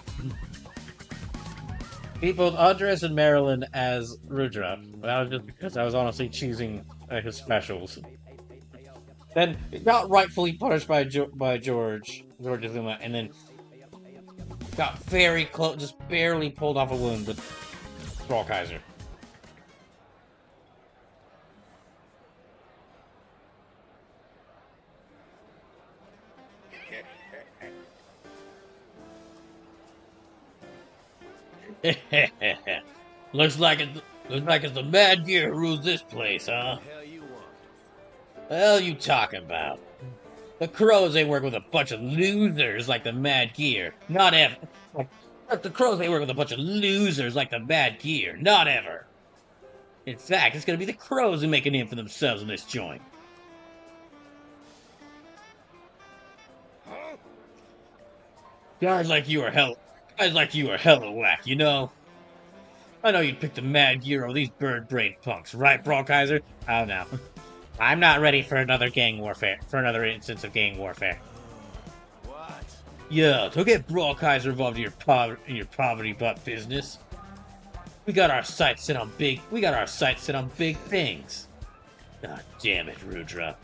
beat both Andres and Marilyn as Rudra. That was just because I was honestly choosing his specials. Then got rightfully punished by George Azuma, and then got very close, just barely pulled off a wound with BrawlKaiser. looks like it's the Mad Gear who rules this place, huh?
Hell you want?
Hell you talking about? The Crows, they work with a bunch of losers like the Mad Gear. Not ever. The Crows, they work with a bunch of losers like the Mad Gear. Not ever. In fact, it's gonna be the Crows who make a name for themselves in this joint. Guys like you are hella whack, you know? I know you'd pick the Mad Gear over these bird-brained punks, right, BrawlKaiser? Oh no. I'm not ready for another instance of gang warfare.
What?
Yeah, don't get BrawlKaiser involved in your poverty butt business. We got our sights set on big things. God damn it, Rudra.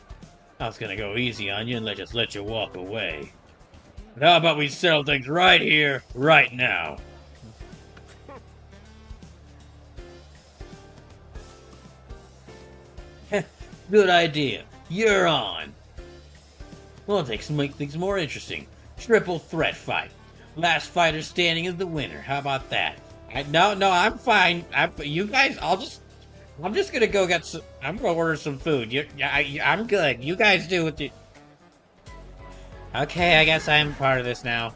I was gonna go easy on you and just let you walk away. But how about we settle things right here, right now? Good idea. You're on. Well, let's make things more interesting. Triple threat fight. Last fighter standing is the winner. How about that? No, I'm fine. You guys, I'm just gonna go get some. I'm gonna order some food. I'm good. You guys do what you. Okay, I guess I'm part of this now.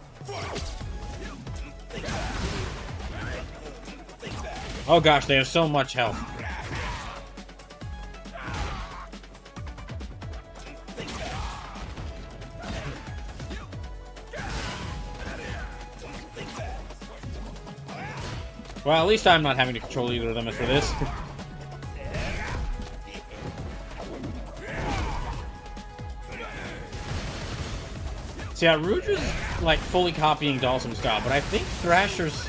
Oh gosh, they have so much health. Well, at least I'm not having to control either of them for this. See, yeah, Rouge is like fully copying Dawson's style, but I think Thrasher's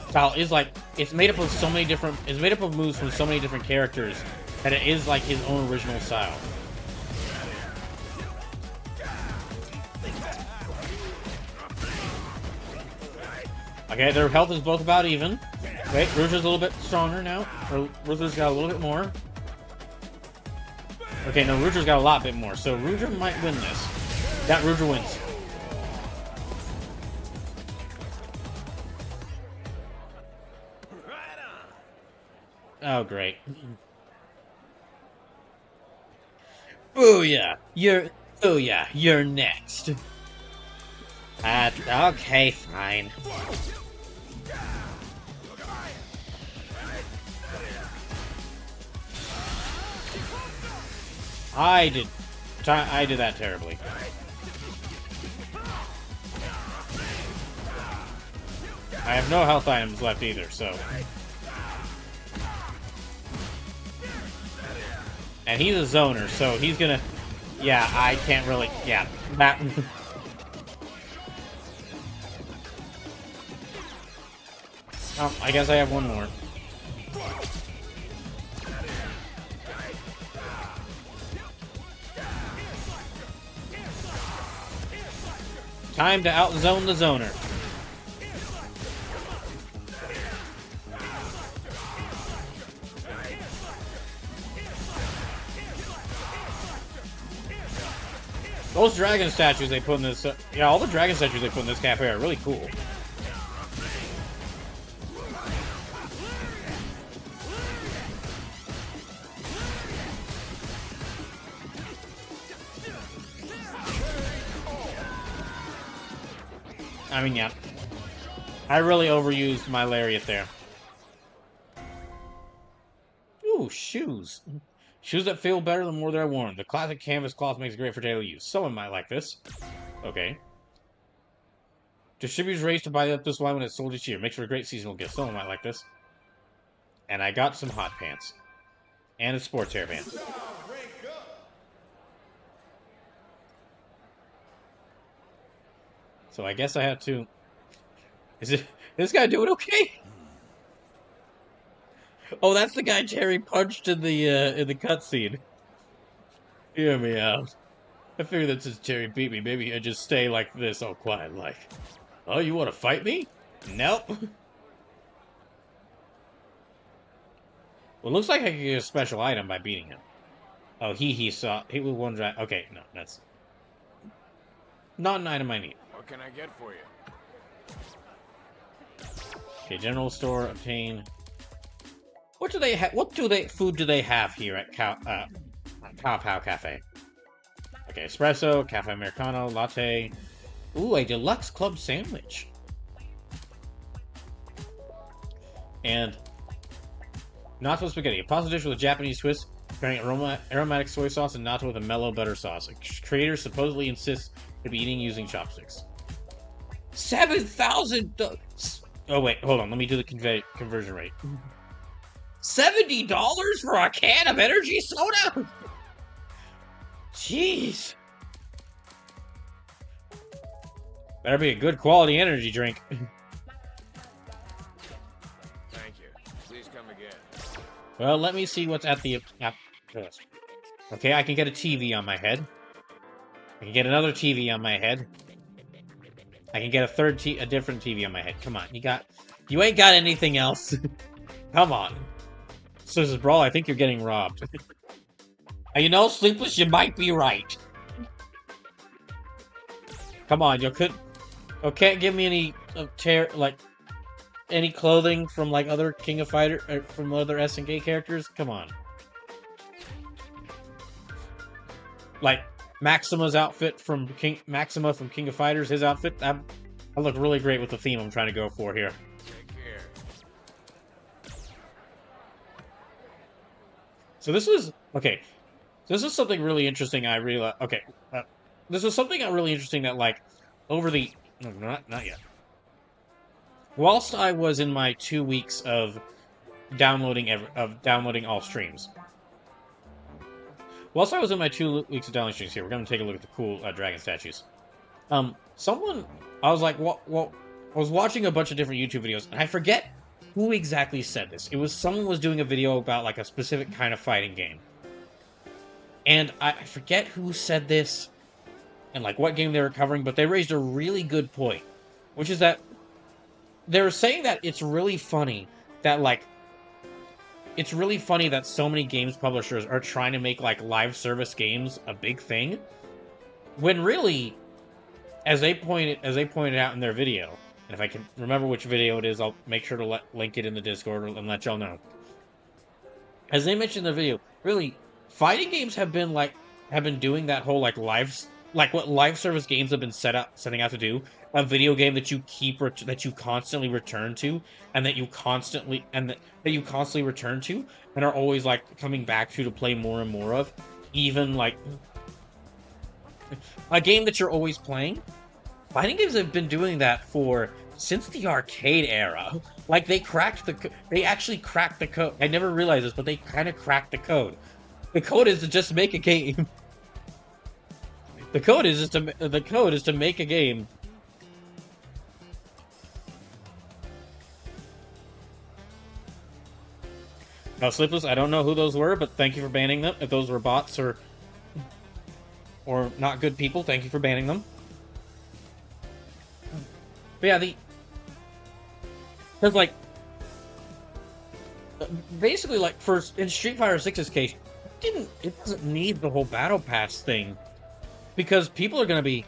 style is like it's made up of so many different. It's made up of moves from so many different characters that it is like his own original style. Okay, their health is both about even. Wait, Rouge is a little bit stronger now. Or Rouge's got a little bit more. Okay, no, Rouge's got a lot bit more, so Rouge might win this. That Rouge wins. Oh, great. Booyah! You're next. Okay, fine. I did that terribly. I have no health items left either, so... And he's a zoner, so he's gonna... Yeah, I can't really... Yeah, that... Oh, I guess I have one more. Time to outzone the zoner. Those dragon statues they put in this... yeah, all the dragon statues they put in this cafe are really cool. I mean, yeah. I really overused my lariat there. Ooh, shoes. Shoes that feel better the more they're worn. The classic canvas cloth makes great for daily use. Someone might like this. Okay. Distributors raised to buy up this line when it's sold each year. Makes for a great seasonal gift. Someone might like this. And I got some hot pants. And a sports hairband. So I guess I have to... Is this guy doing okay? Oh, that's the guy Terry punched in the cutscene. Hear me out. I figured that since Terry beat me, maybe I'd just stay like this, all quiet like. Oh, you want to fight me? Nope. Well, looks like I could get a special item by beating him. Oh, he saw... He was one drag... Okay, no, that's... not an item I need.
What can I get for you?
Okay, general store, obtain... What do they have? Food do they have here at Pow Pow Cafe? Okay, espresso, cafe americano, latte. Ooh, a deluxe club sandwich. And natto spaghetti, a pasta dish with a Japanese twist, pairing aromatic soy sauce and natto with a mellow butter sauce. A creator supposedly insists to be eating using chopsticks. 7,000. Oh wait, hold on. Let me do the conversion rate. $70 for a can of energy soda? Jeez. Better be a good quality energy drink.
Thank you. Please come again.
Well, let me see what's at the... Okay, I can get a TV on my head. I can get another TV on my head. I can get a different TV on my head. Come on, you ain't got anything else. Come on. So this is Brawl, I think you're getting robbed. And you know, Sleepless, you might be right. Come on, you can't give me any any clothing from like other King of Fighter from other SNK characters. Come on. Like Maxima's outfit from Maxima from King of Fighters, his outfit, I look really great with the theme I'm trying to go for here.
Take care.
So this is okay. This is something really interesting. I realized. Okay, this is something really interesting that like over the not yet. whilst I was in my 2 weeks of downloading all streams. Whilst I was in my 2 weeks of downloading streams here, we're going to take a look at the cool dragon statues. I was like, I was watching a bunch of different YouTube videos, and I forget who exactly said this. It was someone was doing a video about like a specific kind of fighting game. And I forget who said this and like what game they were covering, but they raised a really good point, which is that they were saying that it's really funny that so many games publishers are trying to make like live service games a big thing, when really, as they pointed out in their video, and if I can remember which video it is, I'll make sure to link it in the Discord and let y'all know. As they mentioned in the video, really, fighting games have been doing that whole like what live service games have been setting out to do. A video game that you constantly return to, and that you constantly return to, and are always like coming back to play more and more of. Even like a game that you're always playing. Fighting games have been doing that since the arcade era. Like they actually cracked the code. I never realized this, but they kind of cracked the code. The code is to just make a game. The code is to make a game. Now, Sleepless, I don't know who those were, but thank you for banning them. If those were bots or not good people, thank you for banning them. But yeah, because like, basically like in Street Fighter 6's case, it doesn't need the whole Battle Pass thing, because people are gonna be.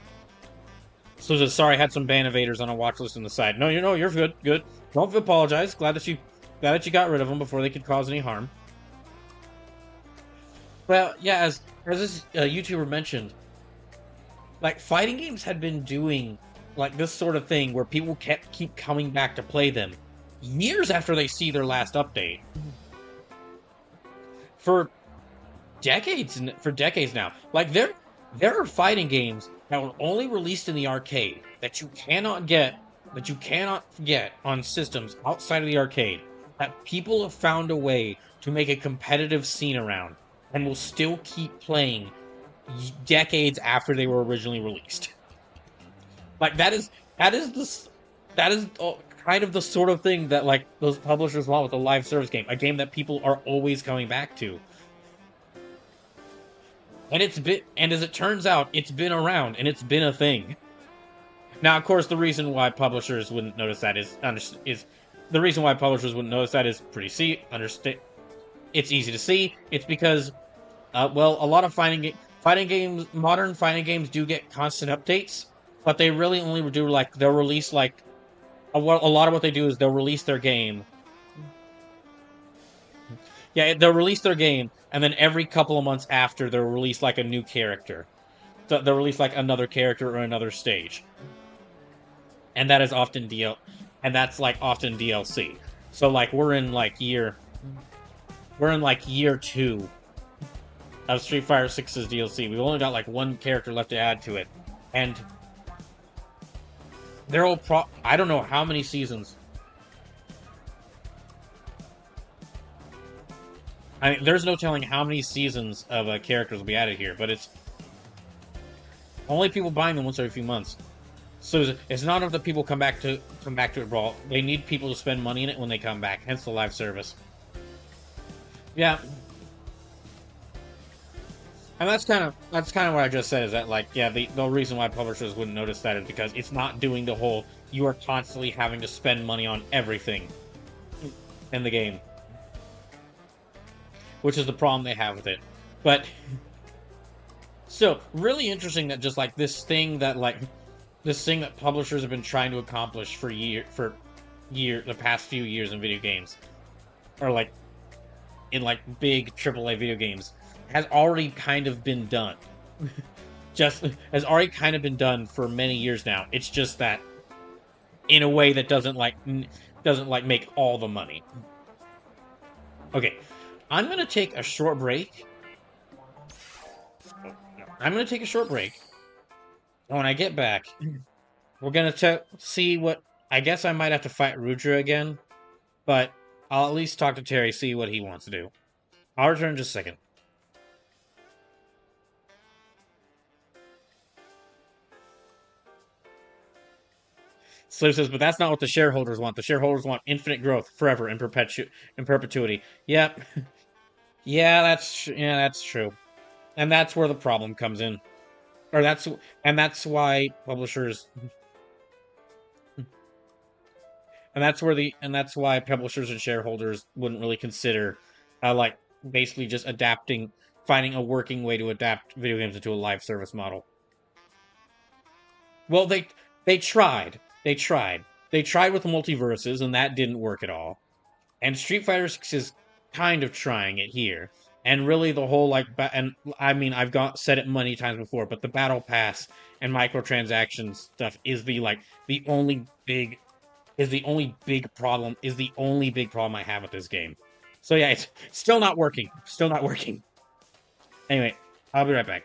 So sorry, I had some ban evaders on a watch list on the side. No, you're good. Don't apologize. Glad that you got rid of them before they could cause any harm. Well, yeah, as this YouTuber mentioned, like fighting games had been doing like this sort of thing where people keep coming back to play them years after they see their last update. For decades now. Like there are fighting games that were only released in the arcade that you cannot get on systems outside of the arcade, that people have found a way to make a competitive scene around and will still keep playing decades after they were originally released. Like that is kind of the sort of thing that like those publishers want with a live service game, a game that people are always coming back to. And as it turns out, it's been around and it's been a thing. Now, of course, the reason why publishers wouldn't notice that is pretty it's easy to see. It's because, a lot of modern fighting games do get constant updates, but they really only do they'll release a lot of what they do is they'll release their game. Yeah, they'll release their game, and then every couple of months after, they'll release like a new character. They'll release like another character or another stage, and that is often often DLC. So like we're in year 2 of Street Fighter 6's DLC. We've only got like one character left to add to it, and they're all I don't know how many seasons. I mean, there's no telling how many seasons of characters will be added here, but it's only people buying them once every few months. So it's not enough that people come back to it, Brawl. They need people to spend money in it when they come back. Hence the live service. Yeah, and that's kind of what I just said. Is that the reason why publishers wouldn't notice that is because it's not doing the whole you are constantly having to spend money on everything in the game, which is the problem they have with it. But so really interesting that just like this thing that publishers have been trying to accomplish for the past few years in video games, or like in like big AAA video games, has already kind of been done. Has already kind of been done for many years now. It's just that in a way that doesn't make all the money. Okay, I'm gonna take a short break. And when I get back, we're gonna see what I guess I might have to fight Rudra again, but I'll at least talk to Terry, see what he wants to do. I'll return in just a second. Slip says, but that's not what the shareholders want. The shareholders want infinite growth forever in perpetuity. Yep. Yeah, that's true. And that's where the problem comes in. That's why publishers that's why publishers and shareholders wouldn't really consider like basically just finding a working way to adapt video games into a live service model. Well, they tried. They tried. They tried with multiverses, and that didn't work at all. And Street Fighter 6 is kind of trying it here. And really, the whole and I mean, said it many times before, but the battle pass and microtransactions stuff is the only big problem I have with this game. So yeah, it's still not working. Still not working. Anyway, I'll be right back.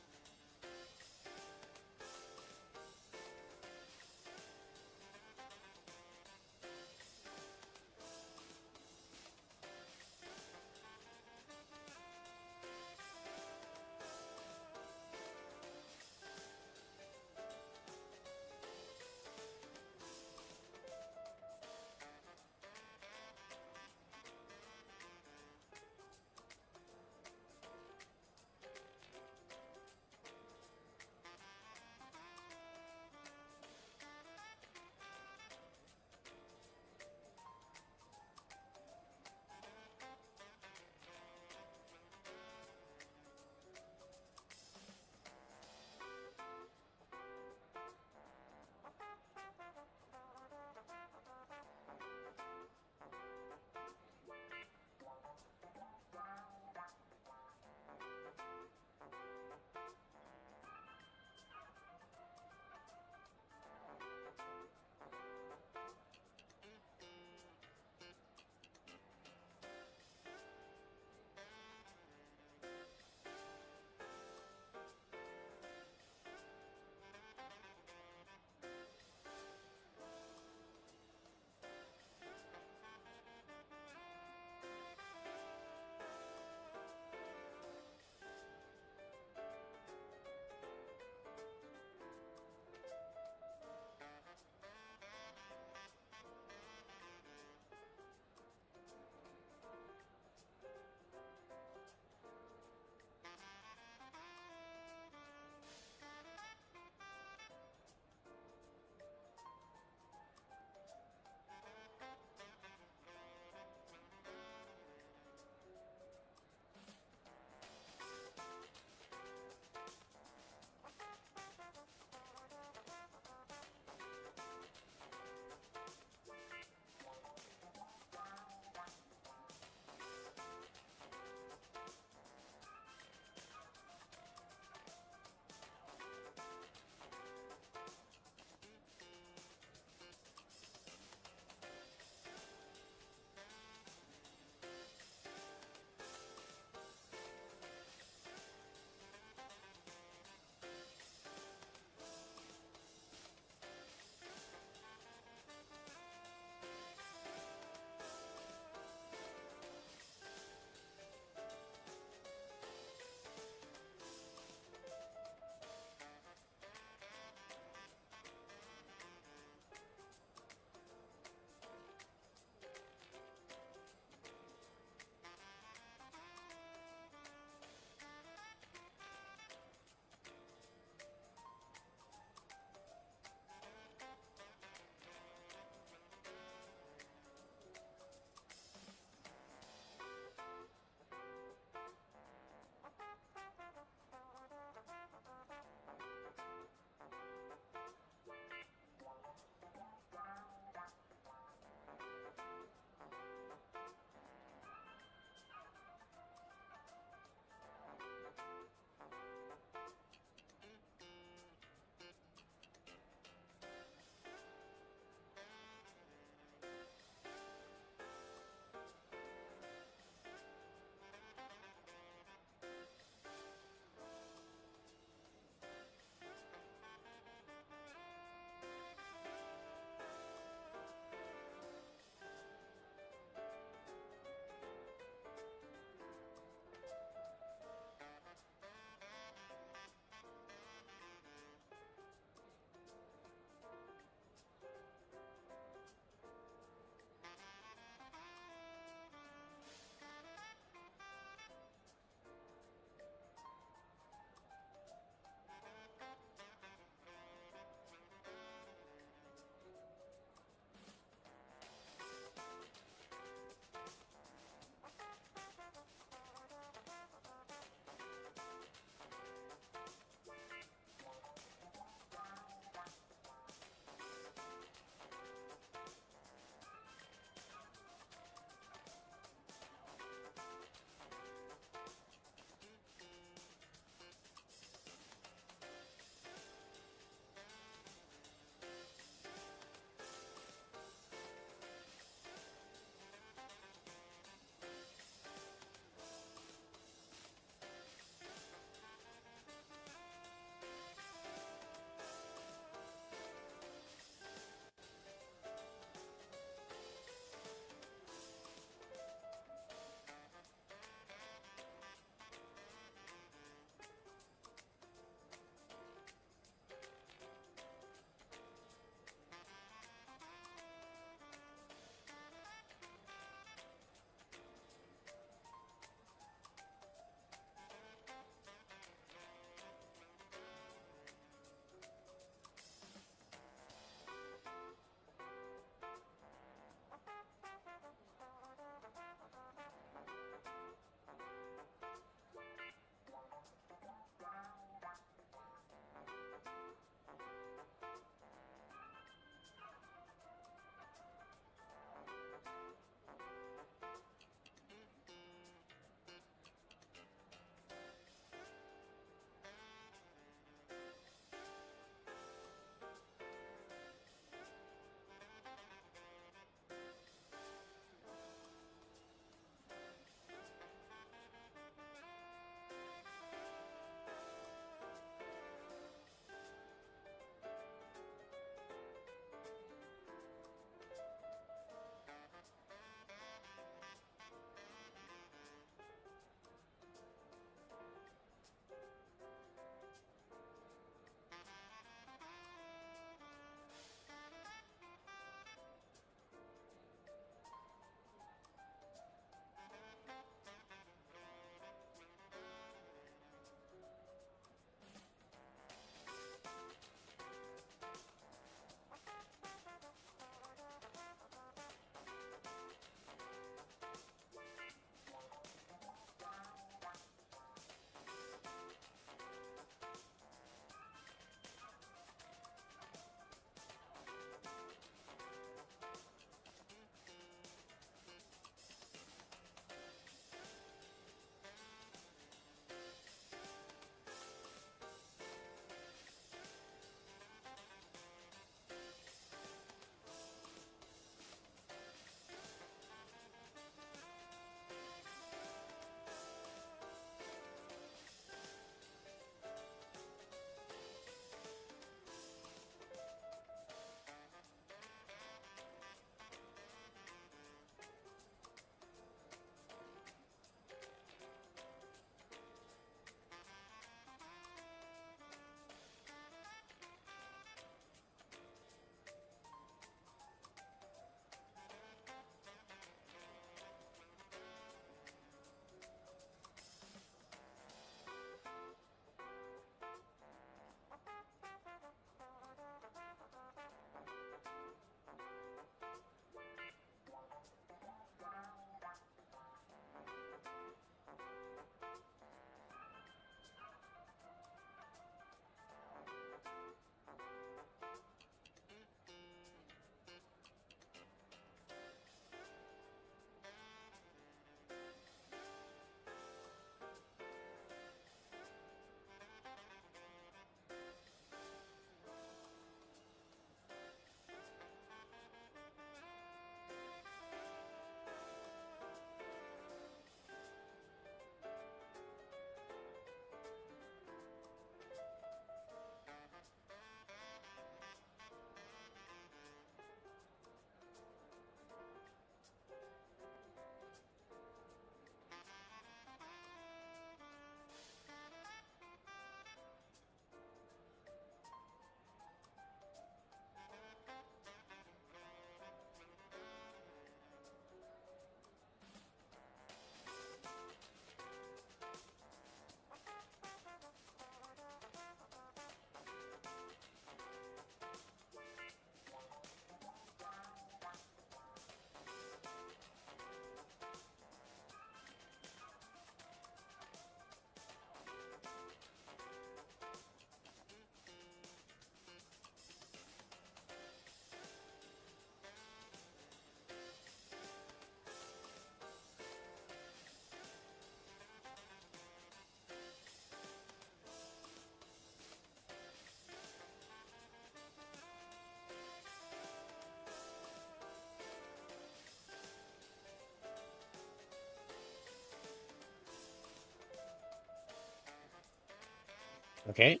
Okay.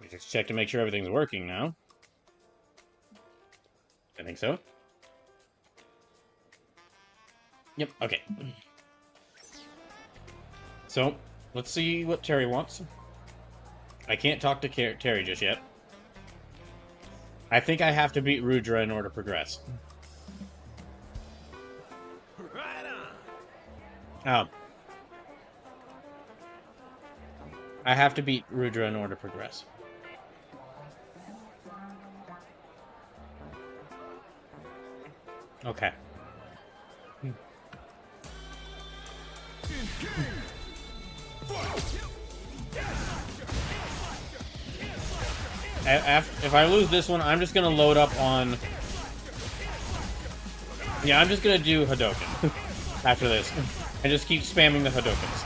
Let me just check to make sure everything's working now. I think so. Yep, okay. So, let's see what Terry wants. I can't talk to Terry just yet. I think I have to beat Rudra in order to progress. Oh. I have to beat Rudra in order to progress. Okay. If I lose this one, I'm just gonna load up on... Yeah, I'm just gonna do Hadoken after this. And just keep spamming the Hadokens.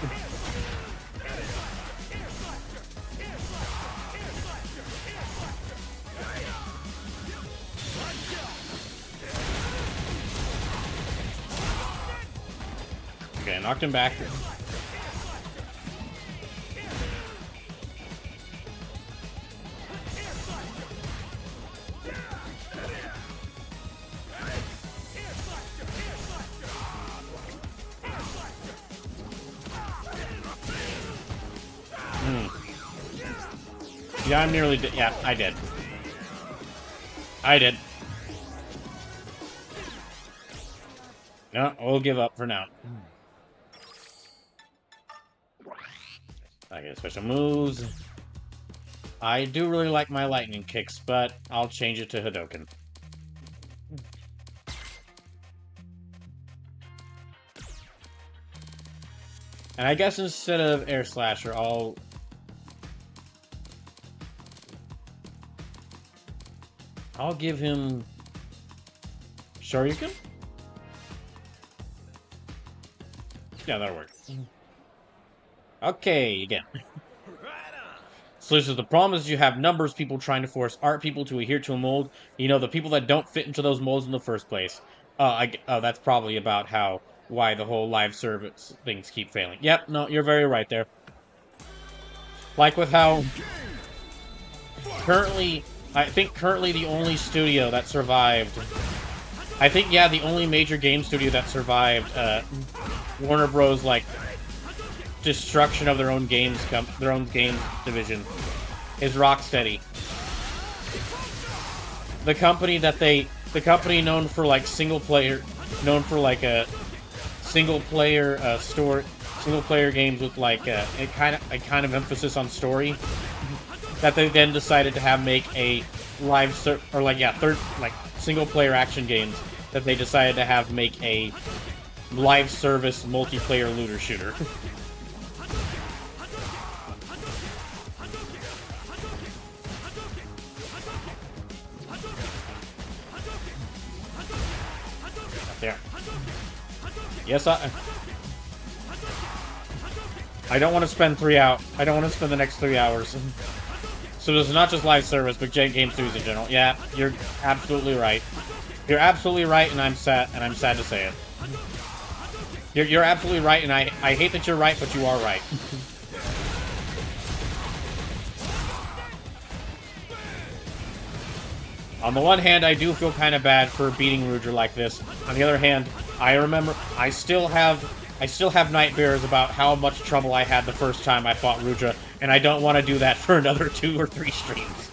Okay, knocked him back. Yeah, I'm nearly dead. Yeah, I did. I did. No, we'll give up for now. I get special moves. I do really like my lightning kicks, but I'll change it to Hadoken. And I guess instead of Air Slasher, I'll give him Shoryuken? Yeah, that'll work. Okay, again. So this is the problem is you have numbers people trying to force art people to adhere to a mold. You know, the people that don't fit into those molds in the first place. That's probably about why the whole live service things keep failing. Yep, no, you're very right there. Like with how I think currently the only studio that survived, the only major game studio that survived Warner Bros. Like destruction of their own games division is Rocksteady. The company known for like single player games with like a kind of emphasis on story, that they then decided to make a single player action games that they decided to make a live service multiplayer looter shooter. There. Yes, I don't want to spend I don't want to spend the next 3 hours. So this is not just live service, but game studios in general. Yeah, you're absolutely right. You're absolutely right, and I'm sad to say it. You're absolutely right, and I hate that you're right, but you are right. On the one hand, I do feel kind of bad for beating Rudra like this. On the other hand, I still have nightmares about how much trouble I had the first time I fought Rudra, and I don't want to do that for another 2 or 3 streams.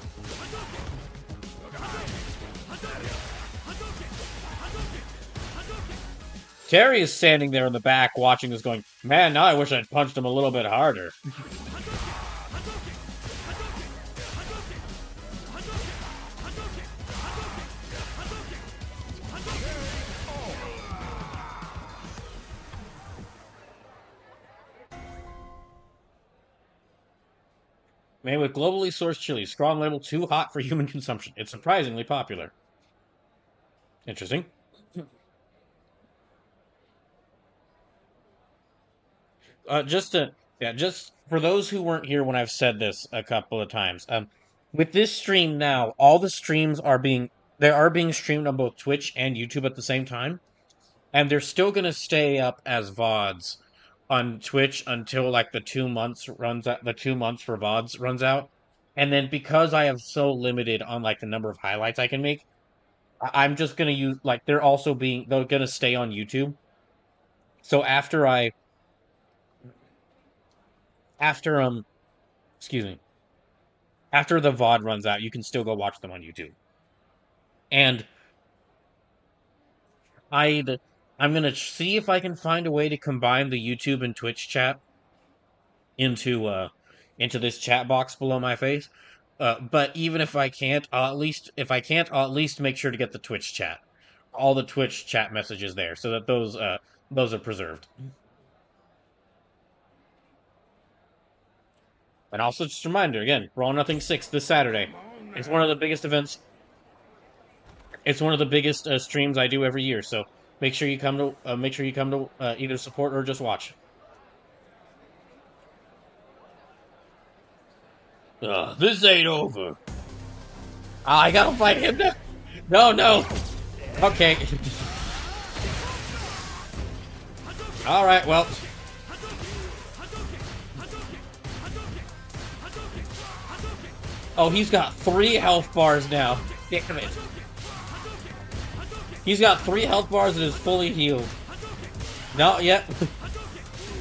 Terry is standing there in the back watching this going, man, now I wish I'd punched him a little bit harder. Made with globally sourced chili. Strong label, too hot for human consumption. It's surprisingly popular. Interesting. Just for those who weren't here when I've said this a couple of times, with this stream now, all the streams are being streamed on both Twitch and YouTube at the same time, and they're still gonna stay up as VODs on Twitch until like the 2 months for VODs runs out. And then because I have so limited on like the number of highlights I can make, I'm just gonna use like they're gonna stay on YouTube. So after excuse me, after the VOD runs out, you can still go watch them on YouTube. And I'd I'm gonna see if I can find a way to combine the YouTube and Twitch chat into this chat box below my face. But even if I can't, I'll at least make sure to get the Twitch chat, all the Twitch chat messages there, so that those are preserved. And also, just a reminder again, Brawl Nothing 6 this Saturday. It's one of the biggest events. It's one of the biggest streams I do every year. So make sure you come to either support or just watch. This ain't over. I gotta fight him now. No, no. Okay. All right. Well. Oh, he's got 3 health bars now. Damn it. He's got 3 health bars and is fully healed. No, yep.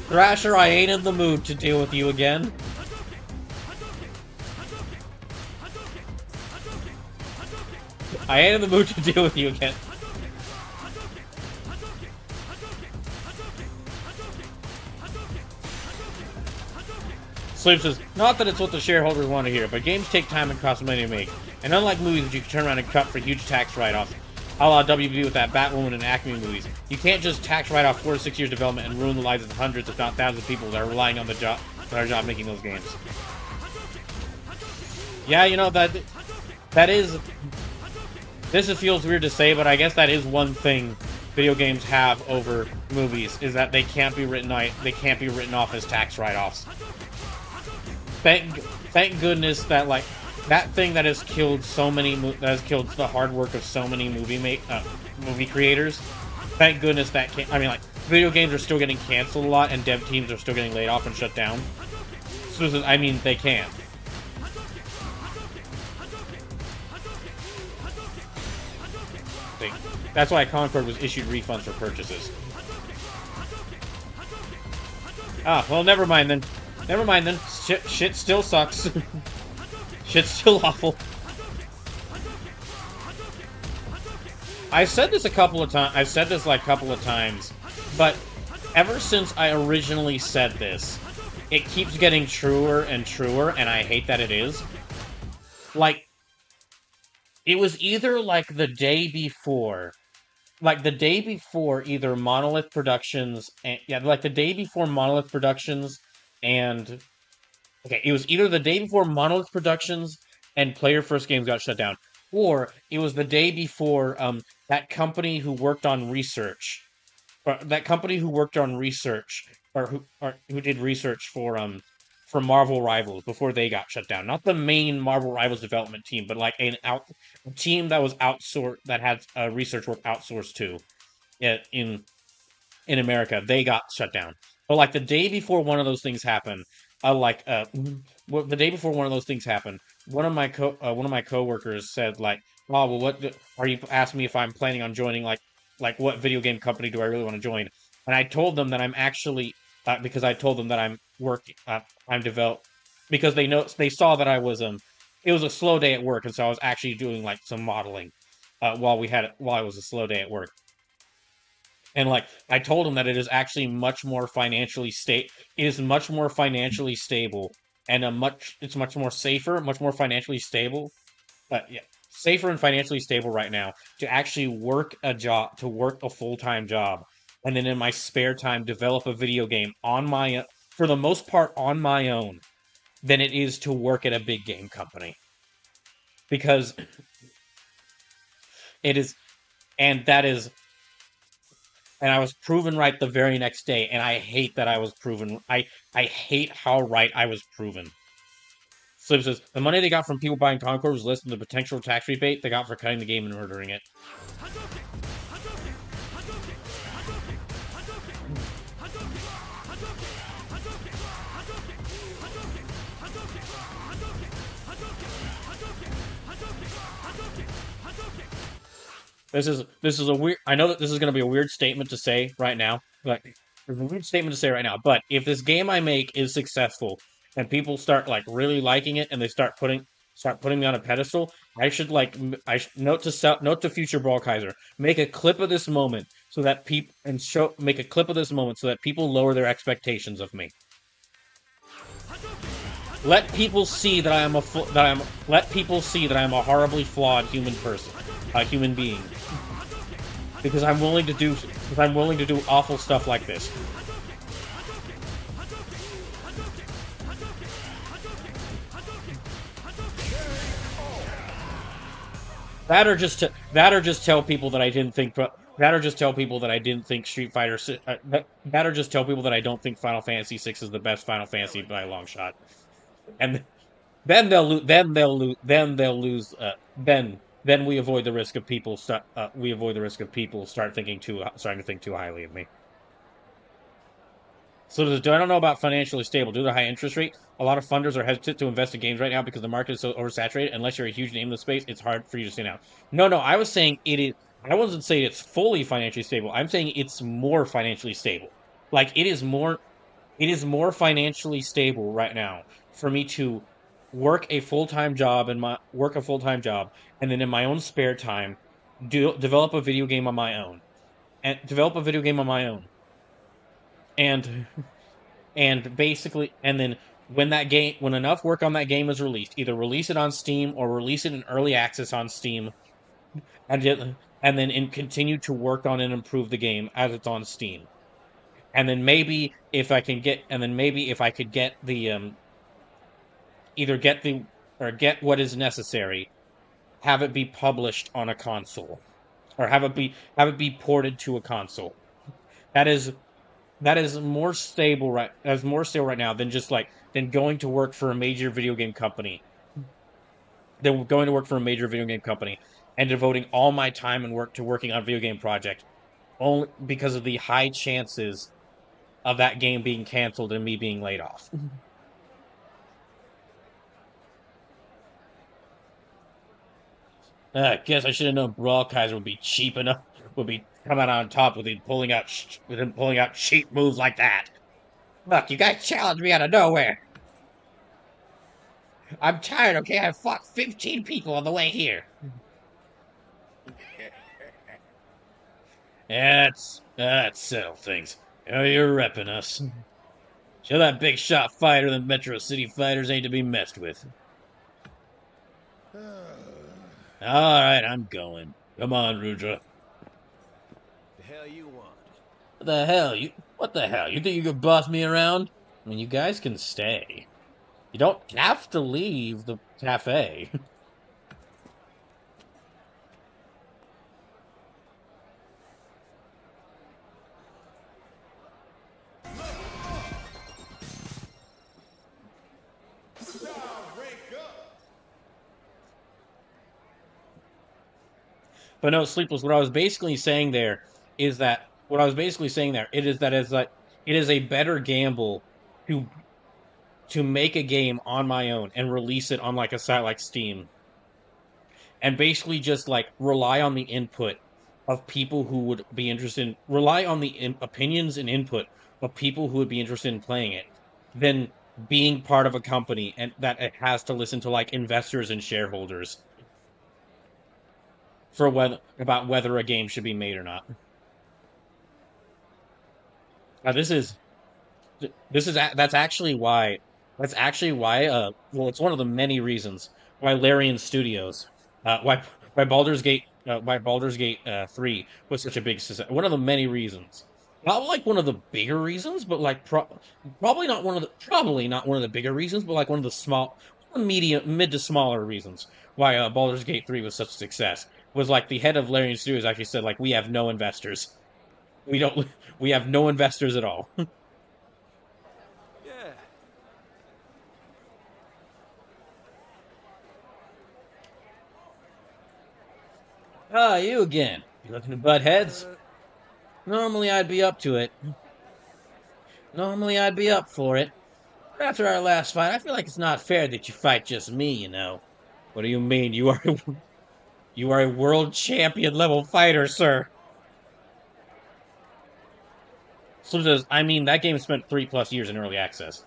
Thrasher, I ain't in the mood to deal with you again. I ain't in the mood to deal with you again. Sleep says, not that it's what the shareholders want to hear, but games take time and cost money to make. And unlike movies that you can turn around and cut for huge tax write-offs, a la WB with that Batwoman and Acme movies, you can't just tax write off 4 to 6 years development and ruin the lives of hundreds, if not thousands of people that are relying on their job making those games. Yeah, you know, that is... This feels weird to say, but I guess that is one thing video games have over movies, is that they can't be written off as tax write-offs. Thank goodness that, like, that thing that has killed the hard work of so many movie creators. Thank goodness that video games are still getting canceled a lot, and dev teams are still getting laid off and shut down. So, I mean, they can't. That's why Concord was issued refunds for purchases. Ah, well, never mind then. Never mind then. Shit still sucks. Shit's still awful. I've said this a couple of times. I've said this like a couple of times, but ever since I originally said this, it keeps getting truer and truer, and I hate that it is. Like, it was either like the day before either Monolith Productions and the day before Monolith Productions and it was either the day before Monolith Productions and Player First Games got shut down, or it was the day before that company who worked on research, or who did research for Marvel Rivals before they got shut down. Not the main Marvel Rivals development team, but like a team that was outsourced, that had research work outsourced to in America. They got shut down. But like the day before one of those things happened, the day before one of those things happened, one of my coworkers said like, "Oh, well, what are you?" Asked me if I'm planning on joining like what video game company do I really want to join? And I told them that I'm actually because I told them that I'm working, because they saw that I was it was a slow day at work, and so I was actually doing like some modeling while it was a slow day at work. And like I told them that it is actually much more financially stable, and it's much more safer, much more financially stable. Safer and financially stable right now to actually work a full-time job, and then in my spare time develop a video game for the most part on my own, than it is to work at a big game company. Because it is, and I was proven right the very next day, and I hate that I was proven. I hate how right I was proven. Slip says, the money they got from people buying Concord was less than the potential tax rebate they got for cutting the game and murdering it. This is a weird. I know that this is going to be a weird statement to say right now, but it's a weird statement to say right now. But if this game I make is successful and people start like really liking it and they start putting me on a pedestal, I should like note to future BrawlKaiser, make a clip of this moment so that make a clip of this moment so that people lower their expectations of me. Let people see that let people see that I am a horribly flawed human being. Because I'm willing to do awful stuff like this. That or just tell people that I didn't think Street Fighter. That or just tell people that I don't think Final Fantasy VI is the best Final Fantasy by a long shot. And then we avoid the risk of people starting to think too highly of me. So I don't know about financially stable. Due to the high interest rate, a lot of funders are hesitant to invest in games right now because the market is so oversaturated. Unless you're a huge name in the space, it's hard for you to stand out. No, I was saying it is. I wasn't saying it's fully financially stable. I'm saying it's more financially stable. Like it is more financially stable right now for me to work a full-time job and then in my own spare time develop a video game on my own. And basically, and then when enough work on that game is released, either release it on Steam or release it in early access on Steam, and then continue to work on and improve the game as it's on Steam. And then maybe if I could get the get what is necessary, have it be published on a console, or have it be ported to a console. That is more stable right now than going to work for a major video game company. And devoting all my time and work to working on a video game project, only because of the high chances of that game being canceled and me being laid off. I guess I should have known BrawlKaiser would be coming on top with him pulling out cheap moves like that. Look, you guys challenged me out of nowhere. I'm tired, okay? I fought 15 people on the way here. Let's settle things. Oh, you're repping us. Show that big shot fighter than Metro City fighters ain't to be messed with. Alright, I'm going. Come on, Rudra.
The hell you want?
What the hell? You think you could boss me around? I mean, you guys can stay. You don't have to leave the cafe. But no, Sleepless, what I was basically saying there is that it is a better gamble to make a game on my own and release it on like a site like Steam, and basically just like rely on the input of people who would be interested in, rely on the opinions and input of people who would be interested in playing it, than being part of a company and that it has to listen to like investors and shareholders for about whether a game should be made or not. Now that's actually why well, it's one of the many reasons why Larian Studios, why Baldur's Gate 3 was such a big success. One of the many reasons. Not like one of the bigger reasons, but like probably not one of the bigger reasons, but like one of the mid to smaller reasons why Baldur's Gate 3 was such a success. Was like the head of Larian Studios actually said, like, we have no investors. We have no investors at all.
Yeah.
Ah, you again. You looking to butt heads? Normally I'd be up to it. Normally I'd be up for it. After our last fight, I feel like it's not fair that you fight just me, you know. What do you mean? You are a world champion level fighter, sir. So says, I mean, that game spent 3+ years in early access.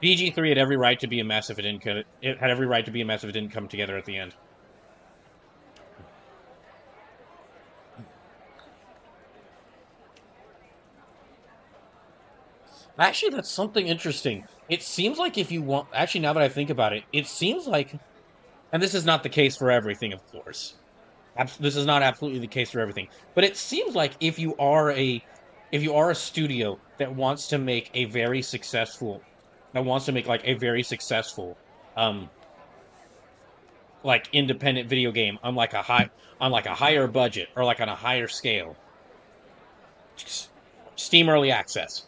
BG3 had every right to be a mess if it didn't. It had every right to be a mess if it didn't come together at the end. Actually, that's something interesting. It seems like if you want, actually, now that I think about it, it seems like, and this is not the case for everything, of course. This is not absolutely the case for everything, but it seems like if you are a studio that wants to make a very successful, that wants to make like a very successful, um, like independent video game on like a higher budget or like on a higher scale, Steam Early Access.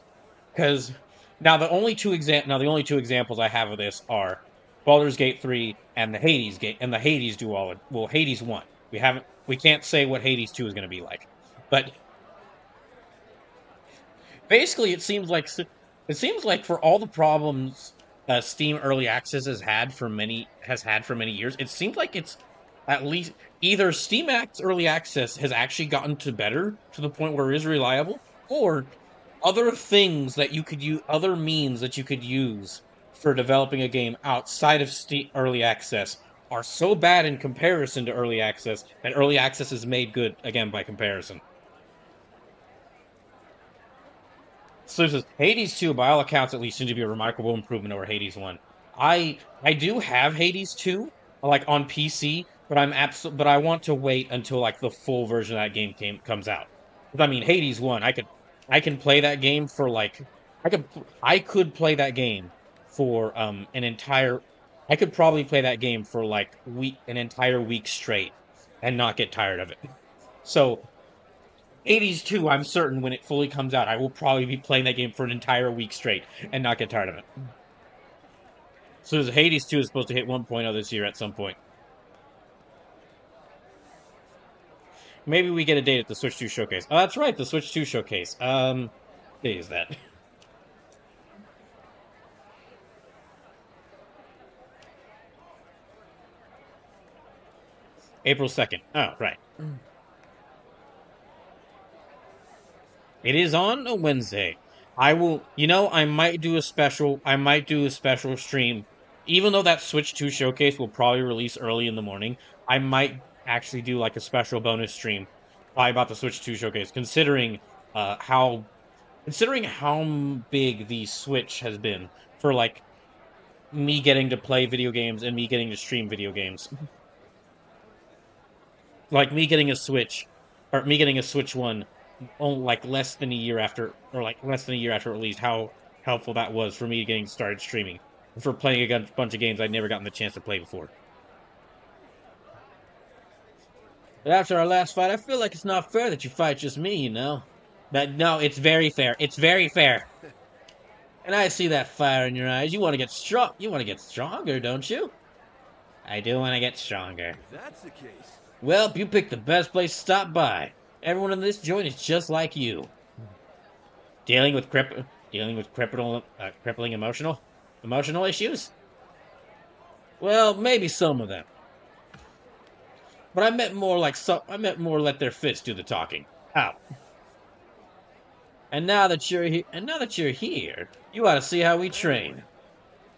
Because now the only two examples I have of this are Baldur's Gate 3 and the Hades Gate and the Hades duology. Well, Hades 1. We can't say what Hades 2 is going to be like. But basically it seems like for all the problems Steam Early Access has had for many years, it seems like it's at least either Early Access has actually gotten to better to the point where it is reliable, or other things that you could use, other means that you could use for developing a game outside of Steam Early Access are so bad in comparison to Early Access that Early Access is made good again by comparison. So this is Hades 2, by all accounts at least, seems to be a remarkable improvement over Hades 1. I do have Hades 2, like on PC, but I want to wait until like the full version of that game comes out. But I mean, Hades 1, I can play that game for like I could play that game for an entire I could probably play that game for like an entire week straight and not get tired of it. So Hades 2, I'm certain when it fully comes out, I will probably be playing that game for an entire week straight and not get tired of it. So Hades 2 is supposed to hit 1.0 this year at some point. Maybe we get a date at the Switch 2 showcase. Oh, that's right, the Switch 2 showcase. What day is that? April 2nd. Oh, right. It is on a Wednesday. I might do a special stream. Even though that Switch 2 showcase will probably release early in the morning, I might actually do like a special bonus stream probably about the Switch 2 showcase, considering how big the Switch has been for like me getting to play video games and me getting to stream video games. Like me getting a Switch 1 like less than a year after release, how helpful that was for me getting started streaming, for playing a bunch of games I'd never gotten the chance to play before. But after our last fight, I feel like it's not fair that you fight just me, you know? No, it's very fair. It's very fair. And I see that fire in your eyes. You want to get strong. You want to get stronger, don't you? I do want to get stronger.
If that's the case.
Well, you picked the best place to stop by. Everyone in this joint is just like you. Dealing with crippling emotional issues? Well, maybe some of them. But I meant more let their fists do the talking. Ow. And now that you're here, you ought to see how we train.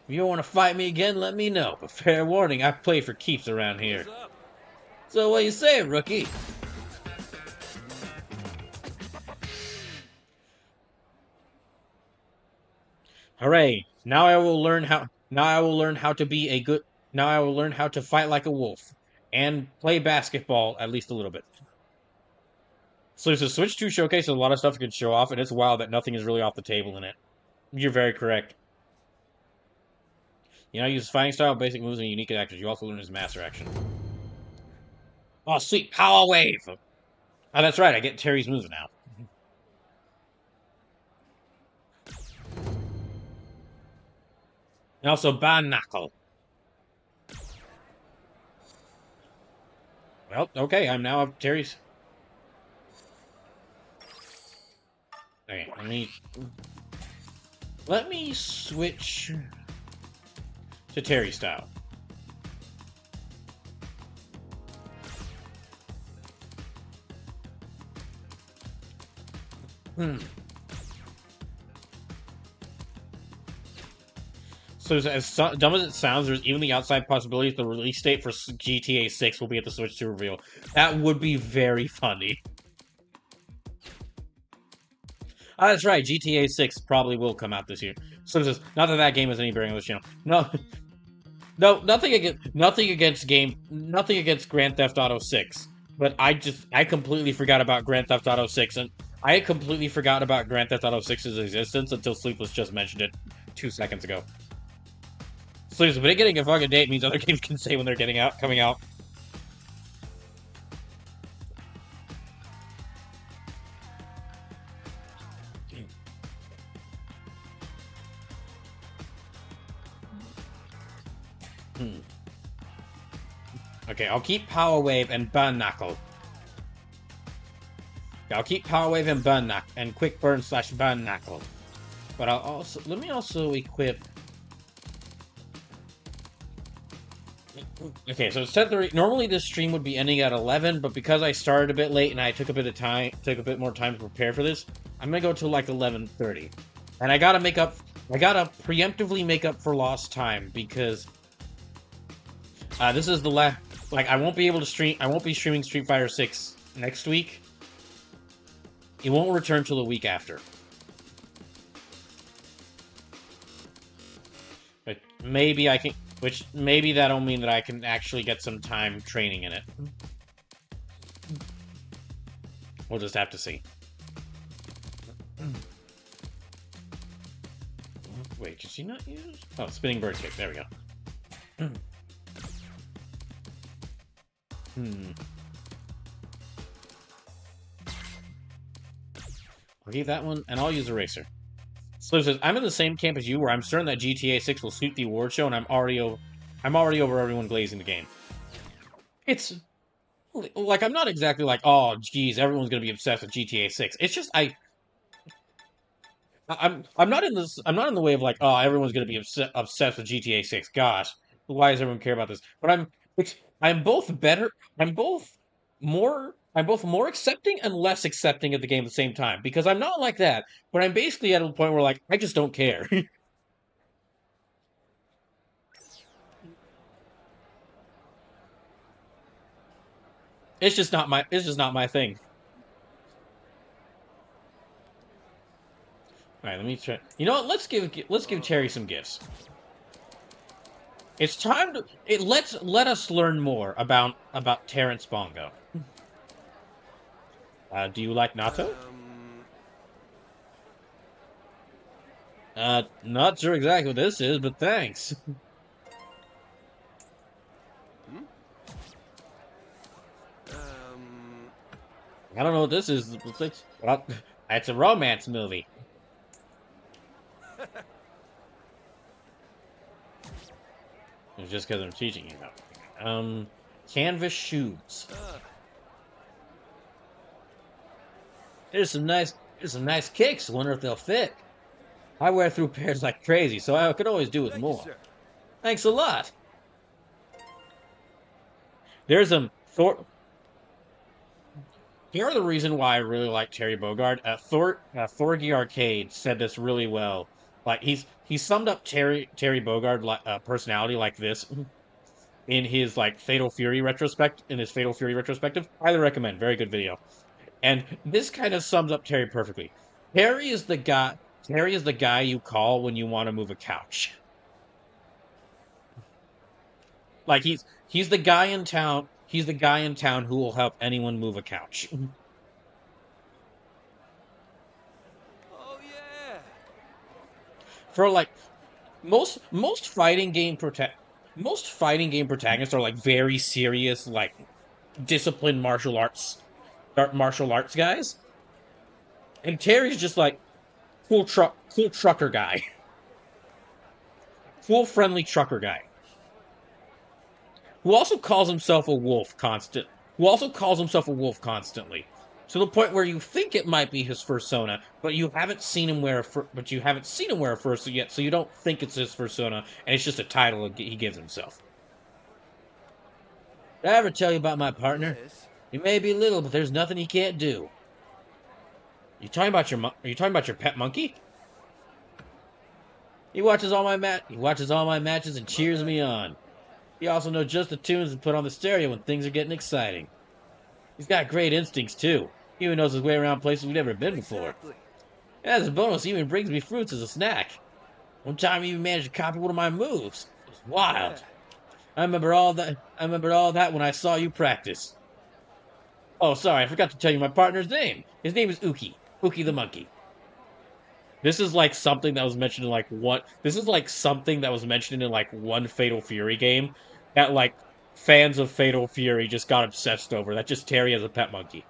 If you want to fight me again, let me know. But fair warning, I play for keeps around here. So what do you say, rookie? Hooray! Now I will learn how to fight like a wolf and play basketball at least a little bit. So there's a Switch 2 showcase with a lot of stuff you can show off, and it's wild that nothing is really off the table in it. You're very correct. You know, use fighting style, basic moves, and unique actions. You also learn his master action. Oh, sweet. Power Wave! Oh, that's right. I get Terry's moves now. And also Ban Knuckle. Well, okay. I'm now up Terry's. Let me switch to Terry style. So as dumb as it sounds, there's even the outside possibility that the release date for GTA 6 will be at the Switch 2 reveal. That would be very funny. Oh, that's right. GTA 6 probably will come out this year. So not that that game has any bearing on this channel. No, nothing against Grand Theft Auto 6. But I completely forgot about Grand Theft Auto 6, and I completely forgot about Grand Theft Auto 6's existence until Sleepless just mentioned it 2 seconds ago. Sleepless, but it getting a fucking date means other games can say when they're coming out. Okay, I'll keep Power Wave and Burn Knuckle. I'll keep Power Wave and Burn Knuckle and Quick Burn / Burn Knuckle. But let me also equip. Okay, so it's 10:30. Normally this stream would be ending at 11, but because I started a bit late and I took a bit more time to prepare for this, I'm gonna go till like 11:30. And I gotta preemptively make up for lost time because this is the last. Like, I won't be streaming Street Fighter 6 next week. It won't return till the week after. But maybe maybe that'll mean that I can actually get some time training in it. We'll just have to see. Wait, can she not use? Oh, spinning bird kick. There we go. I'll keep that one, and I'll use Eraser. Sliv says, I'm in the same camp as you, where I'm certain that GTA 6 will suit the award show, and I'm already over everyone glazing the game. It's like, I'm not exactly like, oh, geez, everyone's gonna be obsessed with GTA 6. It's just I'm not in the way of like, oh, everyone's gonna be obsessed with GTA 6. Gosh, why does everyone care about this? But I'm both more accepting and less accepting of the game at the same time. Because I'm not like that, but I'm basically at a point where, like, I just don't care. It's just not my thing. Alright, let me try. You know what? Let's give Cherry some gifts. It's time to let us learn more about Terrence Bongo. Do you like natto? Not sure exactly what this is, but thanks. I don't know what this is. Well, it's a romance movie. It's just because I'm teaching you about. Canvas shoes. There's some nice kicks. Wonder if they'll fit. I wear through pairs like crazy, so I could always do with more. Thanks a lot. There's Thor. Here's the reason why I really like Terry Bogard. Thorgy Arcade said this really well. Like he summed up Terry Bogard personality like this in his Fatal Fury retrospective. Highly recommend. Very good video. And this kind of sums up Terry perfectly. Terry is the guy you call when you want to move a couch. Like he's the guy in town. He's the guy in town who will help anyone move a couch.
Oh yeah.
For most fighting game protagonists are like very serious, like disciplined martial arts guys. And Terry's just like cool trucker guy. Cool friendly trucker guy. Who also calls himself a wolf constantly. to the point where you think it might be his persona, but you haven't seen him wear a fursuit yet, so you don't think it's his persona, and it's just a title he gives himself. Did I ever tell you about my partner? He may be little, but there's nothing he can't do. Are you talking about your pet monkey? He watches all my matches and cheers me on. He also knows just the tunes to put on the stereo when things are getting exciting. He's got great instincts too. He even knows his way around places we've never been before.
Exactly.
And as a bonus, he even brings me fruits as a snack. One time he even managed to copy one of my moves. It was wild.
Yeah.
I remembered all that when I saw you practice. Oh, sorry, I forgot to tell you my partner's name. His name is Uki. Uki the monkey. This is like something that was mentioned in like one. This is like something that was mentioned in like one Fatal Fury game that like fans of Fatal Fury just got obsessed over. That just Terry as a pet monkey.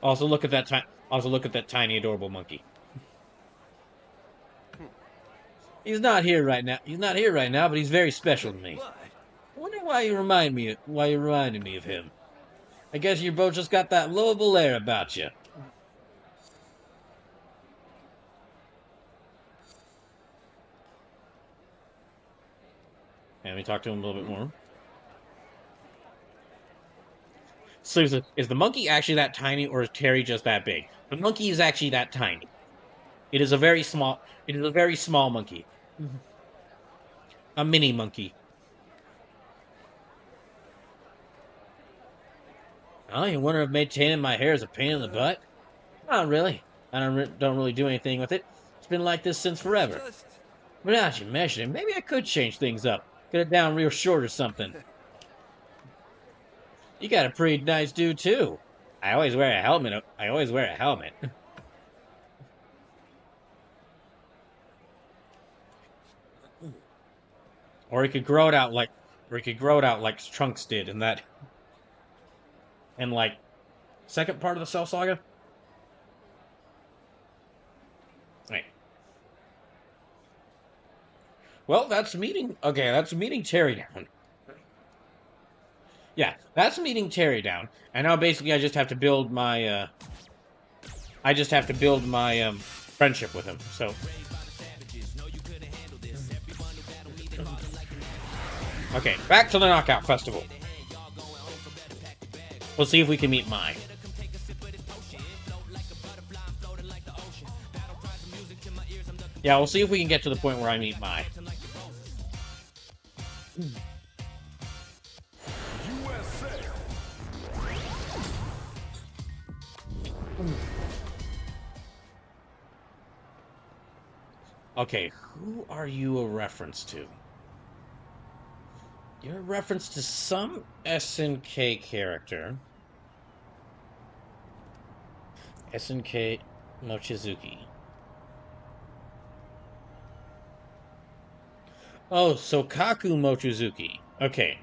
Also look at that tiny adorable monkey. He's not here right now, but he's very special to me.
What?
I wonder why you reminded me of him. I guess you both just got that lovable air about you. And we talk to him a little bit more. So is the monkey actually that tiny, or is Terry just that big? The monkey is actually that tiny. It is a very small monkey. A mini monkey. Oh, you wonder if maintaining my hair is a pain in the butt? Not really. I don't really do anything with it. It's been like this since forever.
Just...
But now that you mention it, maybe I could change things up. Get it down real short or something. You got a pretty nice dude too. I always wear a helmet. Or he could grow it out like Trunks did in that. And like second part of the Cell Saga. Right. Well, that's meeting Terry down. Yeah, that's meeting Terry down. And now basically I just have to build my friendship with him. So okay, back to the Knockout Festival. We'll see if we can meet Mai. Yeah, we'll see if we can get to the point where I meet Mai.
USA.
Okay, who are you a reference to? You're a reference to some SNK character. SNK Mochizuki. Oh, Sokaku Mochizuki. Okay.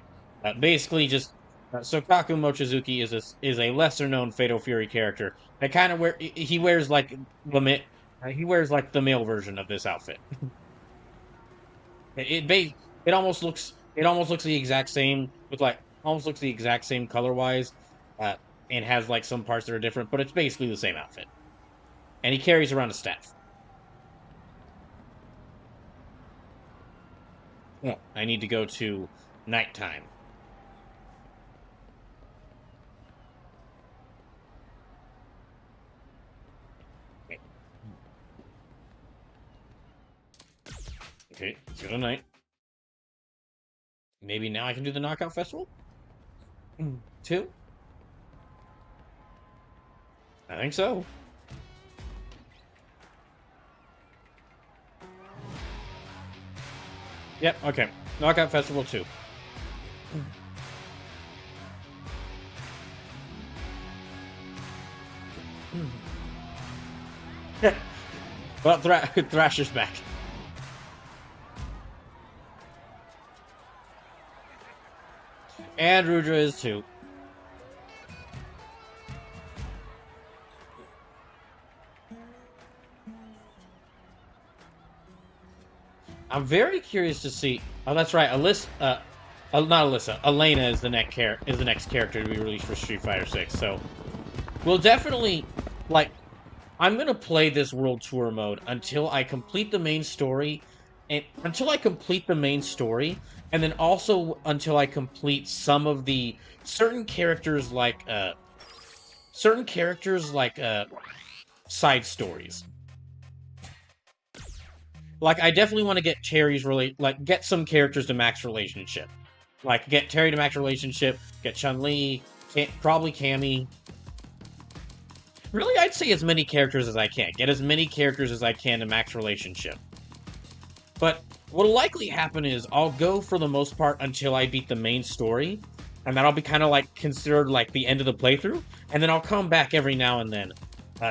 Basically just... Sokaku Mochizuki is a lesser-known Fatal Fury character. That kind of he wears like the male version of this outfit. It almost looks the exact same color-wise, and has like some parts that are different, but it's basically the same outfit. And he carries around a staff. Oh, I need to go to nighttime. Okay, let's go to night. Maybe now I can do the Knockout Festival? 2? I think so. Yep, okay. Knockout Festival 2. Well, Thrasher's back. And Rudra is too. I'm very curious to see. Oh, that's right. not Alyssa. Elena is the next character to be released for Street Fighter 6. So we'll definitely like. I'm gonna play this World Tour mode until I complete the main story, and then also until I complete some of the certain characters like side stories. Like, I definitely want to get get some characters to max relationship. Like, get Terry to max relationship, get Chun-Li, probably Cammy. Really, I'd say as many characters as I can. Get as many characters as I can to max relationship. But what'll likely happen is I'll go for the most part until I beat the main story, and that'll be kind of like considered like the end of the playthrough, and then I'll come back every now and then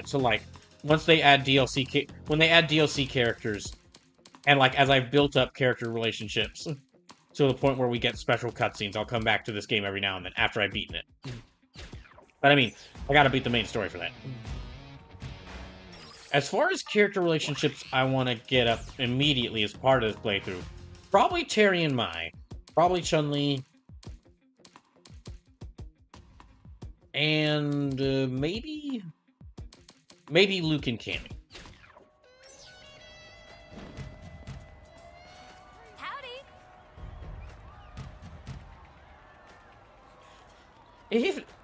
to like once they add when they add DLC characters. And, like, as I've built up character relationships to the point where we get special cutscenes, I'll come back to this game every now and then after I've beaten it. But, I mean, I gotta beat the main story for that. As far as character relationships I want to get up immediately as part of this playthrough, probably Terry and Mai. Probably Chun-Li. And, maybe Luke and Cammy.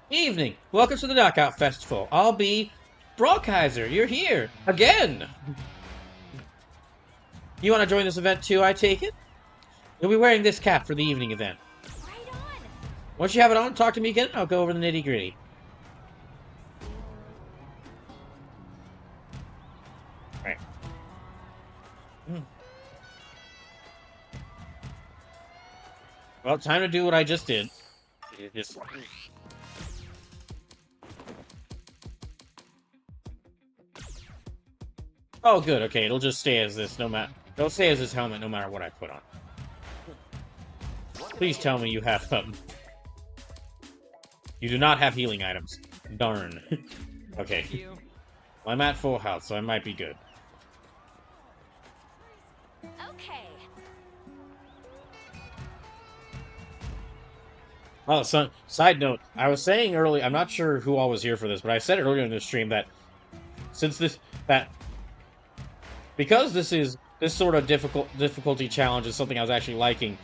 Evening. Welcome to the Knockout Festival. I'll be BrawlKaiser. You're here. Again. You want to join this event too, I take it? You'll be wearing this cap for the evening event.
Right on.
Once you have it on, talk to me again, and I'll go over the nitty-gritty. Right. Well, time to do what I just did. Oh, good. Okay, it'll just stay as this. It'll stay as this helmet no matter what I put on. Please tell me you have You do not have healing items. Darn. Okay. Well, I'm at full health, so I might be good.
Okay.
Oh, side note, I was saying earlier, I'm not sure who all was here for this, but I said earlier in the stream that because this sort of difficulty challenge is something I was actually liking,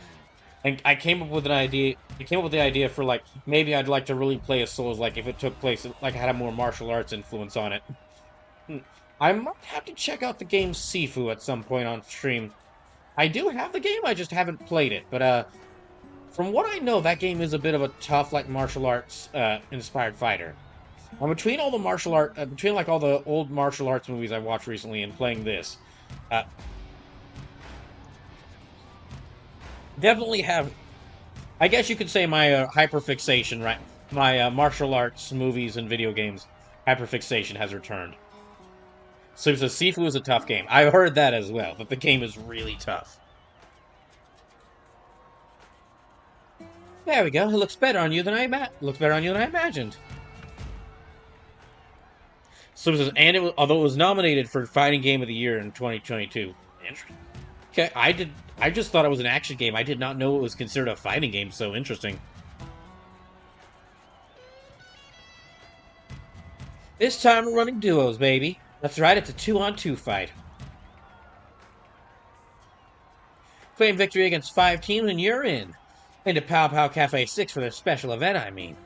and I came up with an idea. I came up with the idea for like maybe I'd like to really play as Souls like if it took place like I had a more martial arts influence on it. I might have to check out the game Sifu at some point on stream. I do have the game, I just haven't played it, but from what I know, that game is a bit of a tough, like, martial arts inspired fighter. Between all the between like all the old martial arts movies I watched recently and playing this, definitely have. I guess you could say my hyperfixation, right? My martial arts movies and video games hyperfixation has returned. So Sifu is a tough game. I heard that as well, that the game is really tough. There we go. It looks better on you than I imagined. So although it was nominated for Fighting Game of the Year in 2022. Okay, I just thought it was an action game. I did not know it was considered a fighting game. So interesting. This time we're running duos, baby. That's right. It's a 2-on-2 fight. Claim victory against 5 teams, and you're in. Into Pow Pow Cafe 6 for their special event, I mean.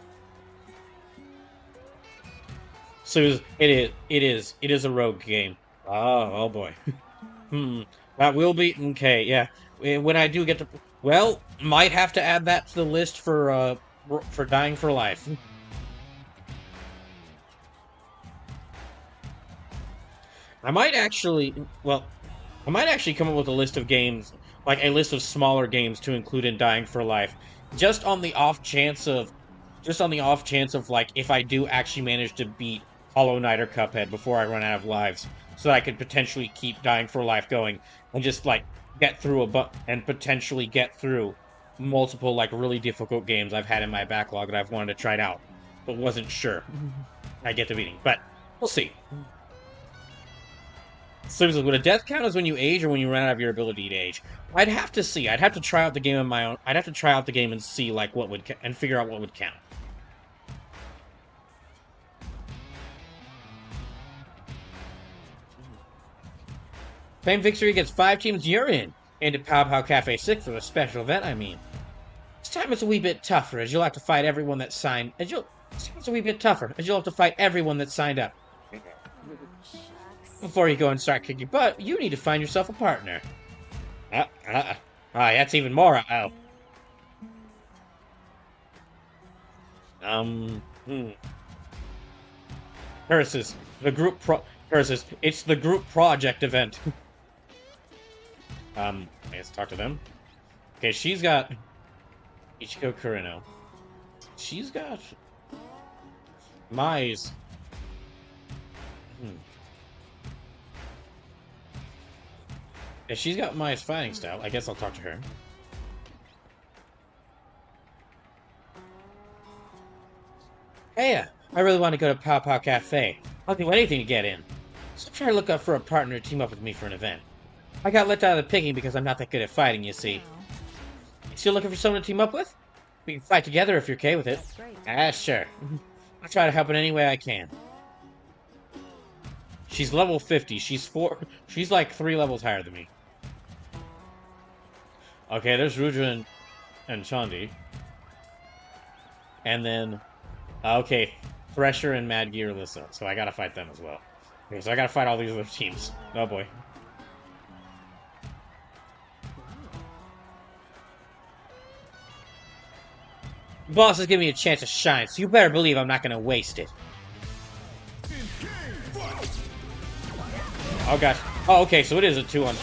So it is a rogue game. Oh boy. That will be okay. Yeah, when I do get to, well, might have to add that to the list for Dying for Life. I might actually come up with a list of games, like a list of smaller games to include in Dying for Life, just on the off chance of like if I do actually manage to beat Hollow Knight or Cuphead before I run out of lives, so that I could potentially keep Dying for Life going and just like get through potentially get through multiple like really difficult games I've had in my backlog that I've wanted to try out, but wasn't sure I get to beating. But we'll see. Seriously, would a death count as when you age or when you run out of your ability to age? I'd have to see. I'd have to try out the game on my own. I'd have to try out the game and see like what would and figure out what would count. Fame Victory gets 5 teams you're in. Into Pow Pow Cafe 6 for the special event, I mean. This time it's a wee bit tougher, as you'll have to fight everyone that signed... This time it's a wee bit tougher, as you'll have to fight everyone that signed up. Before you go and start kicking butt, you need to find yourself a partner. That's even more Curses. It's the group project event. Let's talk to them. Okay, she's got Ichiko Kurino. She's got Mai's. If she's got Mai's fighting style, I guess I'll talk to her. Hey, I really want to go to Pow Pow Cafe. I'll do anything to get in. So I'm trying to look up for a partner to team up with me for an event. I got let out of the picking because I'm not that good at fighting, you see. You still looking for someone to team up with? We can fight together if you're okay with it. Sure. I'll try to help in any way I can. She's level 50. She's like 3 levels higher than me. Okay, there's Rudra and Chandi. And then, okay, Thresher and Mad Gear Alyssa. So I gotta fight them as well. Okay, so I gotta fight all these other teams. Oh boy. Boss is giving me a chance to shine, so you better believe I'm not gonna waste it. Oh gosh. Oh, okay, so it is a 2-on.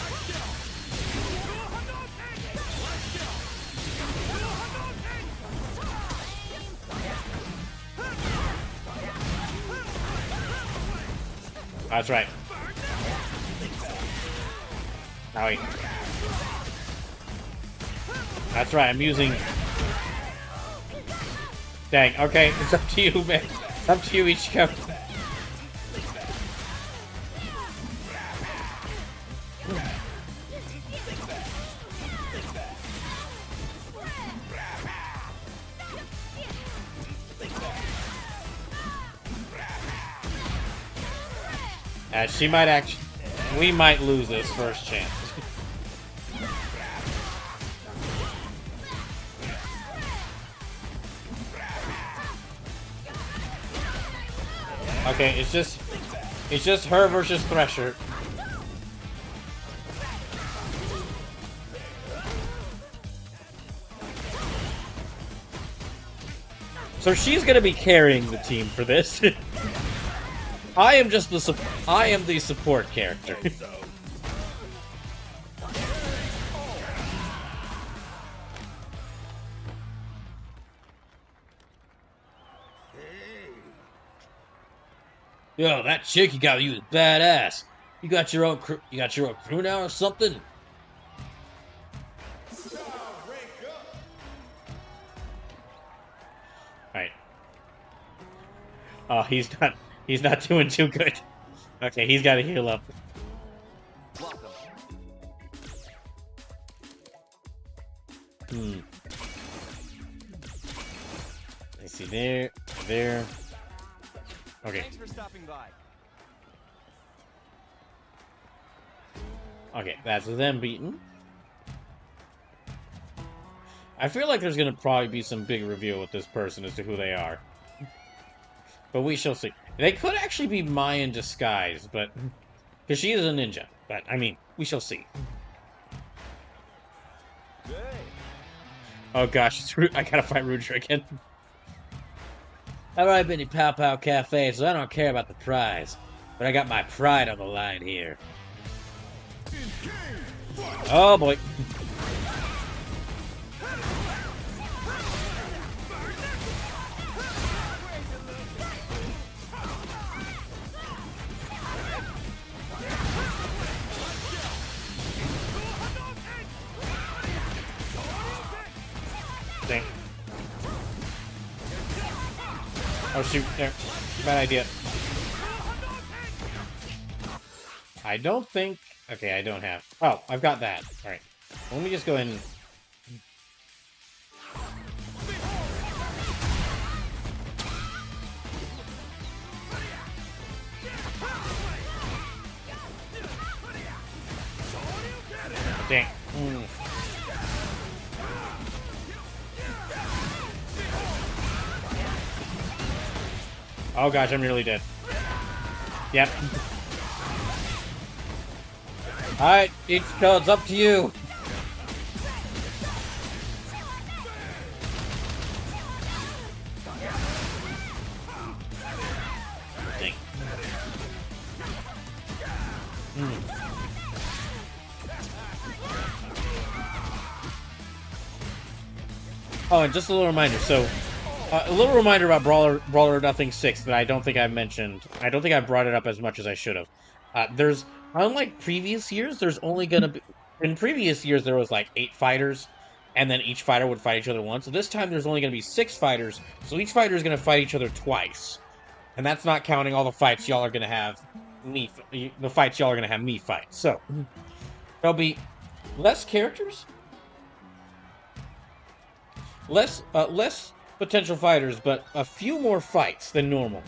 That's right. Oh, wait. That's right, I'm using... Dang, okay, it's up to you, man. It's up to you, Ichiko. She might actually... We might lose this first chance. Okay, it's just her versus Thresher. So she's gonna be carrying the team for this. I am the support character. Yo, that chick you got you is badass. You got your own crew now or something? Alright. Oh, he's not doing too good. Okay, he's gotta heal up. Let's see, there. Okay.
Thanks for stopping by.
Okay, that's them beaten. I feel like there's gonna probably be some big reveal with this person as to who they are. But we shall see. They could actually be Mai in disguise, but... Because she is a ninja. But, I mean, we shall see.
Hey.
Oh gosh, I gotta fight Rudra again. I've already been to Pow Pow Cafe, so I don't care about the prize. But I got my pride on the line here. Oh boy. Dang. Oh shoot, there. Bad idea. I don't think... Okay, I don't have... Oh, I've got that. Alright. Let me just go ahead and... Dang. Oh gosh, I'm nearly dead. Yep. Alright, Ichiko, it's up to you. Dang. Oh, and just a little reminder, so... a little reminder about Brawler Nothing 6 that I don't think I've mentioned. I don't think I brought it up as much as I should have. There's, unlike previous years, there's only gonna be... In previous years, there was like 8 fighters, and then each fighter would fight each other once. So this time, there's only gonna be 6 fighters, so each fighter is gonna fight each other twice. And that's not counting all the fights y'all are gonna have the fights y'all are gonna have me fight. So, there'll be less characters, less potential fighters, but a few more fights than normal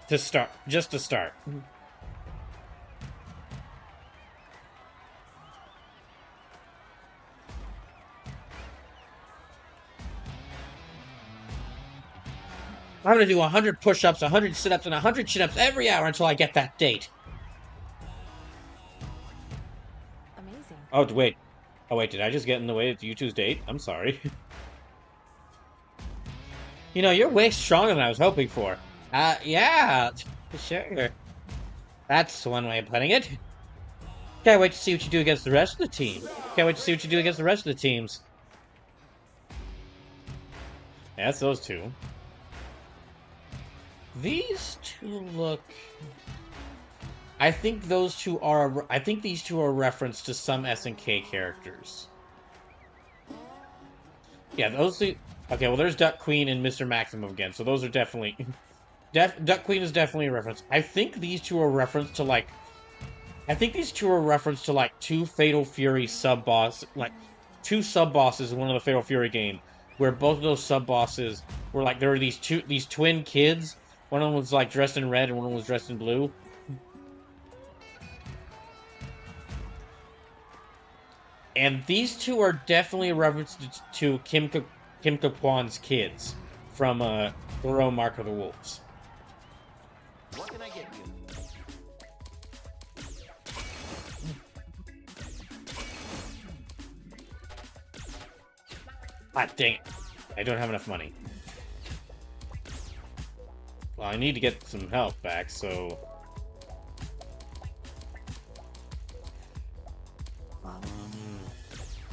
to start, just to start. I'm gonna do 100 push-ups, 100 sit-ups, and 100 chin-ups every hour until I get that date.
Amazing.
Oh, wait. Oh, wait, did I just get in the way of you two's date? I'm sorry. You know, you're way stronger than I was hoping for. Yeah, sure. That's one way of putting it. Can't wait to see what you do against the rest of the team. Can't wait to see what you do against the rest of the teams. Yeah, that's those two. These two look... I think those two are... I think these two are a reference to some SNK characters. Yeah, those two... Okay, well, there's Duck Queen and Mr. Maximum again, so those are definitely... Duck Queen is definitely a reference. I think these two are a reference to, like... I think these two are a reference to, like, 2 Fatal Fury sub-boss... Like, 2 sub-bosses in one of the Fatal Fury game, where both of those sub-bosses were, like, there were these twin kids. One of them was, like, dressed in red, and one of them was dressed in blue. And these two are definitely a reference to Kim Kapon's kids from Thoreau Mark of the Wolves.
What can I get you?
Ah, dang it. I don't have enough money. Well, I need to get some health back, so...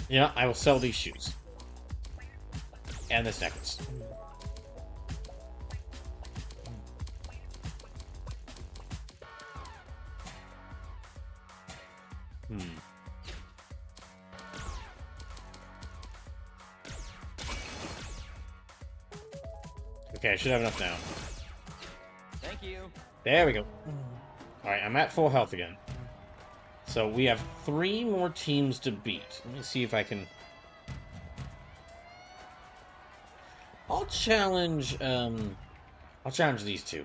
Yeah, I will sell these shoes. And this necklace. Okay, I should have enough now.
Thank you.
There we go. Alright, I'm at full health again. So we have 3 more teams to beat. Let me see if I can... I'll challenge these two.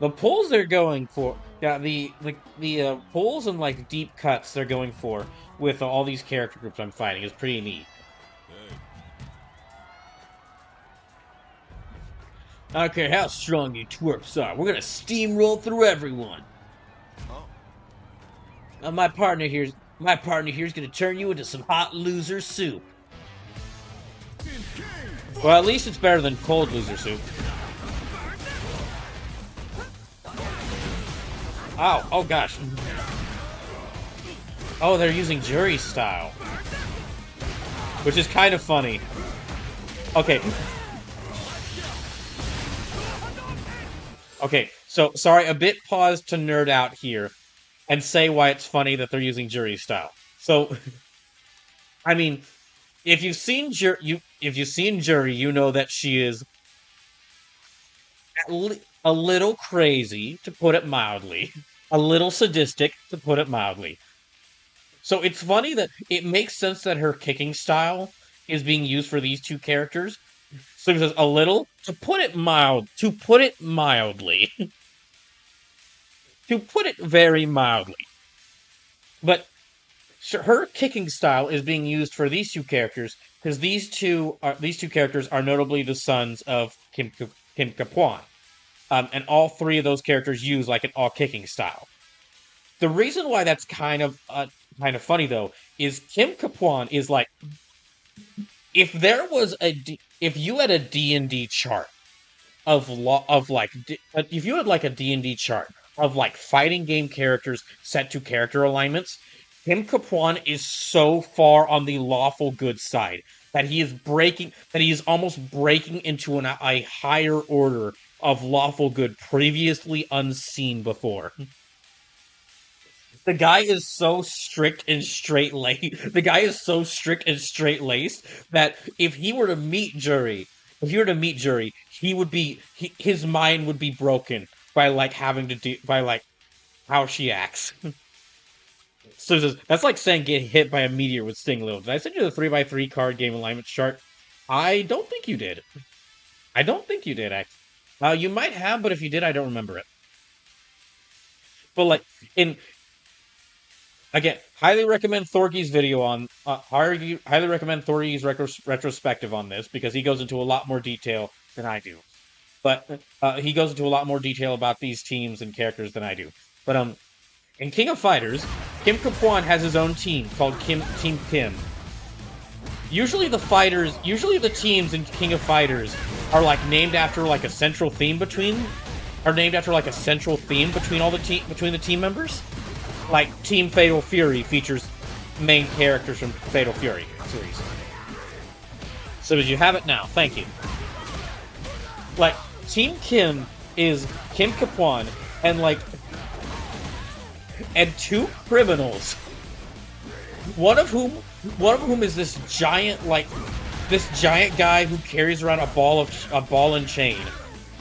The pulls they're going for... Yeah, the pulls and, like, deep cuts they're going for with all these character groups I'm fighting is pretty neat. I don't care how strong you twerps are. We're gonna steamroll through everyone. My partner here's gonna turn you into some hot loser soup. Well, at least it's better than cold loser soup. Ow! Oh gosh. Oh, they're using jury style, which is kind of funny. Okay. Okay, so, sorry, a bit paused to nerd out here and say why it's funny that they're using jury style. So, I mean, if you've seen Jury, you know that she is a little crazy, to put it mildly. a little sadistic, to put it mildly. So it's funny that it makes sense that her kicking style is being used for these two characters. So it says a little, to put it mildly, to put it very mildly. But her kicking style is being used for these two characters because these two characters are notably the sons of Kim Kapuan, and all three of those characters use like an all kicking style. The reason why that's kind of funny though is Kim Kapuan is like, if you had a D&D chart if you had like a D&D chart of like fighting game characters set to character alignments, Kim Kapuan is so far on the lawful good side that he is almost breaking into a higher order of lawful good previously unseen before. The guy is so strict and straight-laced. That if he were to meet Jury, his mind would be broken by like how she acts. So that's like saying get hit by a meteor with sting low. Did I send you the 3x3 card game alignment chart? I don't think you did. You might have, but if you did, I don't remember it. But like again, highly recommend Thorgy's video on highly recommend Thorgy's retrospective on this because he goes into a lot more detail than I do. But he goes into a lot more detail about these teams and characters than I do. But in King of Fighters, Kim Kapuan has his own team called Team Kim. Usually the teams in King of Fighters are like named after like a central theme between all the team members. Like Team Fatal Fury features main characters from Fatal Fury series. So as you have it now, thank you. Like Team Kim is Kim Kapuan and two criminals. One of whom is this giant guy who carries around a ball and chain,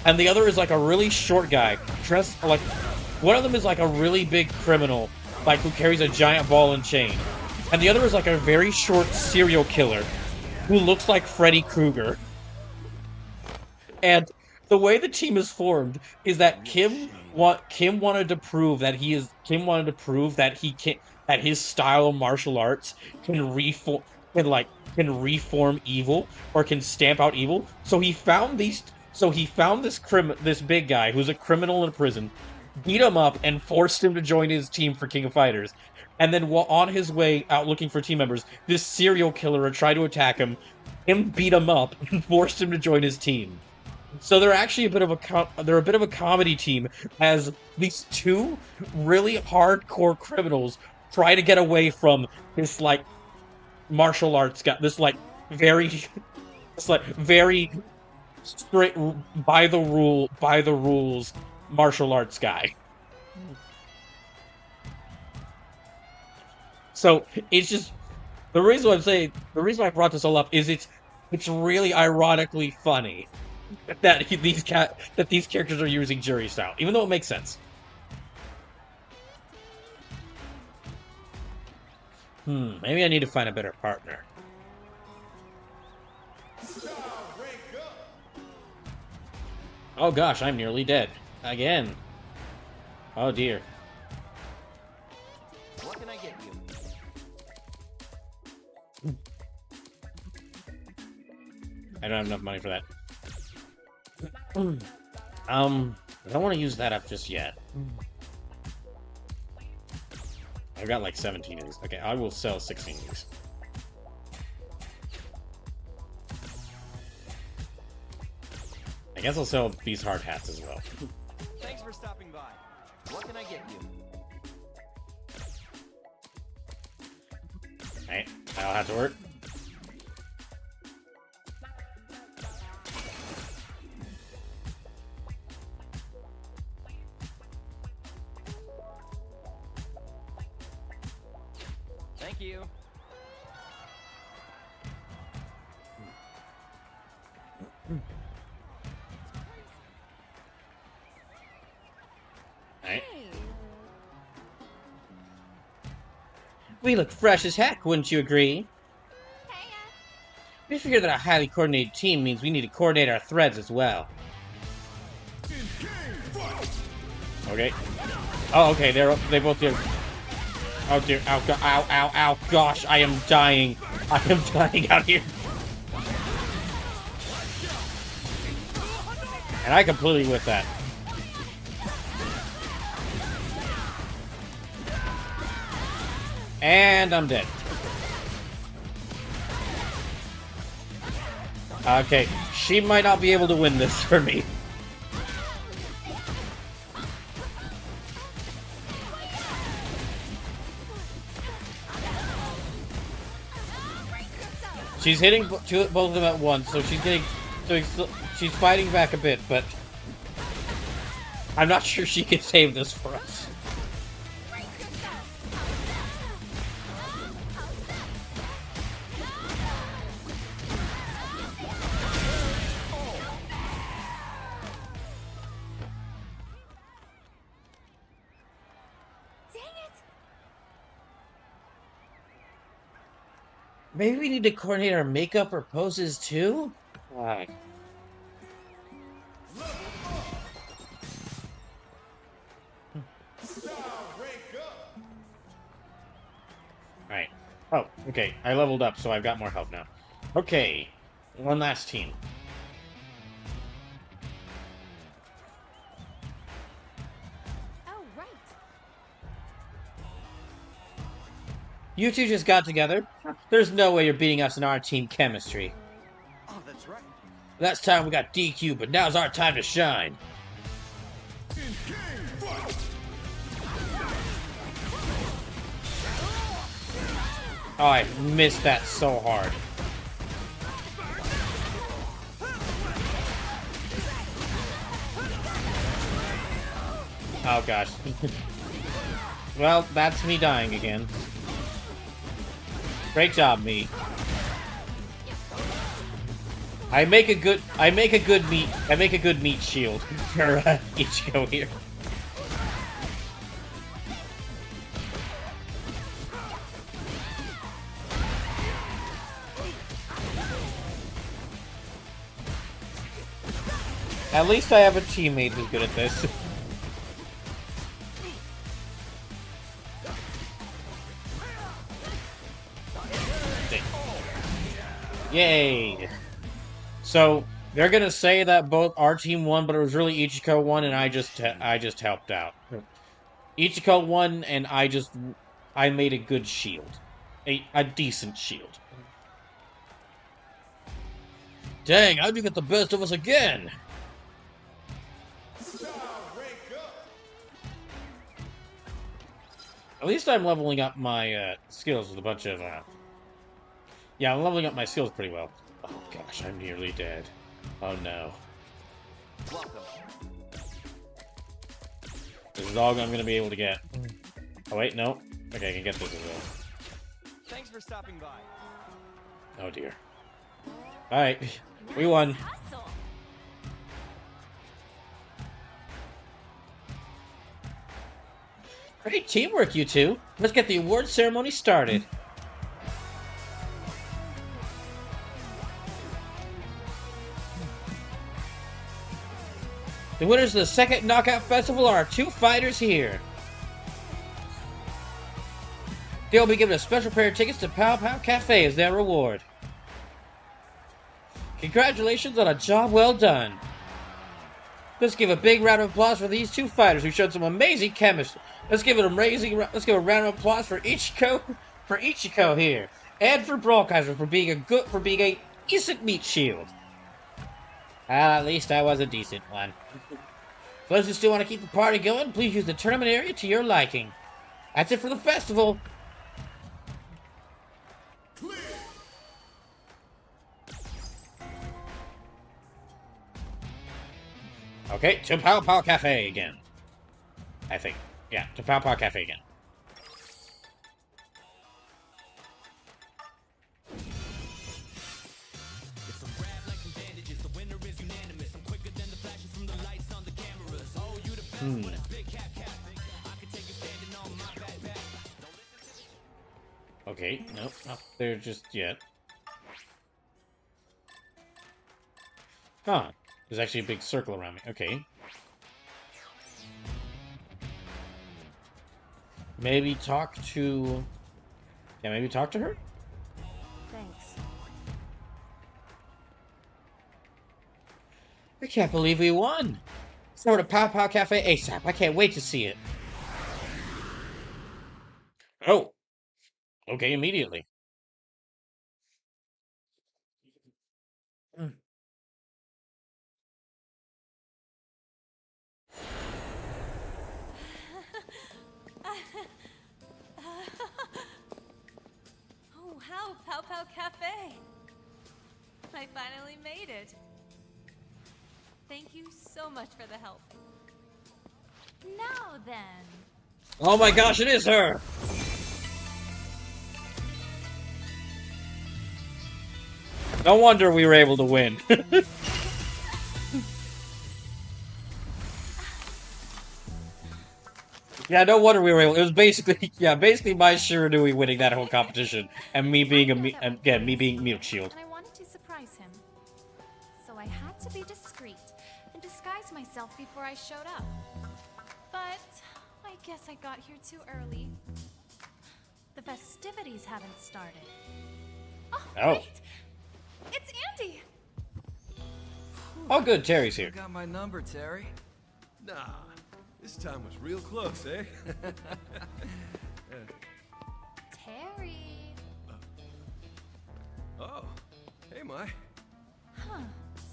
and the other is like a really short guy dressed like. One of them is like a really big criminal, like who carries a giant ball and chain, and the other is like a very short serial killer who looks like Freddy Krueger. And the way the team is formed is that Kim wanted to prove that his style of martial arts can reform evil or can stamp out evil. So he found this big guy who's a criminal in a prison, beat him up and forced him to join his team for King of Fighters. And then while on his way out looking for team members, this serial killer tried to attack him beat him up and forced him to join his team. So they're actually a bit of a comedy team as these two really hardcore criminals try to get away from this like martial arts guy, this very strict by the rules martial arts guy. So it's just the reason I brought this all up is it's really ironically funny that these characters are using Jury style, even though it makes sense. Maybe I need to find a better partner. Oh gosh, I'm nearly dead. Again. Oh dear.
What can I get you?
I don't have enough money for that. I don't want to use that up just yet. I've got like 17 of these. Okay, I will sell 16 of these. I guess I'll sell these hard hats as well.
Thanks for stopping by. What can I get you?
Alright, that'll have to work.
Thank you.
Alright. We look fresh as heck, wouldn't you agree?
Hey,
We figure that a highly coordinated team means we need to coordinate our threads as well. Okay. Oh, okay, they both do. Oh dear, ow, ow, ow, ow, gosh, I am dying. I am dying out here. And I completely with that. And I'm dead. Okay, she might not be able to win this for me. She's hitting both of them at once, so she's fighting back a bit, but I'm not sure she can save this for us. Maybe we need to coordinate our makeup or poses too? Alright. Alright. Oh, okay. I leveled up, so I've got more health now. Okay. One last team.
Oh, right.
You two just got together? There's no way you're beating us in our team chemistry.
Oh, that's right.
Last time we got DQ, but now's our time to shine. Oh, I missed that so hard. Oh gosh. Well, that's me dying again. Great job, me. I make a good meat shield for Ichigo here. At least I have a teammate who's good at this. Yay! So they're gonna say that both our team won, but it was really Ichiko won, and I just helped out. Ichiko won, and I made a good shield, a decent shield. Dang! How'd you get the best of us again? At least I'm leveling up my skills with a bunch of. Yeah, I'm leveling up my skills pretty well. Oh gosh, I'm nearly dead. Oh no.
Welcome.
This is all I'm gonna be able to get. Oh wait, no. Okay, I can get this as well.
Thanks for stopping by.
Oh dear. Alright, we won.
Hustle.
Great teamwork, you two. Let's get the award ceremony started. The winners of the second Knockout Festival are our two fighters here. They'll be given a special pair of tickets to Pow Pow Cafe as their reward. Congratulations on a job well done. Let's give a big round of applause for these two fighters who showed some amazing chemistry. Let's give a round of applause for Ichiko here, and for BrawlKaiser for being a decent meat shield. Well, at least I was a decent one. For those who still want to keep the party going, please use the tournament area to your liking. That's it for the festival. Okay, to Pow Pow Cafe again. I think. Yeah, to Pow Pow Cafe again. Okay, nope, not there just yet. Huh. There's actually a big circle around me. Okay. Maybe talk to... Yeah, maybe talk to her?
Thanks.
I can't believe we won! Let's go to Pow Pow Cafe ASAP. I can't wait to see it. Oh. Okay, immediately.
Oh, wow, Pow Pow Cafe. I finally made it. Thank you so much for the help. Now then.
Oh my gosh, it is her! No wonder we were able to win. Yeah, no wonder we were able. It was basically, yeah, basically my Shiranui winning that whole competition, and me being me being Milk Shield.
And I wanted to surprise him. So I had to be discreet and disguise myself before I showed up. But I guess I got here too early. The festivities haven't started.
Oh.
Wait! It's Andy!
Oh, good, Terry's here.
You got my number, Terry. Nah, this time was real close, eh?
Terry!
Oh, hey, Mai.
Huh.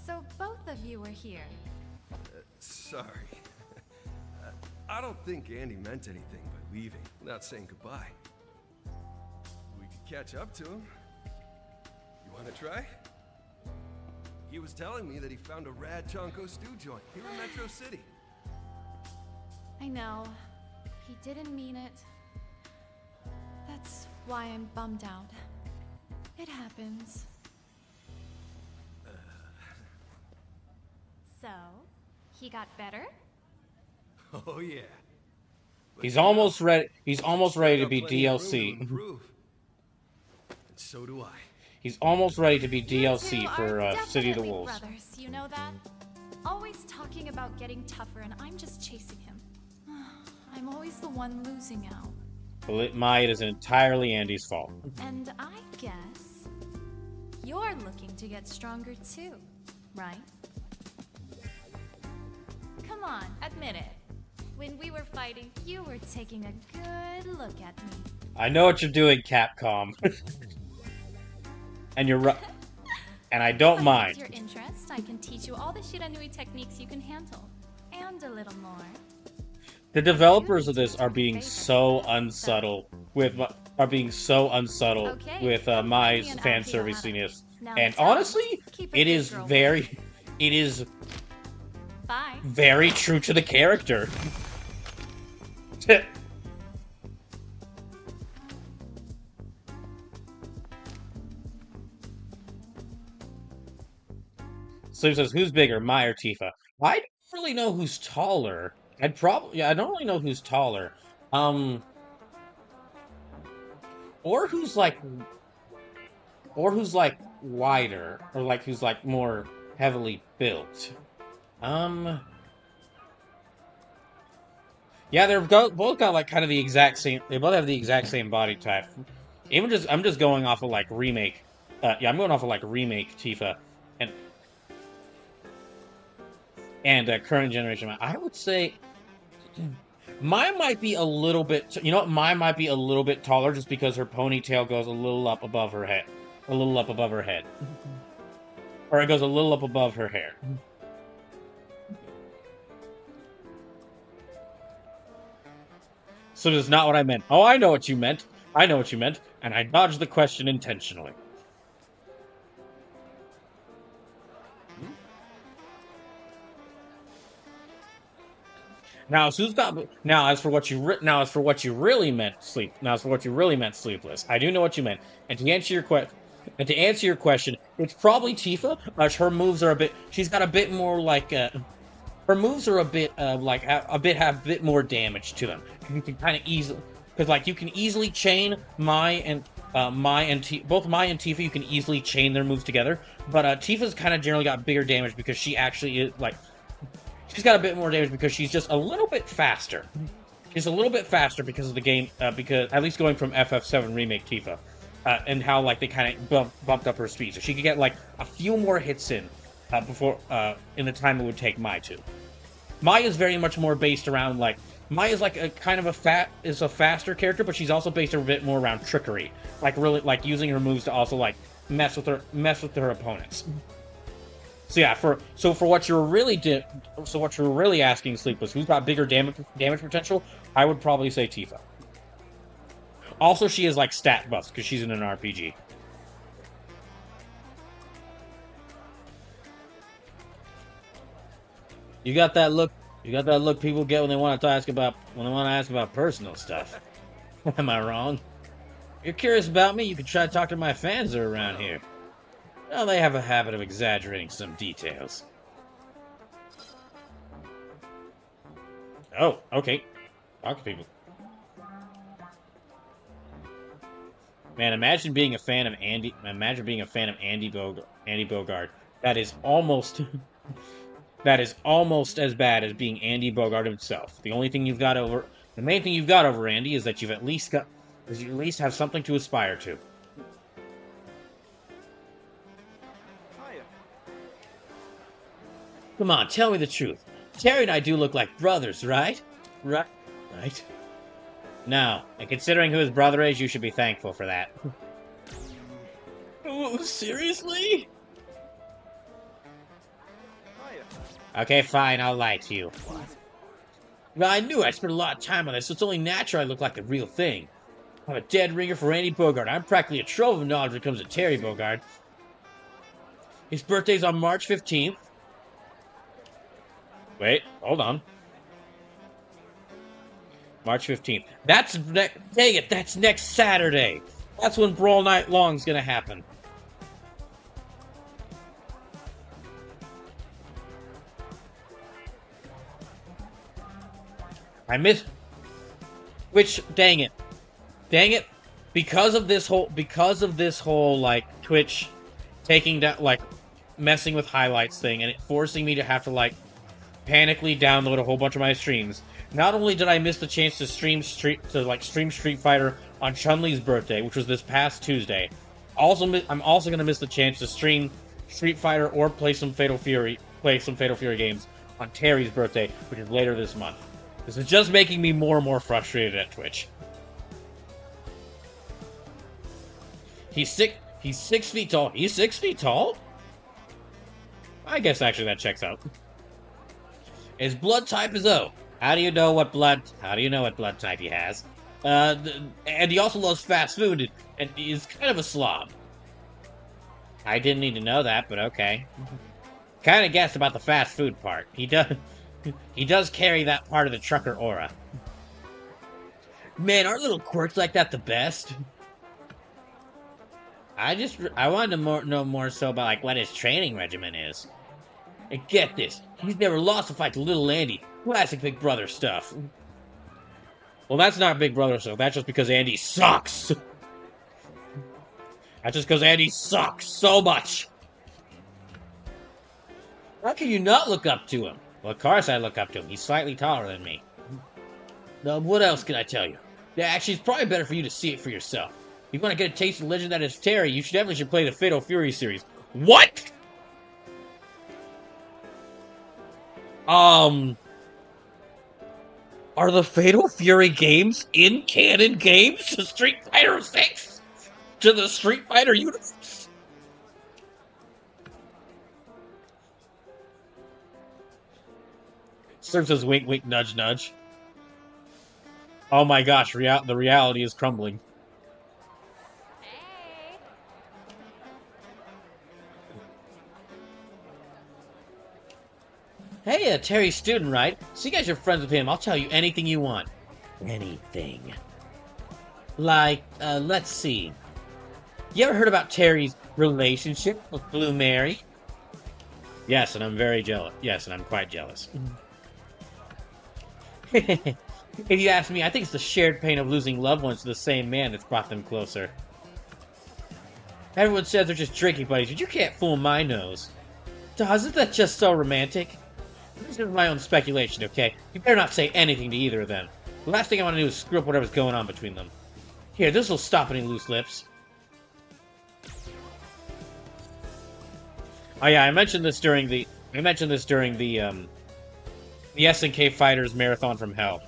So both of you were here.
Sorry. I don't think Andy meant anything by leaving without saying goodbye. We could catch up to him. You want to try? He was telling me that he found a rad Chonko stew joint here in Metro City.
I know. He didn't mean it. That's why I'm bummed out. It happens. So, he got better?
Oh yeah.
He's almost ready. He's almost ready to be
Plenty of room to
DLC.
improve. And so do I.
He's almost ready to be
You
DLC
two
for
are
City of the
definitely
Wolves.
brothers, you know that? Always talking about getting tougher, and I'm just chasing him. I'm always the one losing out.
Well, it is entirely Andy's fault.
And I guess you're looking to get stronger too, right? Come on, admit it. When we were fighting, you were taking a good look at me.
I know what you're doing, Capcom. And you're right. And I don't
If
mind.
your interest, I can teach you all the Shiranui techniques you can handle. And a little more.
The developers of this are being so unsubtle with
Okay,
with
don't
my
find me an
fan
RP
serviciness.
Now
And
tell me,
honestly,
keep a
it
good
is
girl.
very
Bye.
very true to the character. Slim says, "Who's bigger, Mai or Tifa?" I don't really know who's taller. I don't really know who's taller. Or who's like wider, or like who's like more heavily built. Yeah, both got like kind of the exact same. They both have the exact same body type. I'm just going off of like remake. Yeah, I'm going off of like remake Tifa and current generation. I would say mine might be a little bit. You know what? Mine might be a little bit taller just because her ponytail goes a little up above her head, or it goes a little up above her hair. So that's not what I meant. Oh, I know what you meant. I know what you meant, and I dodged the question intentionally. Now, as for what you really meant, Sleepless. I do know what you meant, and to answer your question, it's probably Tifa. Her moves are a bit. She's got a bit more like. Her moves are a bit have a bit more damage to them. You can kind of easily, because like you can easily chain Mai and both Mai and Tifa, you can easily chain their moves together. But Tifa's kind of generally got bigger damage because she actually is like, she's got a bit more damage because she's just a little bit faster. She's a little bit faster because of the game, because at least going from FF7 Remake Tifa, and how like they kind of bumped up her speed, so she could get like a few more hits in before in the time it would take Mai to. Mai is very much more based around like Mai is like a kind of a faster character, but she's also based a bit more around trickery, like really like using her moves to also like mess with her opponents. So yeah, for what you're really asking, Sleepless, who's got bigger damage potential? I would probably say Tifa. Also, she is like stat buffs because she's in an RPG. You got that look. You got that look people get when they want to ask about personal stuff. Am I wrong? If you're curious about me, you can try to talk to my fans that are around here. Well, they have a habit of exaggerating some details. Oh, okay. Talk to people. Man, imagine being a fan of Andy. Imagine being a fan of Andy Bogard. That is almost. That is almost as bad as being Andy Bogard himself. The main thing you've got over Andy is that you at least have something to aspire to.
Hiya.
Come on, tell me the truth. Terry and I do look like brothers, right? Right. No, and considering who his brother is, you should be thankful for that. Oh, seriously? Okay, fine, I'll lie to you. Well, I knew I spent a lot of time on this, so it's only natural I look like the real thing. I'm a dead ringer for Andy Bogard. I'm practically a trove of knowledge when it comes to Terry Bogard. His birthday's on March 15th. Wait, hold on. March 15th. Dang it, that's next Saturday. That's when Brawl Night Long's gonna happen. Dang it. Because of this whole, like, Twitch taking down, like, messing with highlights thing, and it forcing me to have to, like, panically download a whole bunch of my streams. Not only did I miss the chance to stream Street Fighter on Chun-Li's birthday, which was this past Tuesday, I'm also gonna miss the chance to stream Street Fighter or play some Fatal Fury games on Terry's birthday, which is later this month. This is just making me more and more frustrated at Twitch. He's 6 feet tall. He's 6 feet tall? I guess actually that checks out. His blood type is O. How do you know what blood type he has? And he also loves fast food and he's kind of a slob. I didn't need to know that, but okay. Kind of guessed about the fast food part. He does carry that part of the trucker aura. Man, aren't little quirks like that the best? I wanted to know more so about like what his training regimen is. And get this, he's never lost a fight to little Andy. Classic Big Brother stuff. Well, that's not Big Brother stuff. That's just because Andy sucks. That's just because Andy sucks so much. How can you not look up to him? Well, of course I look up to him. He's slightly taller than me. Now, what else can I tell you? Yeah, actually, it's probably better for you to see it for yourself. If you want to get a taste of the legend that is Terry, you definitely should play the Fatal Fury series. What? Are the Fatal Fury games in canon games to Street Fighter 6? To the Street Fighter universe? Serves as wink, wink, nudge, nudge. Oh my gosh, the reality is crumbling. Hey, Terry's student, right? So you guys are friends with him. I'll tell you anything you want. Anything. Like, let's see. You ever heard about Terry's relationship with Blue Mary? Yes, and I'm very jealous. Yes, and I'm quite jealous. If you ask me, I think it's the shared pain of losing loved ones to the same man that's brought them closer. Everyone says they're just drinking buddies, but you can't fool my nose. Duh, isn't that just so romantic? This is my own speculation, okay? You better not say anything to either of them. The last thing I want to do is screw up whatever's going on between them. Here, this'll stop any loose lips. Oh yeah, I mentioned this during the SNK Fighters Marathon from Hell.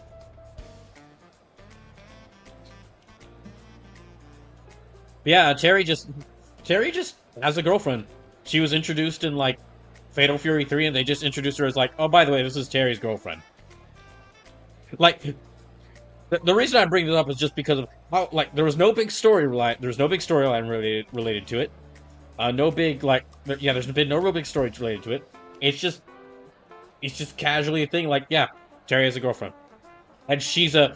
Yeah, Terry just has a girlfriend. She was introduced in like Fatal Fury 3, and they just introduced her as like, oh, by the way, this is Terry's girlfriend. Like, the reason I bring this up is just because of how, like, there was no big storyline related to it. No big, like, yeah, there's been no real big stories related to it. It's just casually a thing, like, yeah, Terry has a girlfriend. And she's a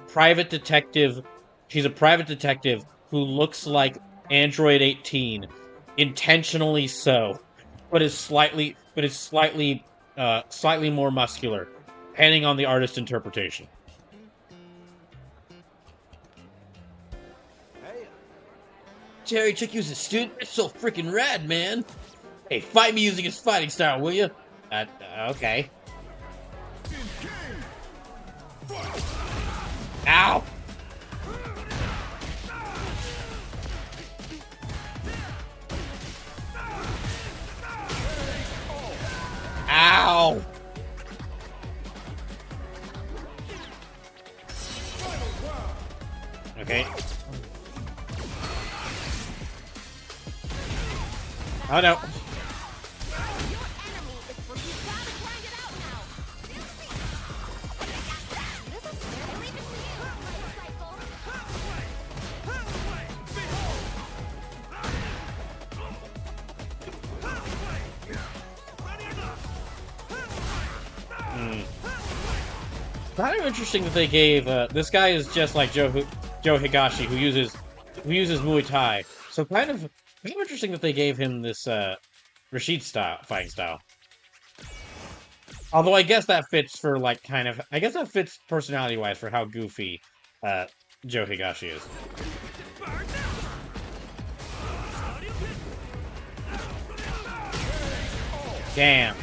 private detective. She's a private detective who looks like Android 18, intentionally so, but is slightly more muscular, depending on the artist's interpretation.
Hey,
Terry took you as a student? That's so freaking rad, man! Hey, fight me using his fighting style, will you? Okay. Ow! Ow! Okay. Oh no. Kind of interesting that they gave this guy is just like Joe Higashi who uses Muay Thai. So kind of interesting that they gave him this Rashid style fighting style. Although I guess that fits for like I guess that fits personality wise for how goofy Joe Higashi is. Damn.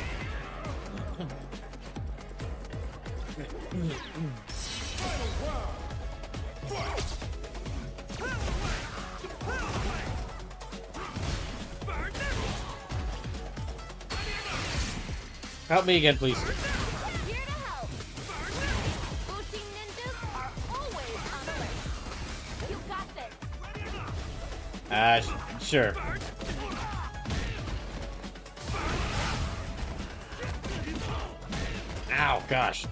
Help me again, please.
Here to help. Boosting ninjas are always on alert. You got this.
Sure. Ow, gosh.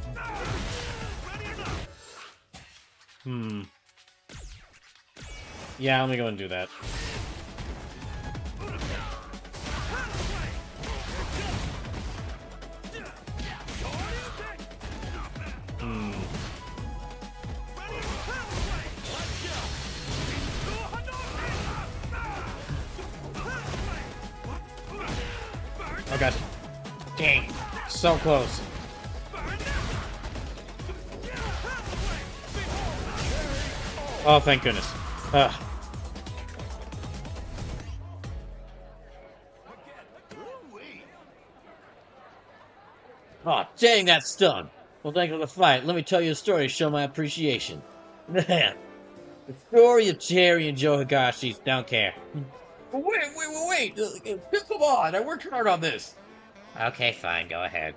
Yeah, let me go and do that. Oh god. Dang. So close. Oh, thank goodness. Oh, dang, that stung. Well, thank you for the fight. Let me tell you a story to show my appreciation. The story of Terry and Joe Higashi's don't care. Wait. Come on, I worked hard on this. Okay, fine, go ahead.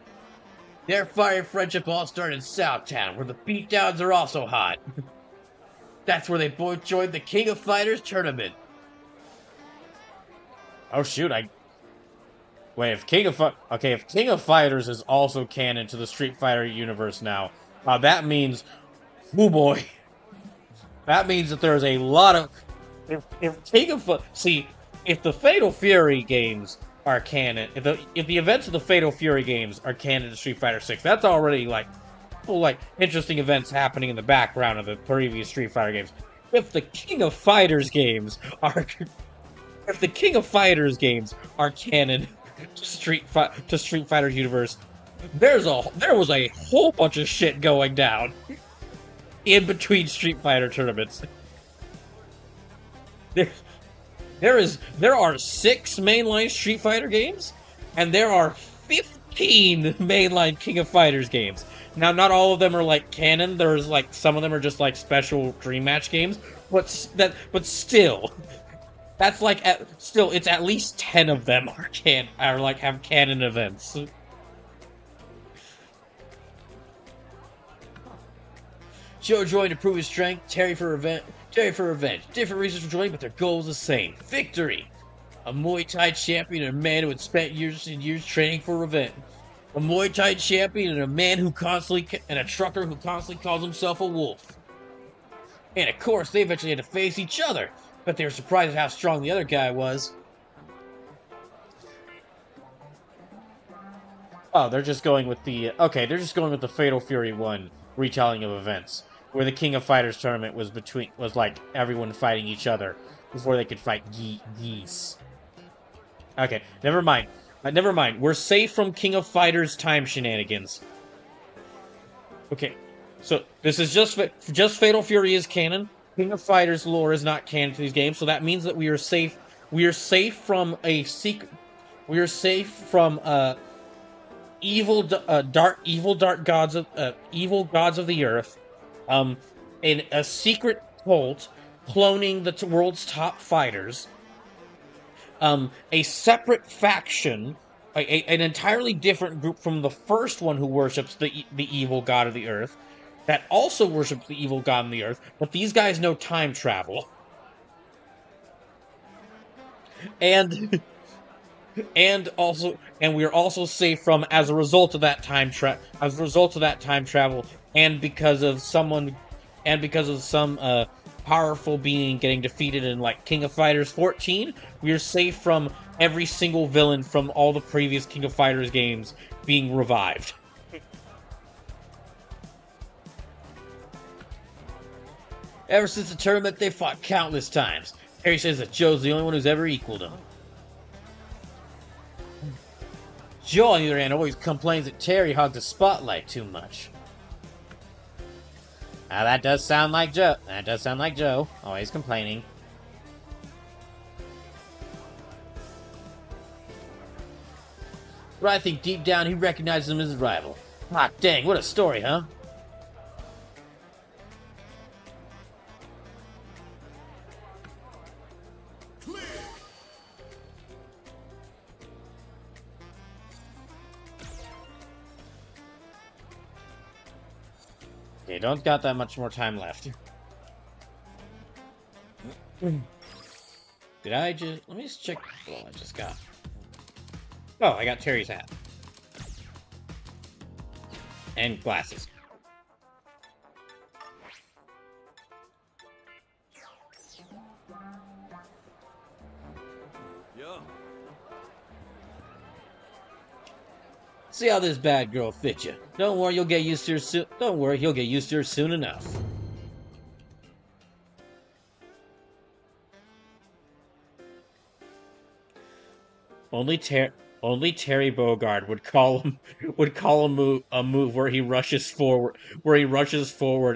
Their fire friendship all started in Southtown, where the beatdowns are also hot. That's where they both joined the King of Fighters tournament. Oh shoot, wait, if King of Fighters is also canon to the Street Fighter universe now, that means, oh boy, that means that there's a lot of, if the Fatal Fury games are canon, if the events of the Fatal Fury games are canon to Street Fighter 6, that's already like interesting events happening in the background of the previous Street Fighter games. If the King of Fighters games are canon to Street Fighter universe, there was a whole bunch of shit going down in between Street Fighter tournaments. There are 6 mainline Street Fighter games, and there are 15 mainline King of Fighters games. Now, not all of them are like canon. There's like some of them are just like special Dream Match games, but still, that's like still it's at least 10 of them are like have canon events. Joe joined to prove his strength. Terry for revenge. Different reasons for joining, but their goal is the same: victory. A Muay Thai champion and a man who had spent years and years training for revenge. A Muay Thai champion and a man who and a trucker who constantly calls himself a wolf. And of course, they eventually had to face each other, but they were surprised at how strong the other guy was. Oh, they're just going with the they're just going with the Fatal Fury 1 retelling of events, where the King of Fighters tournament was like everyone fighting each other before they could fight geese. Okay, never mind. Never mind. We're safe from King of Fighters time shenanigans. Okay, so this is just Fatal Fury is canon. King of Fighters lore is not canon to these games, so that means that we are safe. We are safe from a secret. We are safe from evil gods of the earth. In a secret cult cloning the world's top fighters. A separate faction, an entirely different group from the first one who worships the evil god of the earth, that also worships the evil god of the earth, but these guys know time travel. And we are also safe from, as a result of that time travel, and because of some powerful being getting defeated in like King of Fighters 14, we are safe from every single villain from all the previous King of Fighters games being revived. Ever since the tournament, they fought countless times. Terry says that Joe's the only one who's ever equaled him. Joe, on the other hand, always complains that Terry hogs the spotlight too much. Now that does sound like Joe. Always complaining. But I think deep down he recognizes him as his rival. Ah, dang, what a story, huh? Okay, don't got that much more time left. Did I just... Let me just check what I just got. Oh, I got Terry's hat. And glasses.
Yo.
See how this bad girl fits you. Don't worry, you'll get used to her soon. Don't worry, he'll get used to her soon enough. Only Terry Bogard would call him a move where he rushes forward,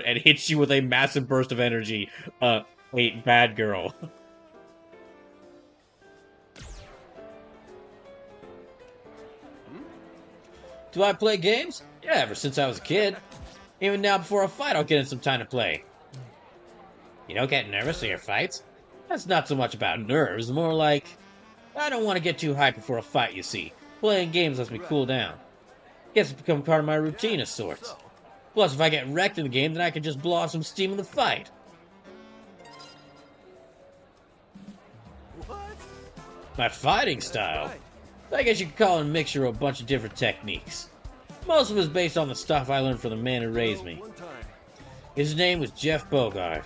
and hits you with a massive burst of energy. Wait, bad girl. Do I play games? Yeah, ever since I was a kid. Even now, before a fight, I'll get in some time to play. You don't get nervous in your fights? That's not so much about nerves, more like... I don't want to get too hyped before a fight, you see. Playing games lets me cool down. Gets to become part of my routine of sorts. Plus, if I get wrecked in the game, then I can just blow off some steam in the fight.
What?
My fighting style? I guess you could call it a mixture of a bunch of different techniques. Most of it is based on the stuff I learned from the man who raised me. His name was Jeff Bogard.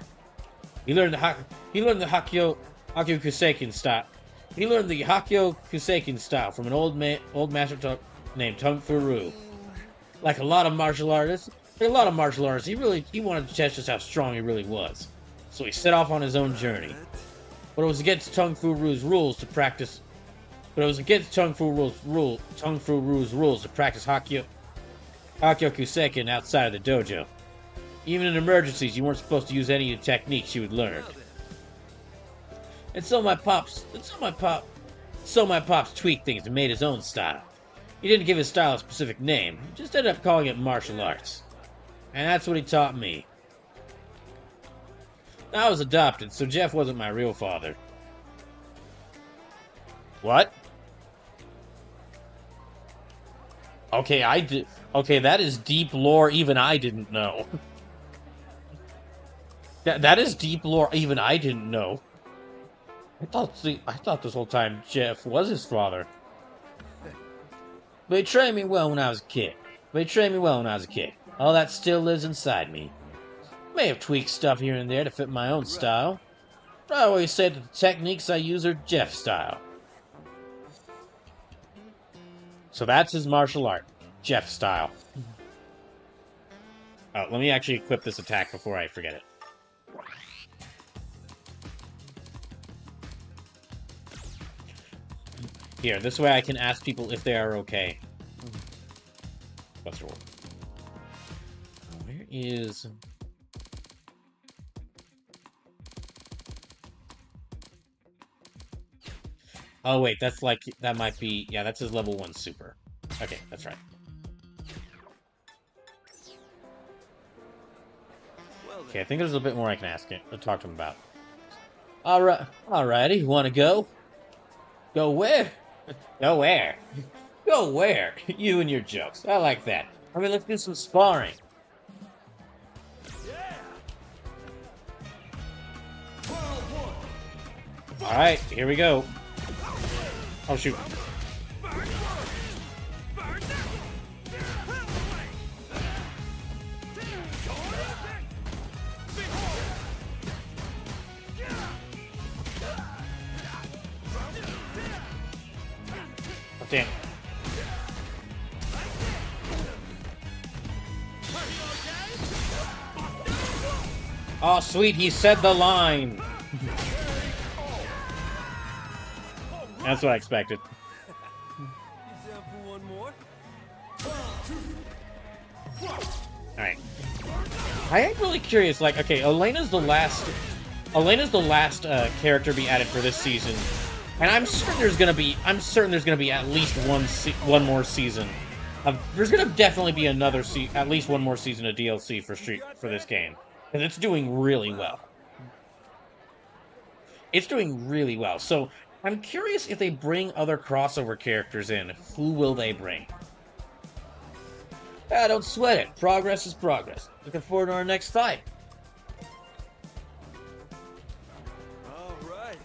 He learned the Hakyo Kusekin style. He learned the Hakyo Kusekin style from an old master named Tung Fu Ru. Like a lot of martial artists, he wanted to test just how strong he really was. So he set off on his own journey. But it was against Tung Fu Ru's rules to practice. Hakyo Kusekin outside of the dojo. Even in emergencies, you weren't supposed to use any of the techniques you had learned. And so my pops tweaked things and made his own style. He didn't give his style a specific name, he just ended up calling it martial arts. And that's what he taught me. I was adopted, so Jeff wasn't my real father. What? Okay, okay, that is deep lore even I didn't know. That is deep lore even I didn't know. I thought this whole time Jeff was his father. They trained me well when I was a kid. All that still lives inside me. May have tweaked stuff here and there to fit my own style. But I always say that the techniques I use are Jeff style. So that's his martial art. Jeff style. Oh, let me actually equip this attack before I forget it. Here, this way I can ask people if they are okay. Let's roll. Where is... Oh wait, that's like, that might be, yeah, that's his level 1 super. Okay, that's right. Okay, I think there's a bit more I can ask him, talk to him about. Alrighty, you wanna go? Go where? Go where? Go where? You and your jokes. I like that. I mean, let's do some sparring. Alright, here we go. Oh, shoot. Oh, damn. Oh, sweet, he said the line. That's what I expected. Alright. I am really curious, like, okay, Elena's the last character to be added for this season. And I'm certain there's gonna be at least one more season. There's gonna definitely be at least one more season of DLC for this game. Because it's doing really well. It's doing really well. So I'm curious if they bring other crossover characters in. Who will they bring? Ah, don't sweat it. Progress is progress. Looking forward to our next fight.
Alright.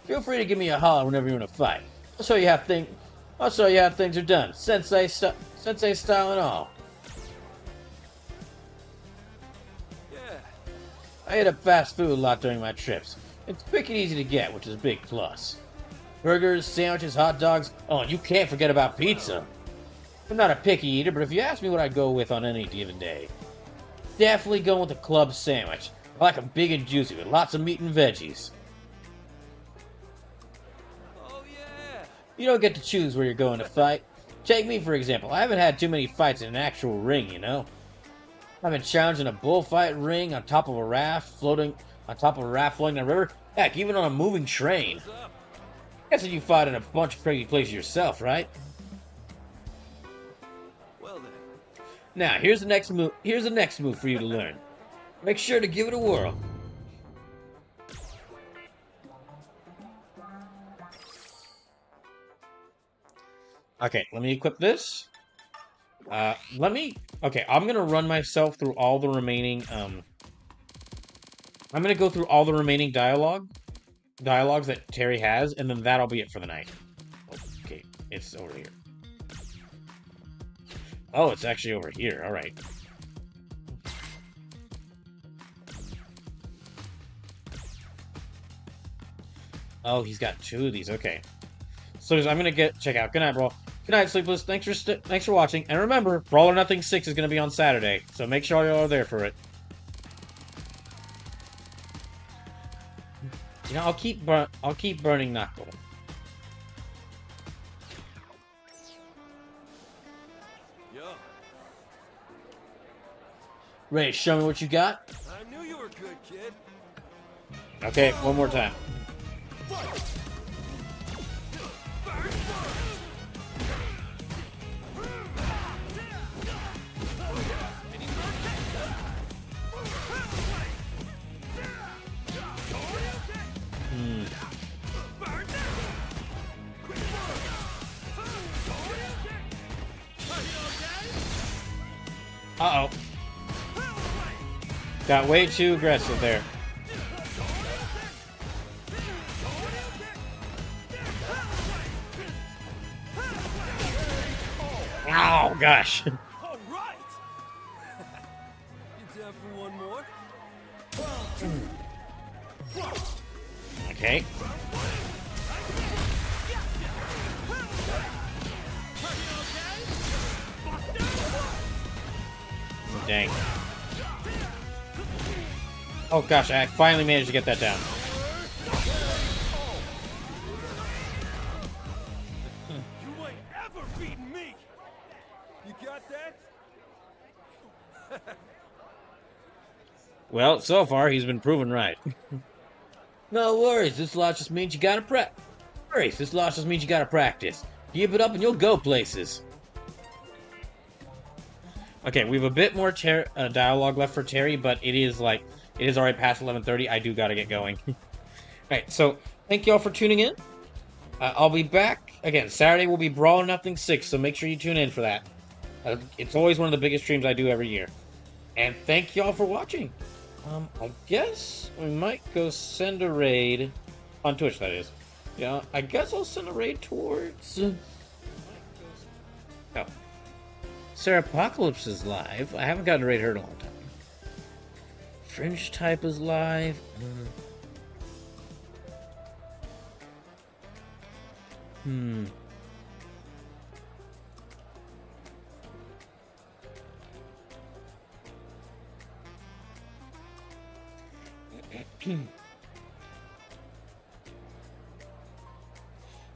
Feel free to give me a holler whenever you want to fight. I'll show you how things are done. Sensei style and all.
Yeah.
I eat up fast food a lot during my trips. It's quick and easy to get, which is a big plus. Burgers, sandwiches, hot dogs. Oh, and you can't forget about pizza. I'm not a picky eater, but if you ask me what I'd go with on any given day, definitely going with a club sandwich. I like them big and juicy with lots of meat and veggies.
Oh yeah.
You don't get to choose where you're going to fight. Take me, for example. I haven't had too many fights in an actual ring, you know? I've been challenged in a bullfight ring on top of a raft floating in a river. Heck, even on a moving train. Guess you fought in a bunch of crazy places yourself, right?
Well then.
Now, here's the next move. Here's the next move for you to learn. Make sure to give it a whirl. Okay, let me equip this. Okay, I'm gonna run myself through all the remaining, I'm gonna go through all the remaining dialogues that Terry has, and then that'll be it for the night. Okay, it's over here. Oh, it's actually over here, alright. Oh, he's got 2 of these, okay. So I'm gonna check out. Good night, bro. Good night, Sleepless. Thanks for watching. And remember, Brawl or Nothing 6 is going to be on Saturday, so make sure y'all are there for it. You know, I'll keep burning Knuckle.
Yo.
Ready to show me what you got?
I knew you were good, kid.
Okay, one more time. Uh-oh. Got way too aggressive there. Oh, gosh.
All right. You down for one more?
Okay. Dang. Oh gosh, I finally managed to get that down.
You ain't ever beaten me. You got that?
Well, so far he's been proven right. No worries, this loss just means you gotta practice. Keep it up and you'll go places. Okay, we have a bit more dialogue left for Terry, but it is already past 11:30. I do gotta get going. Alright, so thank you all for tuning in. I'll be back again. Saturday will be Brawl or Nothing 6, so make sure you tune in for that. It's always one of the biggest streams I do every year. And thank you all for watching. I guess we might go send a raid on Twitch, that is. Yeah, I guess I'll send a raid towards... Oh. Sarah Apocalypse is live. I haven't gotten to raid her in a long time. Fringe Type is live. You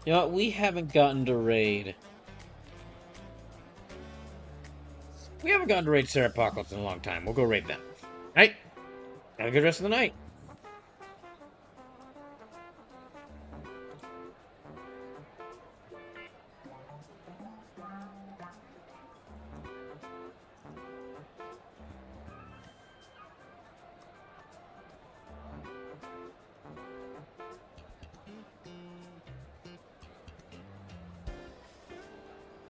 know what? We haven't gotten to raid. We haven't gotten to raid Sarah Apocalypse in a long time. We'll go raid them. Alright? Have a good rest of the night.